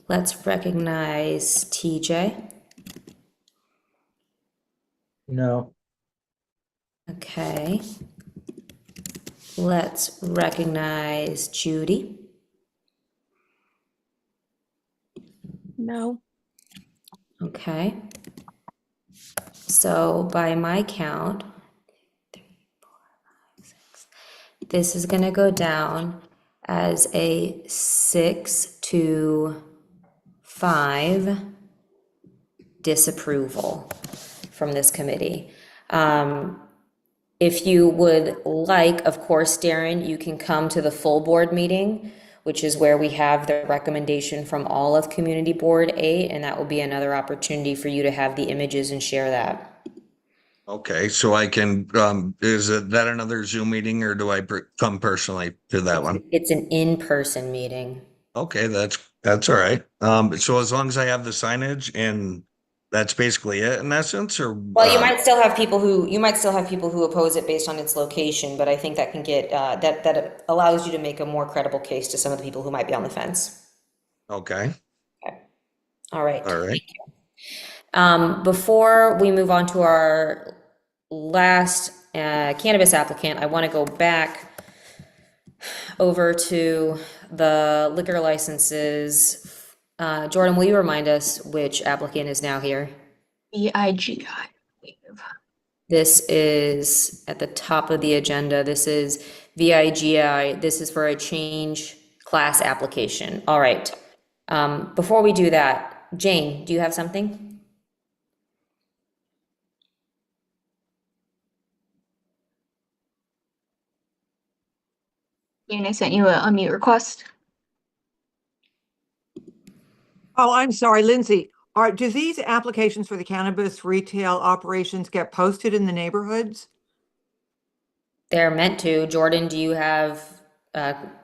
Let's recognize TJ. No. Okay. Let's recognize Judy. No. Okay. So by my count, this is gonna go down as a 6 to 5 disapproval from this committee. If you would like, of course, Darren, you can come to the full board meeting, which is where we have the recommendation from all of Community Board 8, and that will be another opportunity for you to have the images and share that. Okay, so I can, is that another Zoom meeting or do I come personally to that one? It's an in-person meeting. Okay, that's all right. So as long as I have the signage and that's basically it in essence, or Well, you might still have people who oppose it based on its location, but I think that can get, that allows you to make a more credible case to some of the people who might be on the fence. okay, All right. all right. Before we move on to our last cannabis applicant, I want to go back over to the liquor licenses. Jordan, will you remind us which applicant is now here? BIGI. This is at the top of the agenda. This is VIGI. This is for a change class application. All right. Before we do that, Jane, do you have something? And I sent you a unmute request. Oh, I'm sorry, Lindsay. Do these applications for the cannabis retail operations get posted in the neighborhoods? They're meant to. Jordan, do you have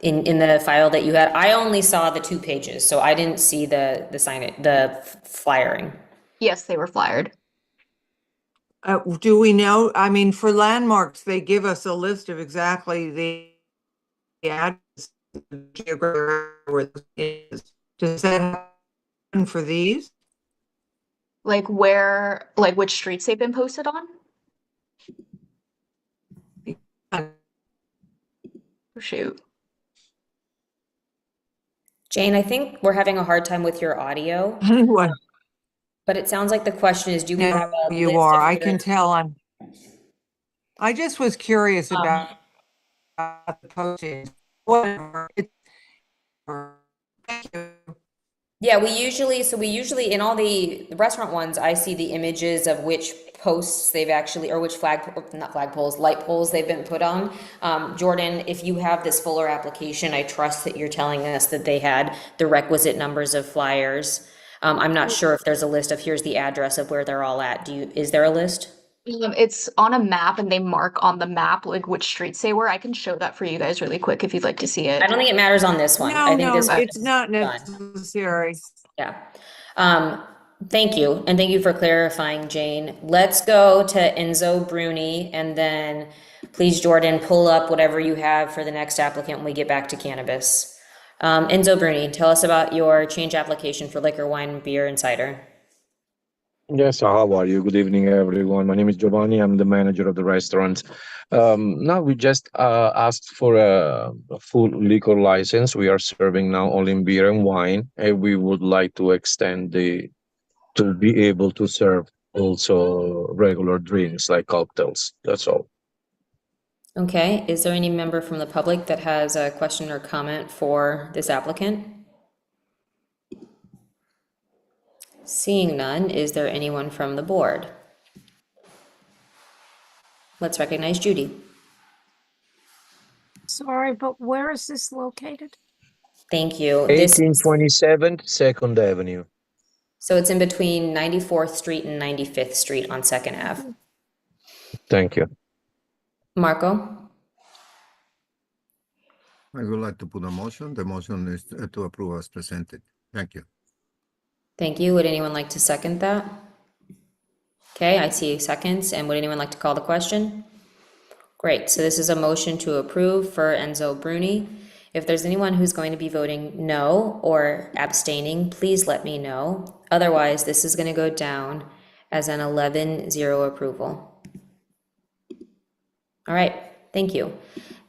in the file that you had? I only saw the 2 pages, so I didn't see the flyering. Yes, they were flyered. Do we know, I mean, for landmarks, they give us a list of exactly the address, where it is. Does that happen for these? Like which streets they've been posted on? Shoot. Jane, I think we're having a hard time with your audio. What? But it sounds like the question is, do we have a You list are, of I where- can tell I just was curious about the postings. Whatever. Thank you. Yeah, we usually in all the restaurant ones, I see the images of which posts they've actually, or which light poles they've been put on. Jordan, if you have this fuller application, I trust that you're telling us that they had the requisite numbers of flyers. I'm not sure if there's a list of here's the address of where they're all at. Is there a list? It's on a map and they mark on the map like which streets they were. I can show that for you guys really quick if you'd like to see it. I don't think it matters on this one. I think this one it's is not done. necessary. Yeah. Thank you. And thank you for clarifying, Jane. Let's go to Enzo Bruni and then please, Jordan, pull up whatever you have for the next applicant when we get back to cannabis. Enzo Bruni, tell us about your change application for liquor, wine, beer, and cider. Yes, how are you? Good evening, everyone. My name is Giovanni. I'm the manager of the restaurant. Now we just asked for a full liquor license. We are serving now only beer and wine, and we would like to extend to be able to serve also regular drinks like cocktails. That's all. Okay, is there any member from the public that has a question or comment for this applicant? Seeing none, is there anyone from the board? Let's recognize Judy. Sorry, but where is this located? Thank you. This is, 1827 2nd Avenue. so it's in between 94th Street and 95th Street on 2nd Ave. Thank you. Marco? I would like to put a motion. The motion is to approve as presented. Thank you. Thank you. Would anyone like to second that? Okay, I see seconds. And would anyone like to call the question? Great. So this is a motion to approve for Enzo Bruni. If there's anyone who's going to be voting no or abstaining, please let me know. Otherwise, this is going to go down as an 11-0 approval. All right, thank you.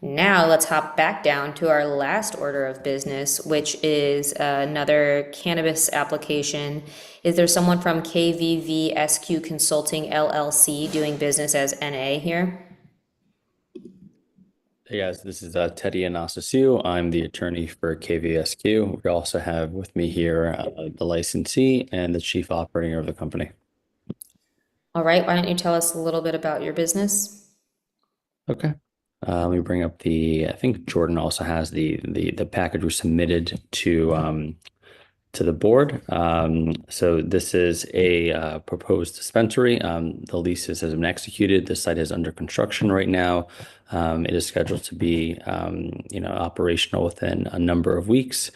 Now let's hop back down to our last order of business, which is another cannabis application. Is there someone from KVVSQ Consulting LLC doing business as NA here? Hey guys, this is Teddy Anastasiou. I'm the attorney for KVSQ. We also have with me here the licensee and the chief operating of the company. All right, why don't you tell us a little bit about your business? Okay. Let me bring up I think Jordan also has the package we submitted to the board. So this is a proposed dispensary. The leases has been executed. The site is under construction right now. It is scheduled to be, operational within a number of weeks.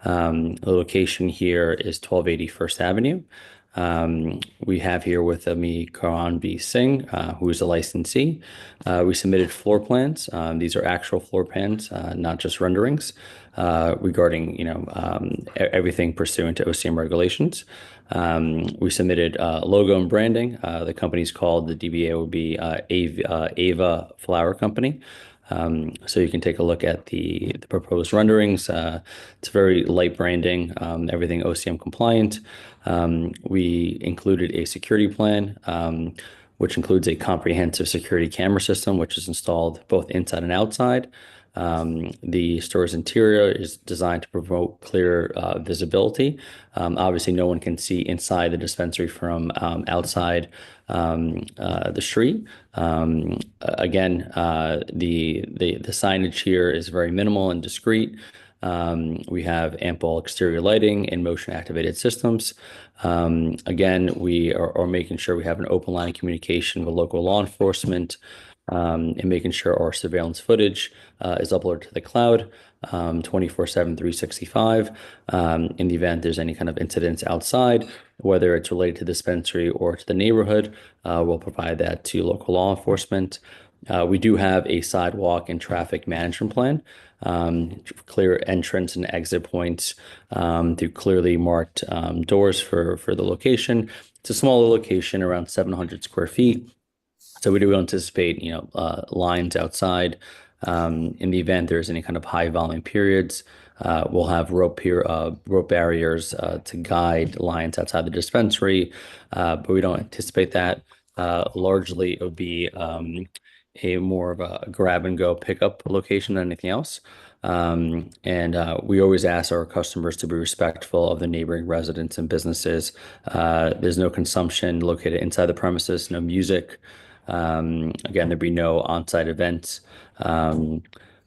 The location here is 1280 First Avenue. We have here with me Karan B. Singh, who is a licensee. We submitted floor plans. These are actual floor plans, not just renderings, regarding everything pursuant to OCM regulations. We submitted logo and branding. The company's called, the DBA will be Ava Flower Company. So you can take a look at the proposed renderings. It's very light branding, everything OCM compliant. We included a security plan, which includes a comprehensive security camera system, which is installed both inside and outside. The store's interior is designed to promote clear visibility. Obviously, no one can see inside the dispensary from outside the street. Again, the signage here is very minimal and discreet. We have ample exterior lighting and motion activated systems. Again, we are making sure we have an open line of communication with local law enforcement, and making sure our surveillance footage is uploaded to the cloud 24/7, 365. In the event there's any kind of incidents outside, whether it's related to the dispensary or to the neighborhood, we'll provide that to local law enforcement. We do have a sidewalk and traffic management plan, clear entrance and exit points through clearly marked doors for the location. It's a smaller location, around 700 square feet. So we do anticipate, lines outside. In the event there's any kind of high volume periods, we'll have rope barriers to guide lines outside the dispensary, but we don't anticipate that. Largely, it would be a more of a grab and go pickup location than anything else. And we always ask our customers to be respectful of the neighboring residents and businesses. There's no consumption located inside the premises, no music. Again, there'd be no on-site events.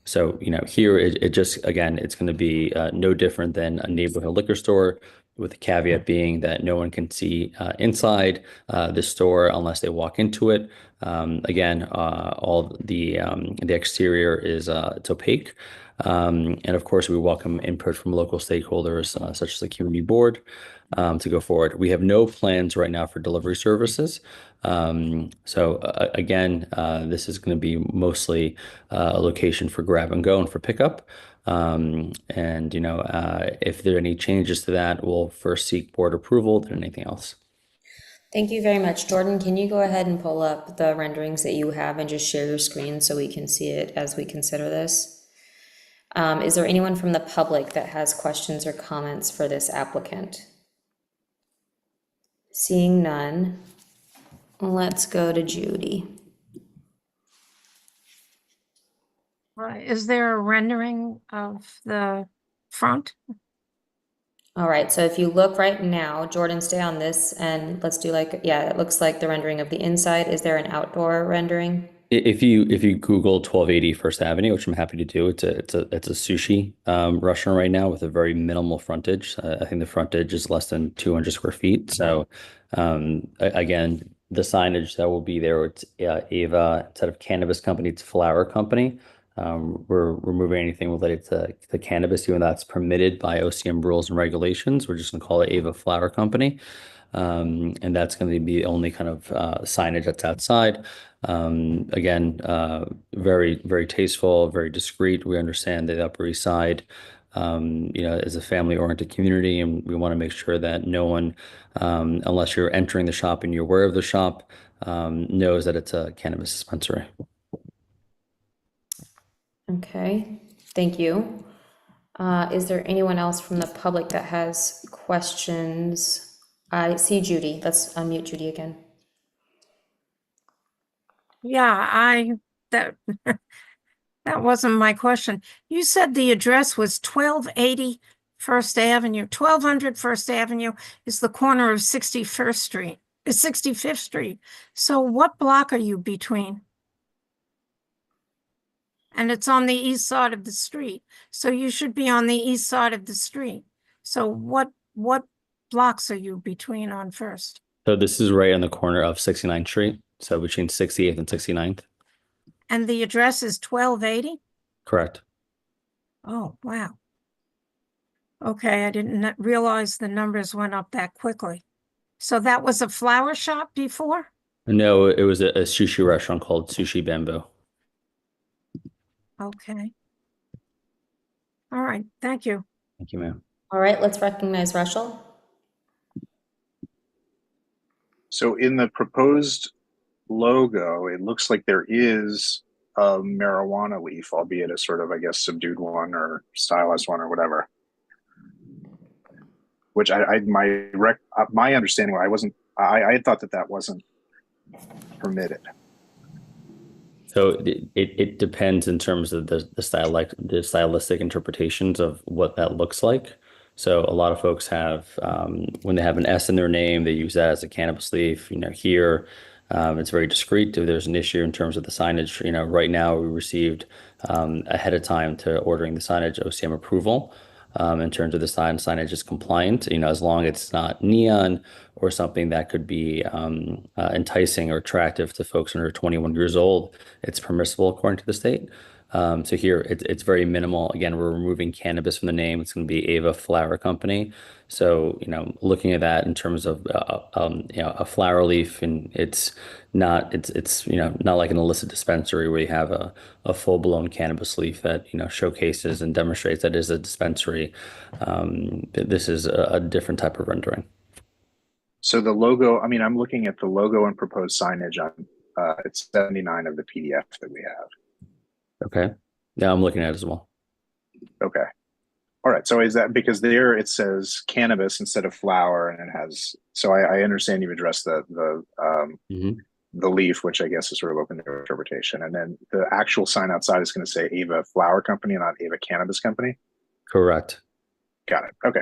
So, here it just, again, it's going to be no different than a neighborhood liquor store, with the caveat being that no one can see inside the store unless they walk into it. Again, all the exterior is it's opaque. And of course, we welcome input from local stakeholders, such as the community board, to go forward. We have no plans right now for delivery services. So again, this is going to be mostly a location for grab and go and for pickup. And if there are any changes to that, we'll first seek board approval than anything else. Thank you very much. Jordan, can you go ahead and pull up the renderings that you have and just share your screen so we can see it as we consider this? Is there anyone from the public that has questions or comments for this applicant? Seeing none, let's go to Judy. Is there a rendering of the front? All right, so if you look right now, Jordan, stay on this and let's do it looks like the rendering of the inside. Is there an outdoor rendering? If you Google 1280 First Avenue, which I'm happy to do, it's a sushi restaurant right now with a very minimal frontage. I think the frontage is less than 200 square feet. So again, the signage that will be there, it's Ava, instead of cannabis company, it's flower company. We're removing anything related to cannabis, even though that's permitted by OCM rules and regulations. We're just going to call it Ava Flower Company. And that's going to be the only kind of signage that's outside. Again, very, very tasteful, very discreet. We understand that the Upper East Side, is a family-oriented community, and we want to make sure that no one, unless you're entering the shop and you're aware of the shop, knows that it's a cannabis dispensary. Okay, thank you. Is there anyone else from the public that has questions? I see Judy. Let's unmute Judy again. Yeah, that that wasn't my question. You said the address was 1280 First Avenue. 1200 First Avenue is the corner of 65th Street. So what block are you between? And it's on the east side of the street. So you should be on the east side of the street. So what blocks are you between on First? So this is right on the corner of 69th Street. So between 68th and 69th. And the address is 1280? Correct. Oh, wow. Okay, I didn't realize the numbers went up that quickly. So that was a flower shop before? No, it was a sushi restaurant called Sushi Bamboo. Okay. All right, thank you. Thank you, ma'am. All right, let's recognize Russell. So in the proposed logo, it looks like there is a marijuana leaf, albeit a sort of, I guess, subdued one or stylized one or whatever. Which my understanding, I had thought that wasn't permitted. So it depends in terms of the stylistic interpretations of what that looks like. So a lot of folks have, when they have an S in their name, they use that as a cannabis leaf. Here, it's very discreet. If there's an issue in terms of the signage, right now we received ahead of time to ordering the signage OCM approval. In terms of the signage is compliant, as long as it's not neon or something that could be enticing or attractive to folks under 21 years old, it's permissible according to the state. So here it's very minimal. Again, we're removing cannabis from the name. It's going to be Ava Flower Company. So, looking at that in terms of, a flower leaf, and it's not like an illicit dispensary where you have a full blown cannabis leaf that, showcases and demonstrates that it is a dispensary. This is a different type of rendering. So the logo, I'm looking at the logo and proposed signage on, it's 79 of the PDF that we have. Okay. Yeah, I'm looking at it as well. Okay. All right. So is that because there it says cannabis instead of flower, and it has, so I understand you've addressed the leaf, which I guess is sort of open to interpretation. And then the actual sign outside is going to say Ava Flower Company and not Ava Cannabis Company. Correct. Got it. Okay.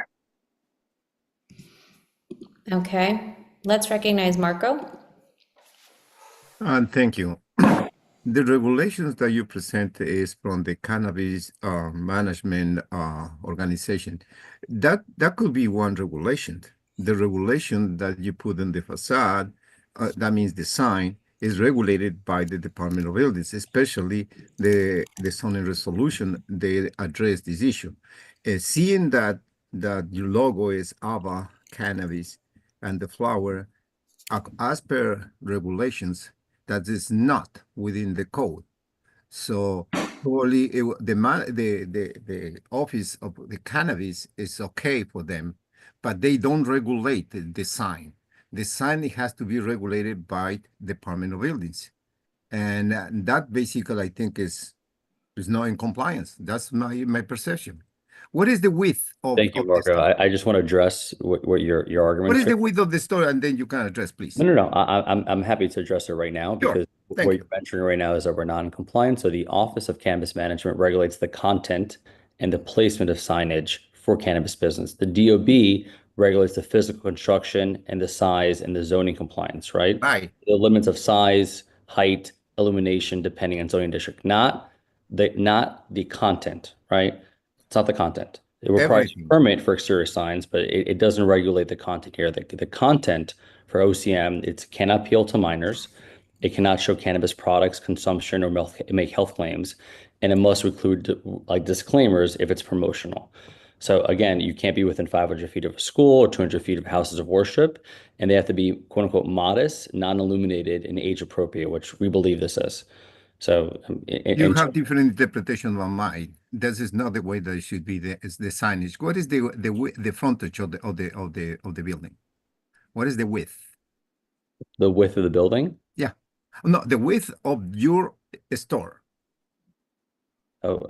Okay, let's recognize Marco. Thank you. The regulations that you present is from the cannabis management organization. That could be one regulation. The regulation that you put in the facade, that means the sign, is regulated by the Department of Buildings, especially the zoning resolution. They address this issue. Seeing that your logo is Ava Cannabis and the flower, as per regulations, that is not within the code. So probably the office of the cannabis is okay for them, but they don't regulate the sign. The sign has to be regulated by Department of Buildings. And that basically, I think, is not in compliance. That's my perception. What is the width of? Thank you, Marco. I just want to address what your argument. What is the width of the store, and then you can address, please. No. I'm happy to address it right now because what you're mentioning right now is that we're non-compliant. So the Office of Cannabis Management regulates the content and the placement of signage for cannabis business. The DOB regulates the physical construction and the size and the zoning compliance, right? Right. The limits of size, height, illumination depending on zoning district, not the content, right? It's not the content. It requires a permit for exterior signs, but it doesn't regulate the content here. The content for OCM, it cannot appeal to minors. It cannot show cannabis products consumption or make health claims, and it must include like disclaimers if it's promotional. So again, you can't be within 500 feet of a school or 200 feet of houses of worship, and they have to be quote unquote modest, non-illuminated, and age appropriate, which we believe this is. So you have different interpretation than mine. This is not the way that it should be. The signage. What is the frontage of the building? What is the width? The width of the building? Yeah, no, the width of your store. Oh,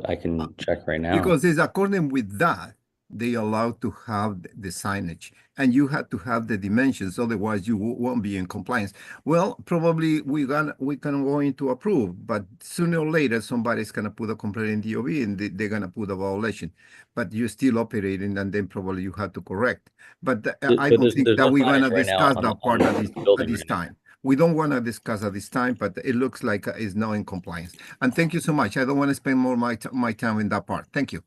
I can check right now. Because it's according with that, they allow to have the signage, and you have to have the dimensions, otherwise you won't be in compliance. Well, probably we can go into approve, but sooner or later somebody's gonna put a complaint in DOB and they're gonna put a violation. But you're still operating, and then probably you have to correct. But I don't think that we're gonna discuss that part at this time. We don't want to discuss at this time, but it looks like it's now in compliance. And thank you so much. I don't want to spend more my time in that part. Thank you.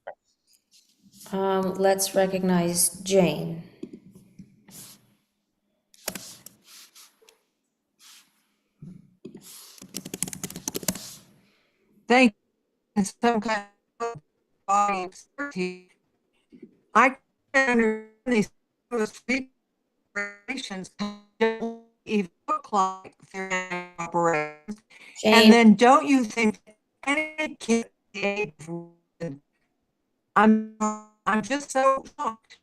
Let's recognize Jane. Thank you. Some kind of body of certainty. I can understand these operations don't even look like they're operations. Jane. And then don't you think any kid I'm just so shocked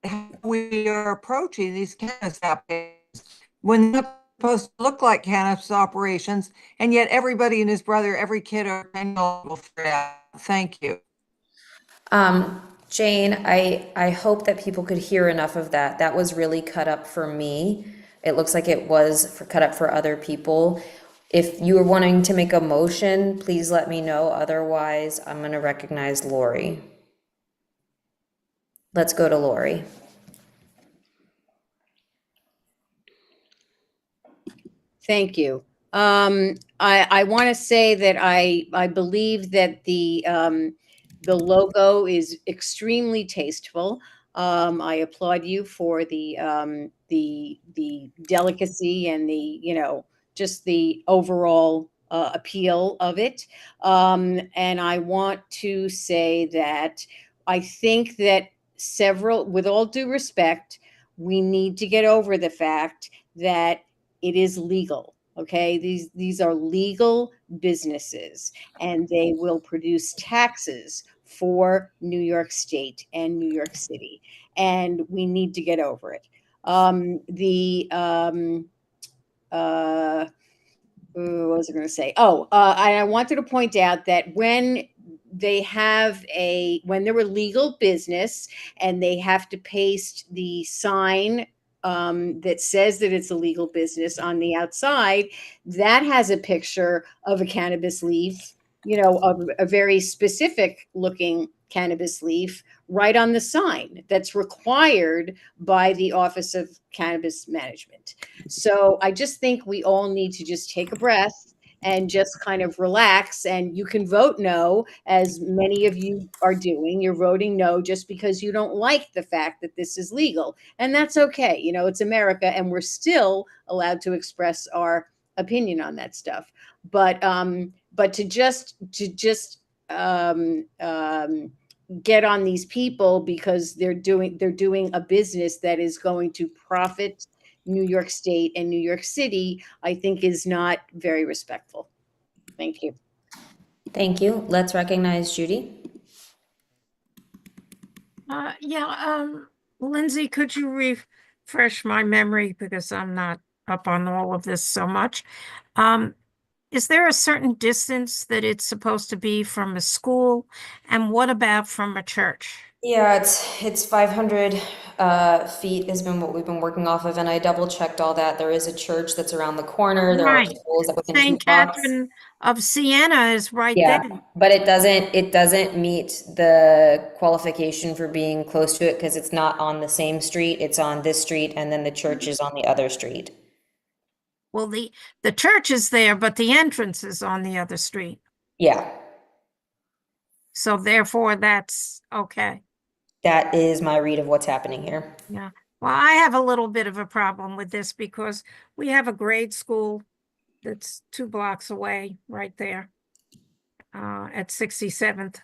how we are approaching these cannabis applications when they're not supposed to look like cannabis operations, and yet everybody and his brother, every kid or 10-year-old will figure it out. Thank you. Jane, I hope that people could hear enough of that. That was really cut up for me. It looks like it was cut up for other people. If you are wanting to make a motion, please let me know. Otherwise, I'm going to recognize Lori. Let's go to Lori. Thank you. I want to say that I believe that the logo is extremely tasteful. I applaud you for the delicacy and the just the overall appeal of it. And I want to say that I think that with all due respect, we need to get over the fact that it is legal. Okay, these are legal businesses, and they will produce taxes for New York State and New York City, and we need to get over it. What was I going to say? I wanted to point out that when they're a legal business and they have to paste the sign that says that it's a legal business on the outside, that has a picture of a cannabis leaf, of a very specific looking cannabis leaf right on the sign that's required by the Office of Cannabis Management. So I just think we all need to just take a breath and just kind of relax. And you can vote no, as many of you are doing. You're voting no just because you don't like the fact that this is legal. And that's okay. It's America, and we're still allowed to express our opinion on that stuff. But to just get on these people because they're doing a business that is going to profit New York State and New York City, I think is not very respectful. Thank you. Thank you. Let's recognize Judy. Lindsay, could you refresh my memory, because I'm not up on all of this so much. Is there a certain distance that it's supposed to be from a school? And what about from a church? Yeah, it's 500 feet has been what we've been working off of, and I double checked all that. There is a church that's around the corner. There are schools that within 2 St. blocks. Catherine of Siena is right Yeah, there. but it doesn't meet the qualification for being close to it because it's not on the same street. It's on this street, and then the church is on the other street. Well, the church is there, but the entrance is on the other street. Yeah, So therefore, that's okay. that is my read of what's happening here. Yeah. Well, I have a little bit of a problem with this because we have a grade school that's 2 blocks away right there at 67th.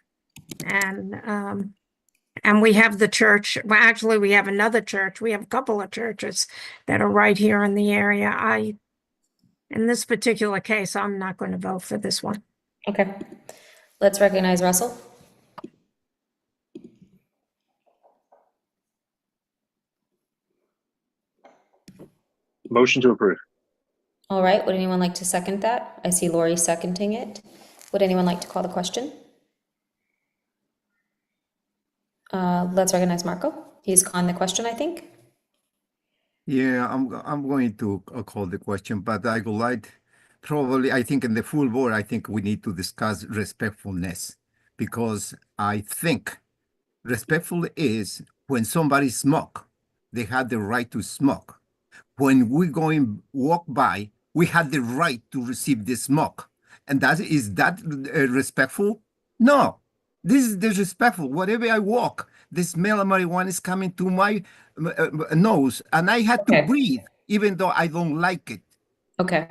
And we have the church. Well, actually, we have another church. We have a couple of churches that are right here in the area. In this particular case, I'm not going to vote for this one. Okay. Let's recognize Russell. Motion to approve. All right, would anyone like to second that? I see Lori seconding it. Would anyone like to call the question? Let's recognize Marco. He's calling the question, I think. Yeah, I'm going to call the question, but I would like probably, I think in the full board, I think we need to discuss respectfulness, because I think respectful is when somebody smoke, they have the right to smoke. When we walk by, we have the right to receive the smoke. And is that respectful? No, this is disrespectful. Wherever I walk, the smell of marijuana is coming to my nose, and I had to breathe, even though I don't like it. Okay.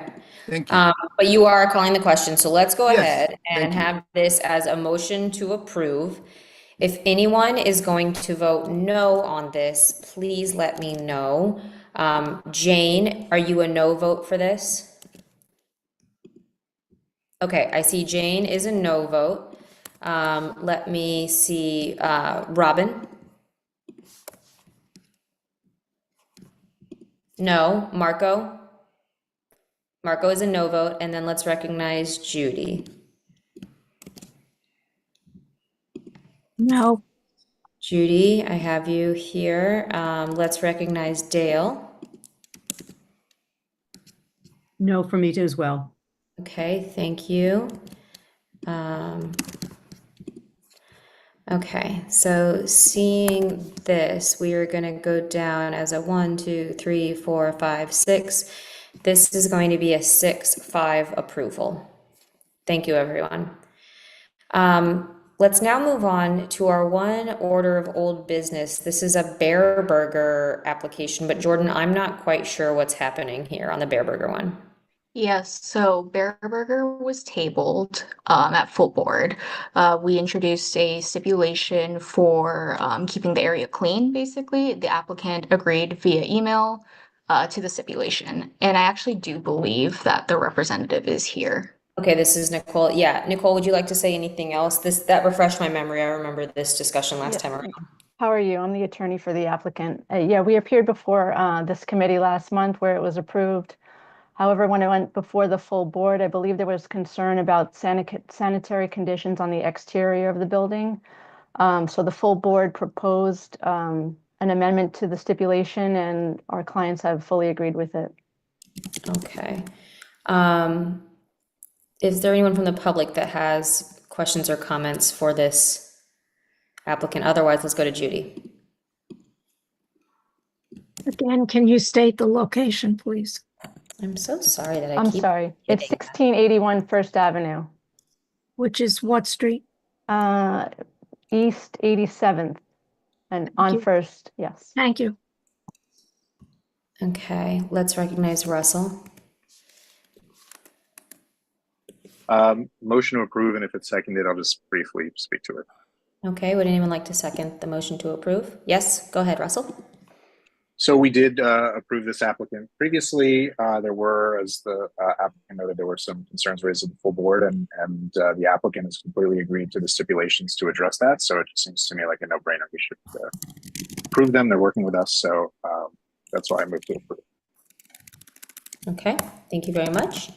Thank you. But you are calling the question, so let's go Yes, ahead and thank you. have this as a motion to approve. If anyone is going to vote no on this, please let me know. Jane, are you a no vote for this? Okay, I see Jane is a no vote. Let me see, Robin? No. Marco? Marco is a no vote, and then let's recognize Judy. No. Judy, I have you here. Let's recognize Dale. No for me too as well. Okay, thank you. Okay, so seeing this, we are going to go down as a 1, 2, 3, 4, 5, 6. This is going to be a 6-5 approval. Thank you, everyone. Let's now move on to our one order of old business. This is a Bear Burger application, but Jordan, I'm not quite sure what's happening here on the Bear Burger one. Yes, so Bear Burger was tabled at full board. We introduced a stipulation for keeping the area clean, basically. The applicant agreed via email to the stipulation. And I actually do believe that the representative is here. Okay, this is Nicole. Yeah, Nicole, would you like to say anything else? That refreshed my memory. I remember this discussion last time around. How are you? I'm the attorney for the applicant. Yeah, we appeared before this committee last month where it was approved. However, when it went before the full board, I believe there was concern about sanitary conditions on the exterior of the building. So the full board proposed an amendment to the stipulation, and our clients have fully agreed with it. Okay. Is there anyone from the public that has questions or comments for this applicant? Otherwise, let's go to Judy. Again, can you state the location, please? I'm so sorry that I'm sorry. It's 1681 First Avenue. Which is what street? East 87th and on First, yes. Thank you. Okay, let's recognize Russell. Motion to approve, and if it's seconded, I'll just briefly speak to it. Okay, would anyone like to second the motion to approve? Yes, go ahead, Russell. So we did approve this applicant previously. There were, as the applicant noted, there were some concerns raised at the full board, and the applicant has completely agreed to the stipulations to address that. So it just seems to me like a no-brainer. We should approve them. They're working with us, so that's why I moved to approve. Okay, thank you very much.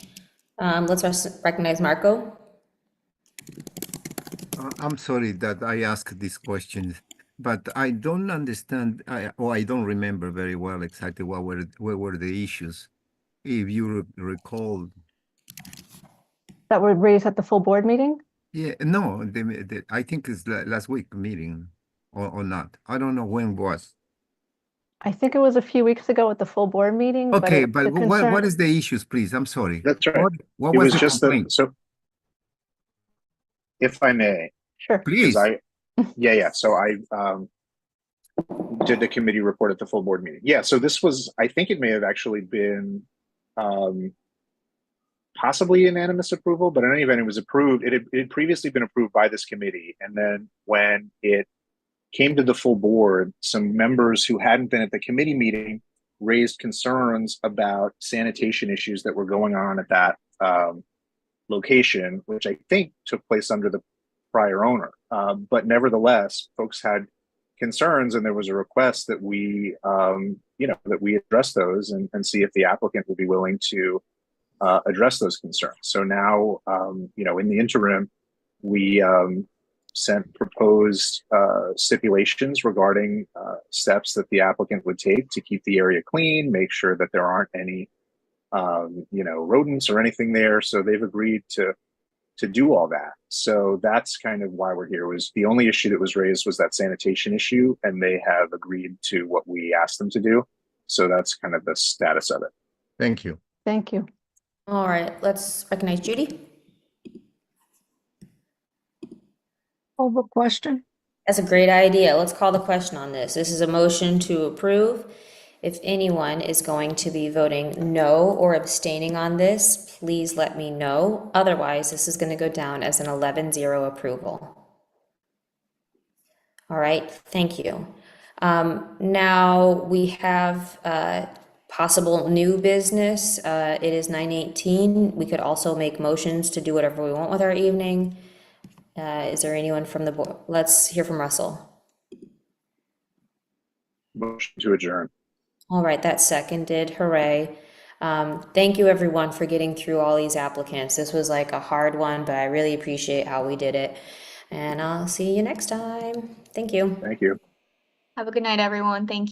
Let's recognize Marco. I'm sorry that I asked this question, but I don't understand, or I don't remember very well exactly what were the issues. If you recall. That were raised at the full board meeting? Yeah, no, I think it's last week meeting or not. I don't know when it was. I think it was a few weeks ago at the full board meeting, but Okay, it, but the concern. what is the issues, please? I'm sorry. That's right. What It was was the just that, complaint? so if I may, Sure. because Please. yeah. So I did the committee report at the full board meeting. Yeah, so this was, I think it may have actually been possibly unanimous approval, but in any event, it was approved. It had previously been approved by this committee. And then when it came to the full board, some members who hadn't been at the committee meeting raised concerns about sanitation issues that were going on at that location, which I think took place under the prior owner. But nevertheless, folks had concerns, and there was a request that we, that we address those and see if the applicant would be willing to address those concerns. So now, in the interim, we sent proposed stipulations regarding steps that the applicant would take to keep the area clean, make sure that there aren't any, rodents or anything there. So they've agreed to do all that. So that's kind of why we're here. Was the only issue that was raised was that sanitation issue, and they have agreed to what we asked them to do. So that's kind of the status of it. Thank you. Thank you. All right, let's recognize Judy. Call the question. That's a great idea. Let's call the question on this. This is a motion to approve. If anyone is going to be voting no or abstaining on this, please let me know. Otherwise, this is going to go down as an 11-0 approval. All right, thank you. Now we have possible new business. It is 9:18. We could also make motions to do whatever we want with our evening. Is there anyone from the board? Let's hear from Russell. Motion to adjourn. All right, that's seconded. Hooray. Thank you, everyone, for getting through all these applicants. This was like a hard one, but I really appreciate how we did it. And I'll see you next time. Thank you. Thank you. Have a good night, everyone. Thank you.